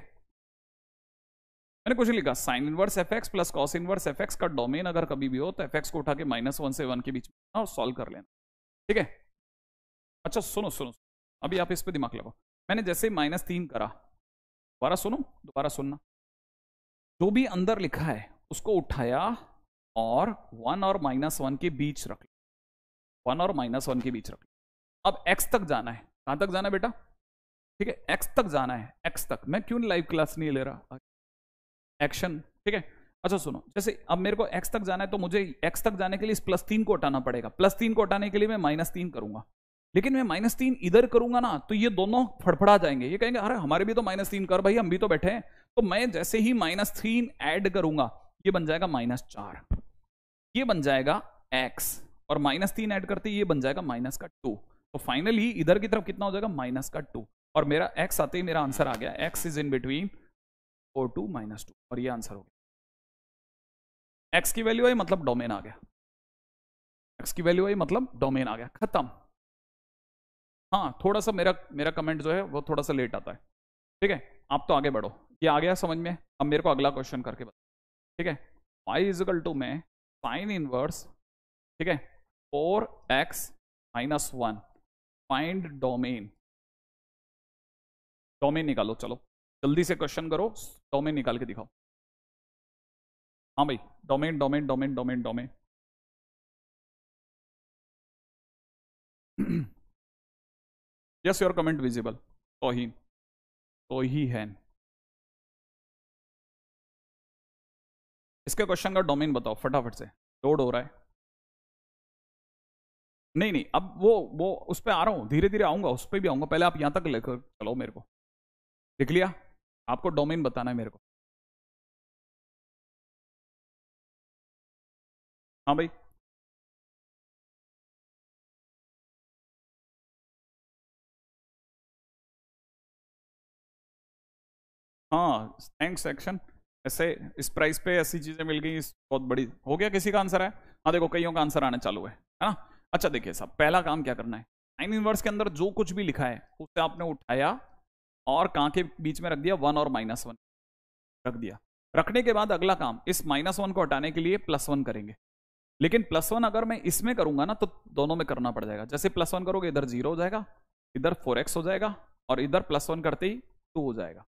मैंने कुछ लिखा, sine inverse fx plus cos inverse fx का डोमेन अगर कभी भी हो तो fx को उठा के -1 से 1 के बीच में और सॉल्व कर लेना, ठीक है। अच्छा सुनो सुनो, अभी आप इस पे दिमाग लगाओ। मैंने जैसे -3 करा, दोबारा सुनो, दोबारा सुनना, जो भी अंदर लिखा है उसको उठाया और 1 और -1 के बीच रख लो, 1 और -1 के बीच रख लो। अब x तक जाना है, कहां तक जाना है बेटा? ठीक है, x तक जाना है, x तक। मैं क्यों लाइव क्लास नहीं ले रहा? एक्शन, ठीक है। अच्छा सुनो, जैसे अब मेरे को x तक जाना है तो मुझे x तक जाने के लिए इस +3 को हटाना पड़ेगा। +3 को हटाने के लिए मैं -3 करूंगा, लेकिन मैं -3 इधर करूंगा ना तो ये दोनों फड़फड़ा जाएंगे। ये कहेंगे अरे हमारे भी तो -3 कर भाई, हम भी तो बैठे हैं। तो मैं जैसे ही -3 ऐड करूंगा ये बन जाएगा -4, ये बन जाएगा x, और -3 ऐड करते ये बन जाएगा -2। तो फाइनली इधर की तरफ कितना हो जाएगा? -2, और मेरा x आते ही मेरा आंसर आ गया, x is in between 4 to -2, और ये आंसर हो गया। x की वैल्यू आई मतलब डोमेन आ गया, x की वैल्यू आई मतलब डोमेन आ गया, खत्म। हाँ थोड़ा सा मेरा कमेंट जो है वो थोड़ा सा लेट आता है, ठीक है। आप तो आगे बढ़ो, ये आ गया समझ में। अब मेरे को अगला क्वेश्चन करके बता, ठीक है। y इजिकल टू में साइन इनवर्स, ठीक है, 4x - 1, फाइंड डोमेन। डोमेन निकालो, चलो जल्दी से क्वेश्चन करो, डोमेन निकाल के दिखाओ। हाँ भाई, domain domain domain domain domain. Yes your comment visible, तो ही है। इसके क्वेश्चन का डोमेन बताओ फटाफट से, लोड हो रहा है। नहीं नहीं, अब वो उस पर आ रहा हूं, धीरे धीरे आऊंगा, उस पर भी आऊंगा। पहले आप यहां तक लेकर चलो, मेरे को लिख लिया, आपको डोमेन बताना है मेरे को। हाँ भाई, हाँ थैंक्स एक्शन। ऐसे इस प्राइस पे ऐसी चीजें मिल गई, बहुत बड़ी हो गया। किसी का आंसर है? हाँ देखो, कईयों का आंसर आना चालू है ना। अच्छा देखिए साहब, पहला काम क्या करना है, साइन इनवर्स के अंदर जो कुछ भी लिखा है उसे आपने उठाया और कहाँ के बीच में रख दिया? 1 और -1 रख दिया। रखने के बाद अगला काम, इस -1 को हटाने के लिए +1 करेंगे। लेकिन +1 अगर मैं इसमें करूंगा ना तो दोनों में करना पड़ जाएगा। जैसे +1 करोगे इधर 0 हो जाएगा, इधर 4x हो जाएगा, और इधर +1 करते ही 2 हो जाएगा।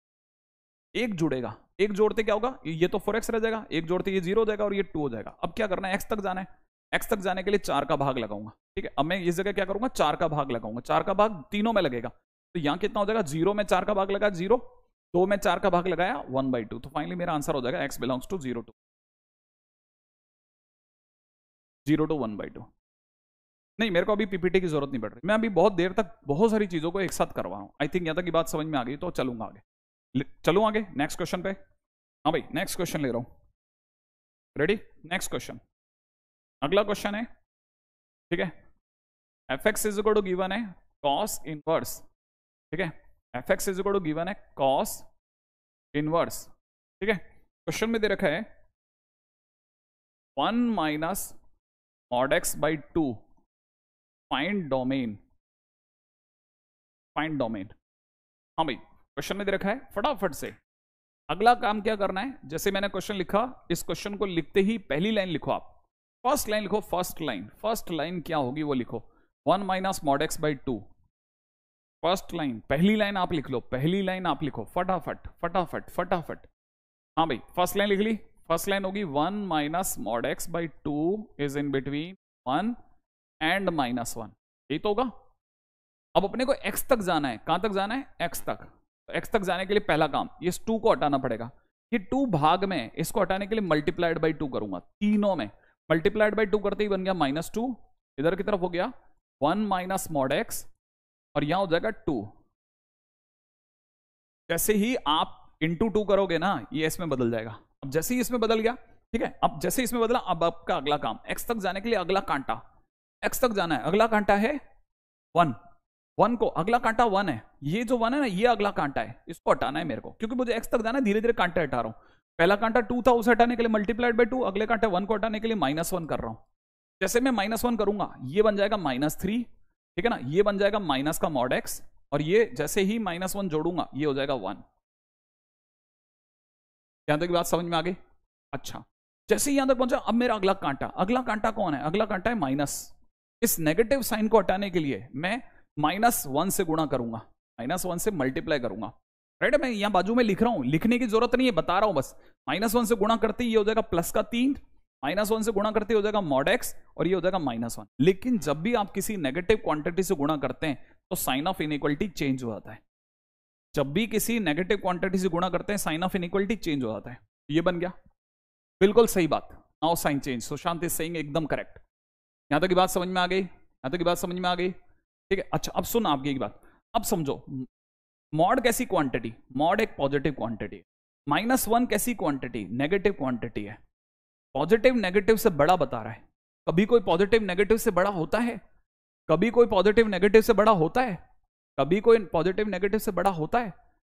एक जुड़ेगा, एक जोड़ते क्या होगा? ये तो 4x रह जाएगा, एक जोड़ते ये 0 हो जाएगा और ये 2 हो जाएगा। अब क्या करना है? x तक जाना है, x तक जाने के लिए 4 का भाग लगाऊंगा, ठीक है। अब मैं इस जगह क्या करूंगा? 4 का भाग लगाऊंगा। 4 का भाग तीनों में लगेगा, तो यहां कितना हो जाएगा? 0 में 4 का भाग लगा 0, 2 में 4 का भाग लगाया 1/2। तो फाइनली मेरा आंसर हो जाएगा x बिलोंग्स टू 0 to 1/2। नहीं, मेरे को अभी पीपीटी की जरूरत नहीं पड़ रही, मैं अभी बहुत देर तक बहुत सारी चीजों को एक साथ करवा रहा हूं। आई थिंक यहां तक की बात समझ में आ गई, तो चलूंगा आगे। चलूं आगे नेक्स्ट क्वेश्चन पे। हाँ भाई, नेक्स्ट क्वेश्चन ले रहा हूं, रेडी? नेक्स्ट क्वेश्चन, अगला क्वेश्चन है, ठीक है। fx is equal to given है cos इनवर्स, ठीक है। fx is equal to given है cos इनवर्स, ठीक है। क्वेश्चन में दे रखा है 1 - mod x by 2, find domain. Find domain, हाँ भाई क्वेश्चन में दे रखा है, फटाफट से अगला काम क्या करना है। जैसे मैंने क्वेश्चन लिखा, इस क्वेश्चन को लिखते ही पहली लाइन लिखो आप, फर्स्ट लाइन लिखो, फर्स्ट लाइन क्या होगी वो लिखो, 1 - mod x by 2। First line, पहली लाइन आप लिख लो, पहली लाइन आप लिखो, फटाफट फटाफट फटाफट। हाँ भाई, फर्स्ट लाइन लिख ली। फर्स्ट लाइन होगी 1 - mod x by 2 is in between 1 and -1, यही तो होगा। अब अपने को x तक जाना है, कहां तक जाना है? x तक। तो x तक जाने के लिए पहला काम, ये 2 को हटाना पड़ेगा। ये 2 भाग में, इसको हटाने के लिए मल्टीप्लाइड बाई 2 करूंगा, तीनों में मल्टीप्लाइड बाई 2 करते ही बन गया -2, इधर की तरफ हो गया 1 - mod x, और यहां हो जाएगा 2। जैसे ही आप इंटू 2 करोगे ना, ये इसमें बदल जाएगा। अब जैसे ही इसमें बदल गया, ठीक है, अब जैसे इसमें बदला, अब आपका अगला काम, x तक जाने के लिए अगला कांटा, x तक जाना है, अगला कांटा है 1 को, अगला कांटा 1 है, ये जो 1 है ना, ये अगला कांटा है, इसको हटाना है मेरे को, क्योंकि मुझे x तक जाना है। धीरे धीरे कांटे हटा रहा हूं। पहला कांटा 2 था, उसे हटाने के लिए मल्टीप्लाइड बाई 2, अगले कांटे 1 को हटाने के लिए -1 कर रहा हूं। जैसे मैं -1 करूंगा, ये बन जाएगा -3, ठीक है ना, ये बन जाएगा माइनस का mod x, और ये जैसे ही -1 जोड़ूंगा ये हो जाएगा 1। यहां तक बात समझ में आ गई? अच्छा, जैसे ही यहां तक पहुंचा, अब मेरा अगला कांटा कौन है? अगला कांटा है माइनस। इस नेगेटिव साइन को हटाने के लिए मैं -1 से गुणा करूंगा, -1 से मल्टीप्लाई करूंगा, राइट। मैं यहां बाजू में लिख रहा हूं, लिखने की जरूरत नहीं है, बता रहा हूं बस। -1 से गुणा करते ही ये हो जाएगा +3, -1 से गुणा करते हो जाएगा मॉड एक्स और ये हो जाएगा -1। लेकिन जब भी आप किसी नेगेटिव क्वांटिटी से गुणा करते हैं तो साइन ऑफ इनइक्वालिटी चेंज हो जाता है। जब भी किसी नेगेटिव क्वांटिटी से गुणा करते हैं साइन ऑफ इनइक्वालिटी चेंज हो जाता है। ये बन गया बिल्कुल सही बात। Now sine change, Sushant is saying एकदम करेक्ट। यहां तक की बात समझ में आ गई? यहां तक की बात समझ में आ गई? ठीक है। अच्छा अब सुन आपकी एक बात, अब समझो मॉड कैसी क्वांटिटी? मॉड एक पॉजिटिव क्वांटिटी, -1 कैसी क्वांटिटी? नेगेटिव क्वांटिटी है। पॉजिटिव नेगेटिव से बड़ा बता रहा है। कभी कोई पॉजिटिव नेगेटिव से बड़ा होता है? कभी कोई पॉजिटिव नेगेटिव से बड़ा होता है? कभी कोई पॉजिटिव नेगेटिव से बड़ा होता है?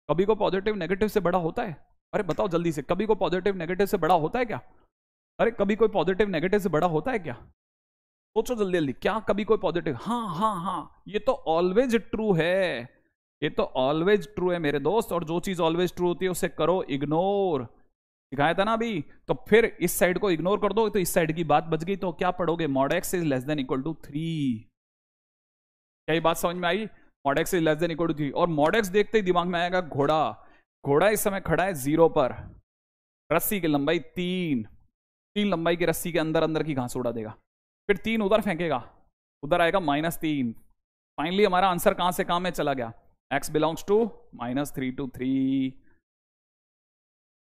कभी को पॉजिटिव नेगेटिव से बड़ा होता है? अरे बताओ जल्दी से, कभी को पॉजिटिव नेगेटिव से बड़ा होता है क्या? अरे कभी कोई पॉजिटिव नेगेटिव से बड़ा होता है क्या? सोचो जल्दी जल्दी, क्या कभी कोई पॉजिटिव? हाँ हाँ हाँ, ये तो ऑलवेज ट्रू है, ये तो ऑलवेज ट्रू है मेरे दोस्त। और जो चीज ऑलवेज ट्रू होती है उसे करो इग्नोर, दिखाया था ना अभी। तो फिर इस साइड को इग्नोर कर दो तो इस साइड की बात बच गई। तो क्या पढ़ोगे? Mod x is less than equal to 3। क्या ये बात समझ में आई? Mod x is less than equal to 3। और मॉड एक्स देखते ही दिमाग में आएगा घोड़ा। घोड़ा इस समय खड़ा है 0 पर, रस्सी की लंबाई 3 लंबाई की रस्सी के अंदर अंदर की घास उड़ा देगा, फिर 3 उधर फेंकेगा, उधर आएगा -3। फाइनली हमारा आंसर कहां से कहां में चला गया? x belongs to -3 to 3।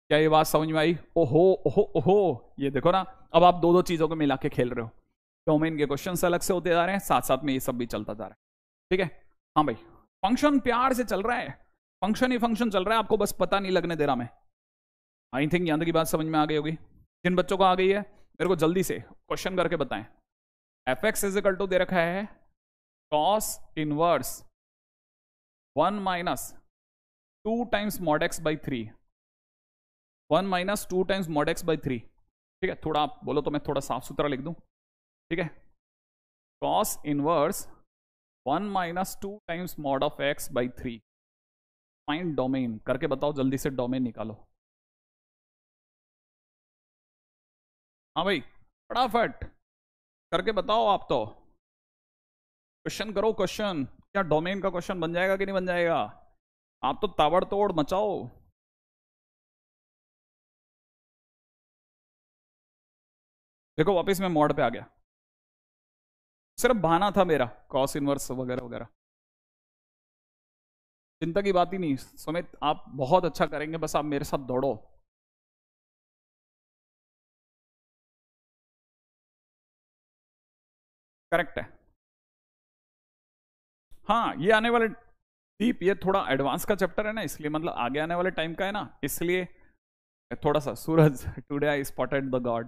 क्या ये बात समझ में आई? ओहो ओहो ओहो, ये देखो ना, अब आप दो चीजों को मिला के खेल रहे हो। डोमेन के क्वेश्चन अलग से होते जा रहे हैं, साथ साथ में ये सब भी चलता जा रहा है। ठीक है, हाँ भाई, फंक्शन प्यार से चल रहा है, फंक्शन ही फंक्शन चल रहा है, आपको बस पता नहीं लगने दे रहा मैं। आई थिंक यहां तक की बात समझ में आ गई होगी। जिन बच्चों को आ गई है मेरे को जल्दी से क्वेश्चन करके बताएं। fx इज इक्वल टू दे रखा है cos inverse 1 minus 2 times mod x by 3, 1 minus 2 times mod x by 3। ठीक है, थोड़ा आप बोलो तो मैं थोड़ा साफ सुथरा लिख दूं। ठीक है, cos inverse 1 minus 2 times mod of x by 3, find domain. करके बताओ जल्दी से, डोमेन निकालो। हाँ भाई फटाफट करके बताओ आप तो, क्वेश्चन करो क्वेश्चन। क्या डोमेन का क्वेश्चन बन जाएगा कि नहीं बन जाएगा? आप तो ताबड़तोड़ मचाओ। देखो वापस मैं मॉड पे आ गया, सिर्फ बहाना था मेरा, कॉस इनवर्स वगैरह वगैरह, चिंता की बात ही नहीं। सुमित आप बहुत अच्छा करेंगे, बस आप मेरे साथ दौड़ो। करेक्ट है। हाँ, ये आने वाले दीप, ये थोड़ा एडवांस का चैप्टर है ना, इसलिए मतलब आगे आने वाले टाइम का है ना, इसलिए थोड़ा सा। Suraj today I spotted the god,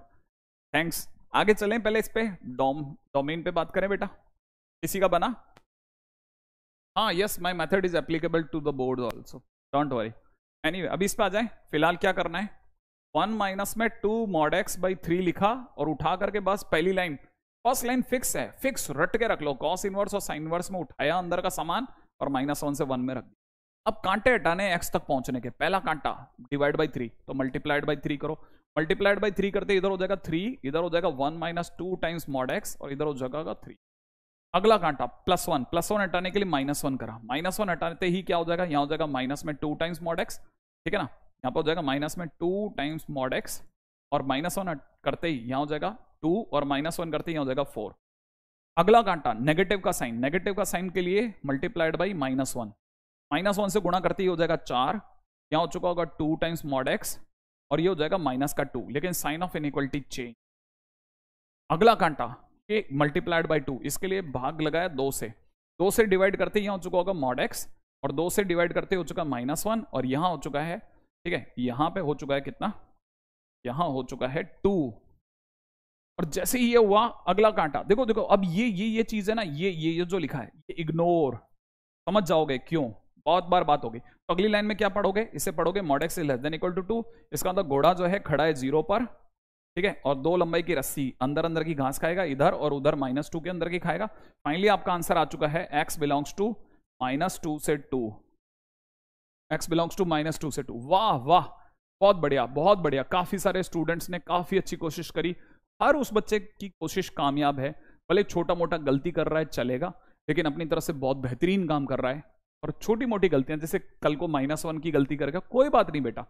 thanks. आगे चलें, पहले इस पे डोमेन पे बात करें बेटा। किसी का बना? हाँ, yes my method is applicable to the board also, don't worry. Anyway अभी इस पे आ जाए। फिलहाल क्या करना है, 1 माइनस में 2 मॉड एक्स बाई 3 लिखा और उठा करके बस पहली लाइन, फर्स्ट लाइन फिक्स है, फिक्स रट के रख लो। कॉस इनवर्स और साइन इनवर्स में उठाया अंदर का सामान और -1 से 1 में रख दिया। अब कांटे हटाने एक्स तक पहुंचने के। पहला कांटा डिवाइड बाई 3, तो मल्टीप्लाइड बाई 3 करो। मल्टीप्लाइड बाई 3 करते इधर हो जाएगा 3, इधर हो जाएगा 1 माइनस 2 टाइम्स मॉड एक्स और इधर हो जाएगा 3। अगला कांटा +1 हटाने के लिए -1 करा, -1 हटाते ही क्या हो जाएगा, यहां हो जाएगा माइनस में 2 टाइम्स मॉड एक्स। ठीक है ना, यहाँ पर हो जाएगा माइनस में 2 टाइम्स मॉड एक्स और -1 करते ही यहाँ हो जाएगा 2 और -1 करते ही यहाँ हो जाएगा 4। अगला कांटा नेगेटिव का साइन, नेगेटिव का साइन के लिए मल्टीप्लाइड बाई -1, -1 से गुणा करते ही हो जाएगा 4, यहाँ हो चुका होगा 2 टाइम्स मॉड एक्स और ये हो जाएगा -2, लेकिन साइन ऑफ इनइक्वालिटी चेंज। अगला कांटा ये मल्टीप्लाइड बाई 2, इसके लिए भाग लगाया 2 से डिवाइड करते ही यहाँ हो चुका होगा मॉड एक्स और 2 से डिवाइड करते हो चुका -1 और यहां हो चुका है, ठीक है, यहां पे हो चुका है कितना, यहां हो चुका है 2। और जैसे ही ये हुआ अगला कांटा, देखो देखो अब ये चीज है ना, ये जो लिखा है ये इग्नोर, समझ जाओगे क्यों, बहुत बार बात होगी। तो अगली लाइन में क्या पढ़ोगे, इसे पढ़ोगे mod x is less than equal to 2। इसका मतलब घोड़ा जो है खड़ा है 0 पर, ठीक है, और 2 लंबाई की रस्सी अंदर अंदर की घास खाएगा, इधर और उधर -2 के अंदर की खाएगा। फाइनली आपका आंसर आ चुका है x बिलोंग्स टू -2 से 2, x बिलोंग्स टू -2 से 2। वाह वाह, बहुत बढ़िया बहुत बढ़िया। काफी सारे स्टूडेंट्स ने काफी अच्छी कोशिश करी। हर उस बच्चे की कोशिश कामयाब है, भले छोटा मोटा गलती कर रहा है चलेगा, लेकिन अपनी तरफ से बहुत बेहतरीन काम कर रहा है। और छोटी मोटी गलतियां, जैसे कल को -1 की गलती करेगा, कोई बात नहीं बेटा,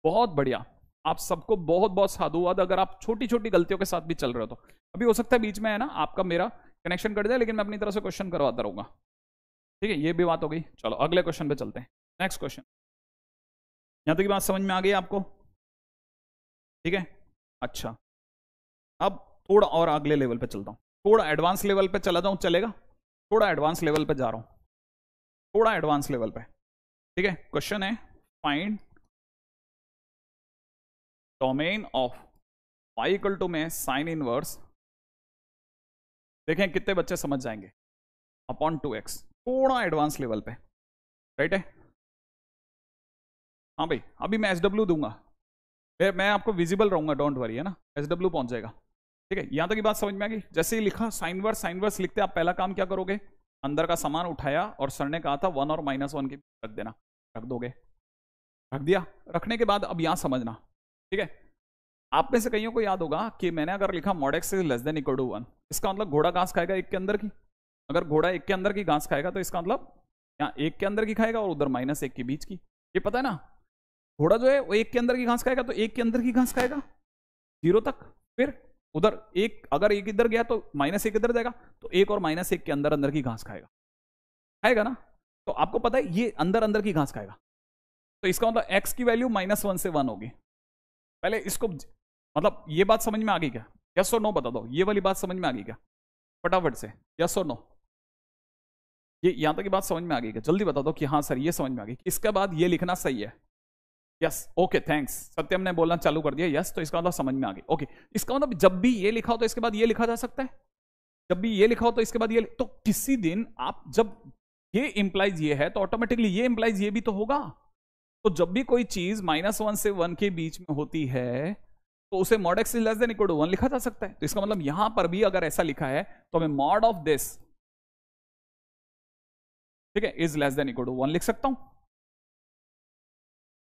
बहुत बढ़िया। आप सबको बहुत बहुत साधुवाद अगर आप छोटी छोटी गलतियों के साथ भी चल रहे हो तो। अभी हो सकता है बीच में है ना आपका मेरा कनेक्शन कट जाए, लेकिन मैं अपनी तरफ से क्वेश्चन करवाता रहूंगा। ठीक है, ये भी बात हो गई। चलो अगले क्वेश्चन पे चलते हैं। नेक्स्ट क्वेश्चन, यहां तक की बात समझ में आ गई आपको? ठीक है, अच्छा अब थोड़ा और अगले लेवल पे चलता हूं, थोड़ा एडवांस लेवल पे चला जाऊं, चलेगा? थोड़ा एडवांस लेवल पे जा रहा हूं, थोड़ा एडवांस लेवल पे। ठीक है, क्वेश्चन है find domain of y equal to में साइन इनवर्स, देखें कितने बच्चे समझ जाएंगे, अपॉन 2x, थोड़ा एडवांस लेवल पे। राइट है? हाँ भाई, अभी मैं SW दूंगा, फिर मैं आपको विजिबल रहूंगा, डोंट वरी, है ना, SW पहुंच जाएगा। ठीक है, यहां तक की बात समझ में आ गई? जैसे ही लिखा साइन वर्स लिखते आप पहला काम क्या करोगे, अंदर का सामान उठाया और सर ने कहा था 1 और -1 के बीच रख देना, रख दोगे, रख दिया। रखने के बाद अब यहां समझना, ठीक है, आप में से कईयों को याद होगा कि मैंने अगर लिखा mod x is less than equal to 1, इसका मतलब घोड़ा घास खाएगा एक के अंदर की। अगर घोड़ा एक के अंदर की घास खाएगा तो इसका मतलब यहाँ एक के अंदर की खाएगा और उधर -1 के बीच की। ये पता है ना, घोड़ा जो है वो एक के अंदर की घास खाएगा तो एक के अंदर की घास खाएगा 0 तक, फिर उधर एक, अगर एक इधर गया तो -1 इधर जाएगा, तो एक और -1 के अंदर अंदर की घास खाएगा, खाएगा ना। तो आपको पता है ये अंदर अंदर की घास खाएगा, तो इसका मतलब x की वैल्यू -1 से 1 होगी। पहले इसको, मतलब ये बात समझ में आ गई क्या? यस और नो बता दो, ये वाली बात समझ में आ गई क्या फटाफट से, यस और नो? ये यहां तक की बात समझ में आ गई क्या? जल्दी बता दो कि हाँ सर ये समझ में आ गई। इसके बाद ये लिखना सही है, यस, ओके थैंक्स, सत्यम ने बोलना चालू कर दिया यस, तो इसका मतलब समझ में आ गई। ओके, इसका मतलब जब भी ये लिखा हो तो इसके बाद ये लिखा जा सकता है, जब भी ये लिखा हो तो इसके बाद ये, तो किसी दिन आप जब ये इंप्लाइज ये है तो ऑटोमेटिकली ये इंप्लाइज ये भी तो होगा। तो जब भी कोई चीज -1 से 1 के बीच में होती है तो उसे mod x is less than equal to 1 लिखा जा सकता है। तो इसका मतलब यहां पर भी अगर ऐसा लिखा है तो मैं mod ऑफ दिस, ठीक है, is less than equal to 1 लिख सकता हूं।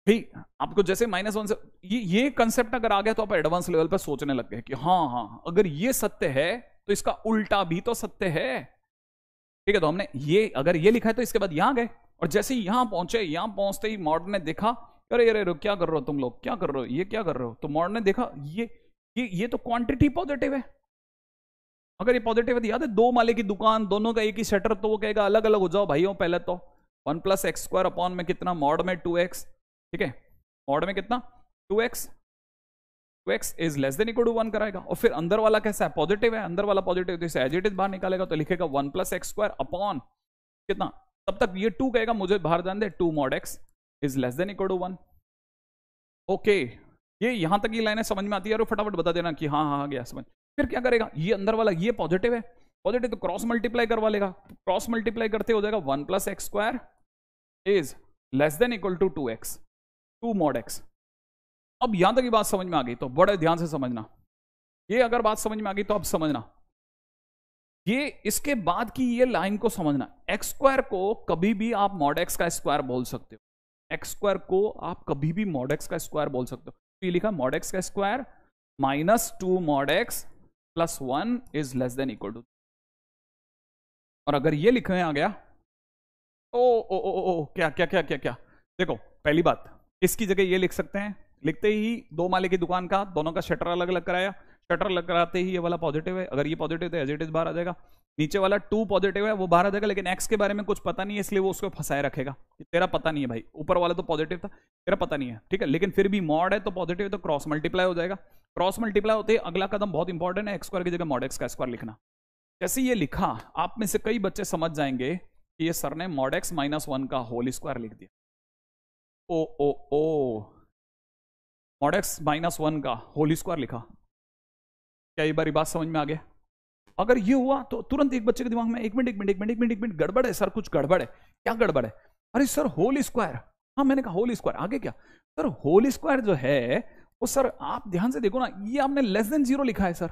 ठीक, आपको जैसे -1 से ये कंसेप्ट अगर आ गया तो आप एडवांस लेवल पर सोचने लग गए कि हाँ हाँ अगर ये सत्य है तो इसका उल्टा भी तो सत्य है। ठीक है, तो हमने ये अगर ये लिखा है तो इसके बाद यहां गए, और जैसे ही यहां पहुंचे, यहां पहुंचते ही मॉड ने देखा, अरे अरे क्या कर रहे हो तुम लोग, क्या कर रहे हो, ये क्या कर रहे हो? तो मॉड ने देखा ये तो क्वांटिटी पॉजिटिव है। अगर ये पॉजिटिव है तो याद है, 2 माले की दुकान, दोनों का एक ही शटर, तो वो कहेगा अलग अलग हो जाओ भाइयों। पहले तो 1 + x² अपॉन में कितना, मॉड में 2x, ठीक है, मॉड में कितना 2x is less than equal to 1 कराएगा। और फिर अंदर वाला कैसा है, पॉजिटिव है, अंदर वाला पॉजिटिव, तो इसे एज इट इज बाहर निकालेगा, तो लिखेगा 1 + x² अपॉन कितना, तब तक ये 2 कहेगा मुझे बाहर जान दे, 2 mod x is less than equal to 1। Okay, ये यहां तक की लाइनें समझ में आती है, और फटाफट बता देना कि हाँ हाँ हाँ गया समझ। फिर क्या करेगा, ये अंदर वाला ये पॉजिटिव है, पॉजिटिव तो क्रॉस मल्टीप्लाई करवा लेगा, क्रॉस मल्टीप्लाई करते हो जाएगा 1 + x² is less than equal to 2x, 2 mod x। अब यहां तक की बात समझ में आ गई तो बड़े ध्यान से समझना, ये अगर बात समझ में आ गई तो अब समझना, ये इसके बाद की ये लाइन को समझना। x² को कभी भी आप mod x का स्क्वायर बोल सकते हो, x² को आप कभी भी mod x का स्क्वायर बोल सकते हो। तो ये लिखा mod x का square -2 mod x + 1 is less than equal to, और अगर ये लिखने आ गया ओ क्या क्या क्या क्या क्या, देखो पहली बात, इसकी जगह ये लिख सकते हैं, लिखते ही 2 माले की दुकान का, दोनों का शटर अलग अलग कराया, शटर अलग कराते ही ये वाला पॉजिटिव है, अगर ये पॉजिटिव तो एज इट इज बाहर आ जाएगा, नीचे वाला 2 पॉजिटिव है वो बाहर आ जाएगा, लेकिन x के बारे में कुछ पता नहीं है इसलिए वो उसको फंसाए रखेगा, तेरा पता नहीं है भाई, ऊपर वाला तो पॉजिटिव था, तेरा पता नहीं है, ठीक है, लेकिन फिर भी मॉड है तो पॉजिटिव है तो क्रॉस मल्टीप्लाई हो जाएगा, क्रॉस मल्टीप्लाई होते ही अगला कदम बहुत इंपॉर्टेंट है, x² की जगह mod x का स्क्वायर लिखना। जैसे ये लिखा, आप में से कई बच्चे समझ जाएंगे कि ये सर ने mod x -1 का होल स्क्वायर लिख दिया, ओ mod x -1 का होल स्क्वायर लिखा। क्या ये बारी बात समझ में आ गया? अगर ये हुआ तो तुरंत एक बच्चे के दिमाग में एक मिनट गड़बड़ है सर, कुछ गड़बड़ है, क्या गड़बड़ है? अरे सर होल स्क्वायर, हाँ मैंने कहा होल स्क्वायर, आगे क्या सर? होल स्क्वायर जो है वो सर आप ध्यान से देखो ना, ये आपने लेस देन 0 लिखा है सर,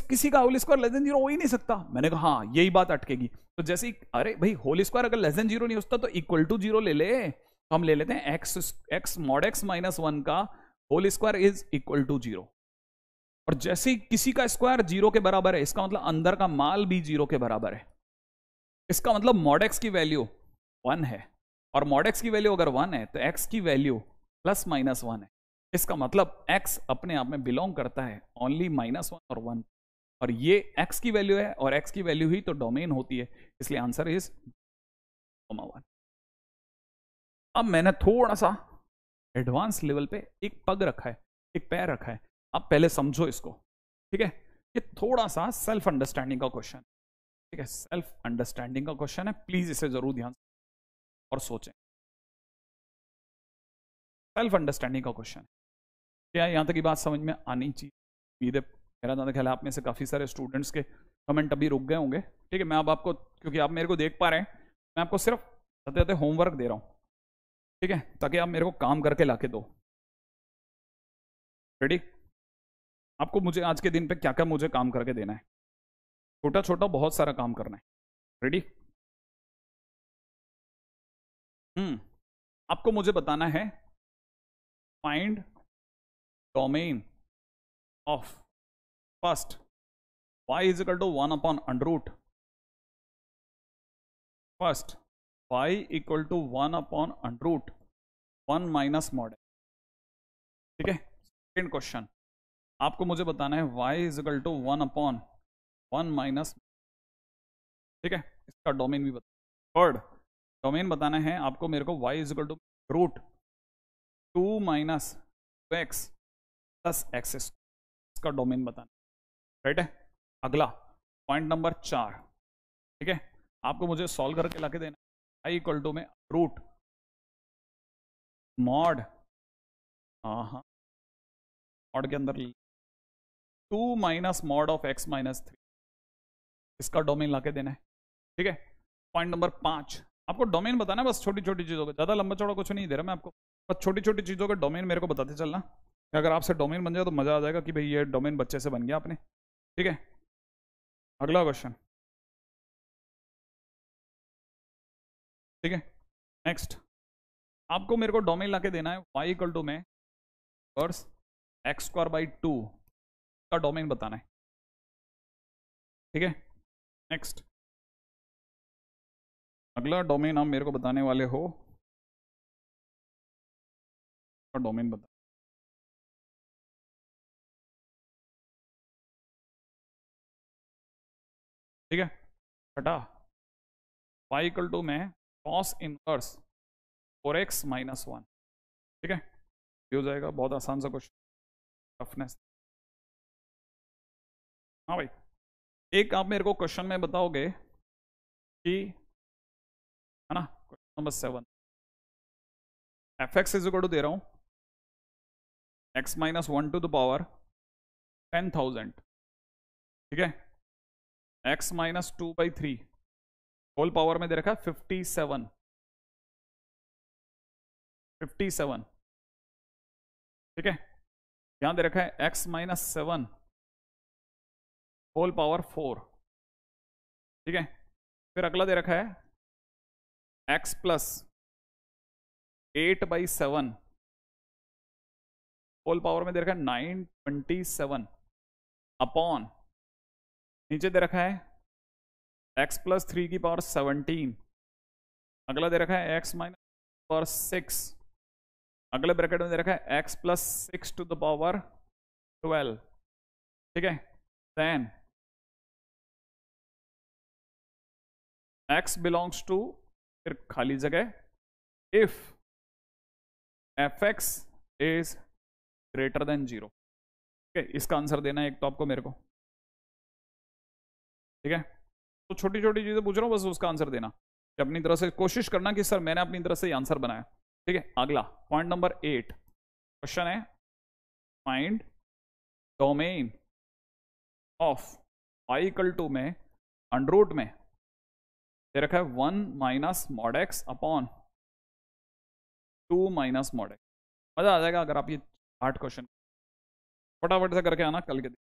किसी का होल स्क्वायर लेस देन 0 हो ही नहीं सकता। मैंने कहा हाँ यही बात अटकेगी, तो जैसे ही अरे भाई होल स्क्वायर अगर लेस देन 0 नहीं होता तो इक्वल टू 0 ले ले, तो हम ले लेते हैं x mod x -1 का whole square is equal to 0, और जैसे ही किसी का स्क्वायर 0 के बराबर है, इसका मतलब अंदर का माल भी 0 के बराबर है, इसका मतलब mod x की वैल्यू 1 है, और mod x की वैल्यू अगर 1 है तो x की वैल्यू +-1 है, इसका मतलब x अपने आप में बिलोंग करता है ओनली -1 और 1, और ये x की वैल्यू है और x की वैल्यू ही तो डोमेन होती है, इसलिए आंसर इज 1। अब मैंने थोड़ा सा एडवांस लेवल पे एक पग रखा है, एक पैर रखा है, अब पहले समझो इसको, ठीक है। ये थोड़ा सा सेल्फ अंडरस्टैंडिंग का क्वेश्चन, ठीक है, सेल्फ अंडरस्टैंडिंग का क्वेश्चन है, प्लीज इसे जरूर ध्यान और सोचें। सेल्फ अंडरस्टैंडिंग का क्वेश्चन, क्या यहां तक की बात समझ में आनी चाहिए? मेरा ज्यादा ख्याल है आप में से काफी सारे स्टूडेंट्स के कमेंट अभी रुक गए होंगे, ठीक है। मैं अब आपको, क्योंकि आप मेरे को देख पा रहे हैं, मैं आपको सिर्फ सत्य होमवर्क दे रहा हूं, ठीक है, ताकि आप मेरे को काम करके लाके दो। रेडी? आपको मुझे आज के दिन पे क्या क्या मुझे काम करके देना है, छोटा छोटा बहुत सारा काम करना है। रेडी? आपको मुझे बताना है find domain of first y is equal to 1 upon under root, first y equal to 1 upon under root 1 minus mod, ठीक है। सेकेंड क्वेश्चन, आपको मुझे बताना है y is equal to 1 upon 1 minus, ठीक है, इसका डोमेन भी बता। थर्ड डोमेन बताना है आपको मेरे को y is equal to root 2 minus x plus x, इसका डोमेन बताना, राइट है। अगला पॉइंट नंबर 4, ठीक है, आपको मुझे सॉल्व करके लाके देना है i इक्वल टू में रूट मॉड, हाँ मॉड के अंदर 2 minus mod of x minus 3, इसका डोमेन लाके देना है, ठीक है। पॉइंट नंबर 5, आपको डोमेन बताना है, बस छोटी छोटी चीजों का, ज्यादा लंबा चौड़ा कुछ नहीं दे रहा मैं आपको, बस छोटी छोटी चीजों का डोमेन मेरे को बताते चलना। अगर आपसे डोमेन बन जाए तो मजा आ जाएगा कि भाई ये डोमेन बच्चे से बन गया आपने, ठीक है। अगला क्वेश्चन, ठीक है, नेक्स्ट आपको मेरे को डोमेन लाके देना है y इक्वल टू में वर्स एक्स स्क्वायर बाई 2 का डोमेन बताना है, ठीक है। नेक्स्ट अगला डोमेन आप मेरे को बताने वाले हो, का डोमेन बता, ठीक है। हटा y इक्वल टू में कॉस इनवर्स 4x माइनस 1, ठीक है, ये हो जाएगा। बहुत आसान सा क्वेश्चन, टफनेस। हाँ भाई, एक आप मेरे को क्वेश्चन में बताओगे कि, है ना, question number 7, F x is equal to दे रहा हूं x minus 1 to the power 10,000, ठीक है, x minus 2 by 3 whole power में दे रखा है 57, 57, ठीक है। यहां दे रखा है x माइनस 7 होल पावर 4, ठीक है। फिर अगला दे रखा है x plus 8 by 7 whole power में दे रखा है 927 अपॉन, नीचे दे रखा है x प्लस 3 की पावर 17, अगला दे रखा है x माइनस पावर 6, अगले ब्रैकेट में दे रखा है x plus 6 to the power 12, ठीक है। देन x बिलोंग्स टू, फिर खाली जगह, if F x is greater then 0, ठीक है। इसका आंसर देना है एक तो आपको मेरे को, ठीक है। तो छोटी छोटी चीजें पूछ रहा हूं, बस उसका आंसर देना, कि अपनी तरफ से कोशिश करना कि सर मैंने अपनी तरफ से आंसर बनाया, ठीक है। अगला पॉइंट नंबर 8 क्वेश्चन है find domain of y equal to में अंडर रूट में दे रखा है 1 minus mod x upon 2 minus mod x. मजा आ जाएगा अगर आप ये 8 क्वेश्चन फटाफट से करके आना कल के दिन।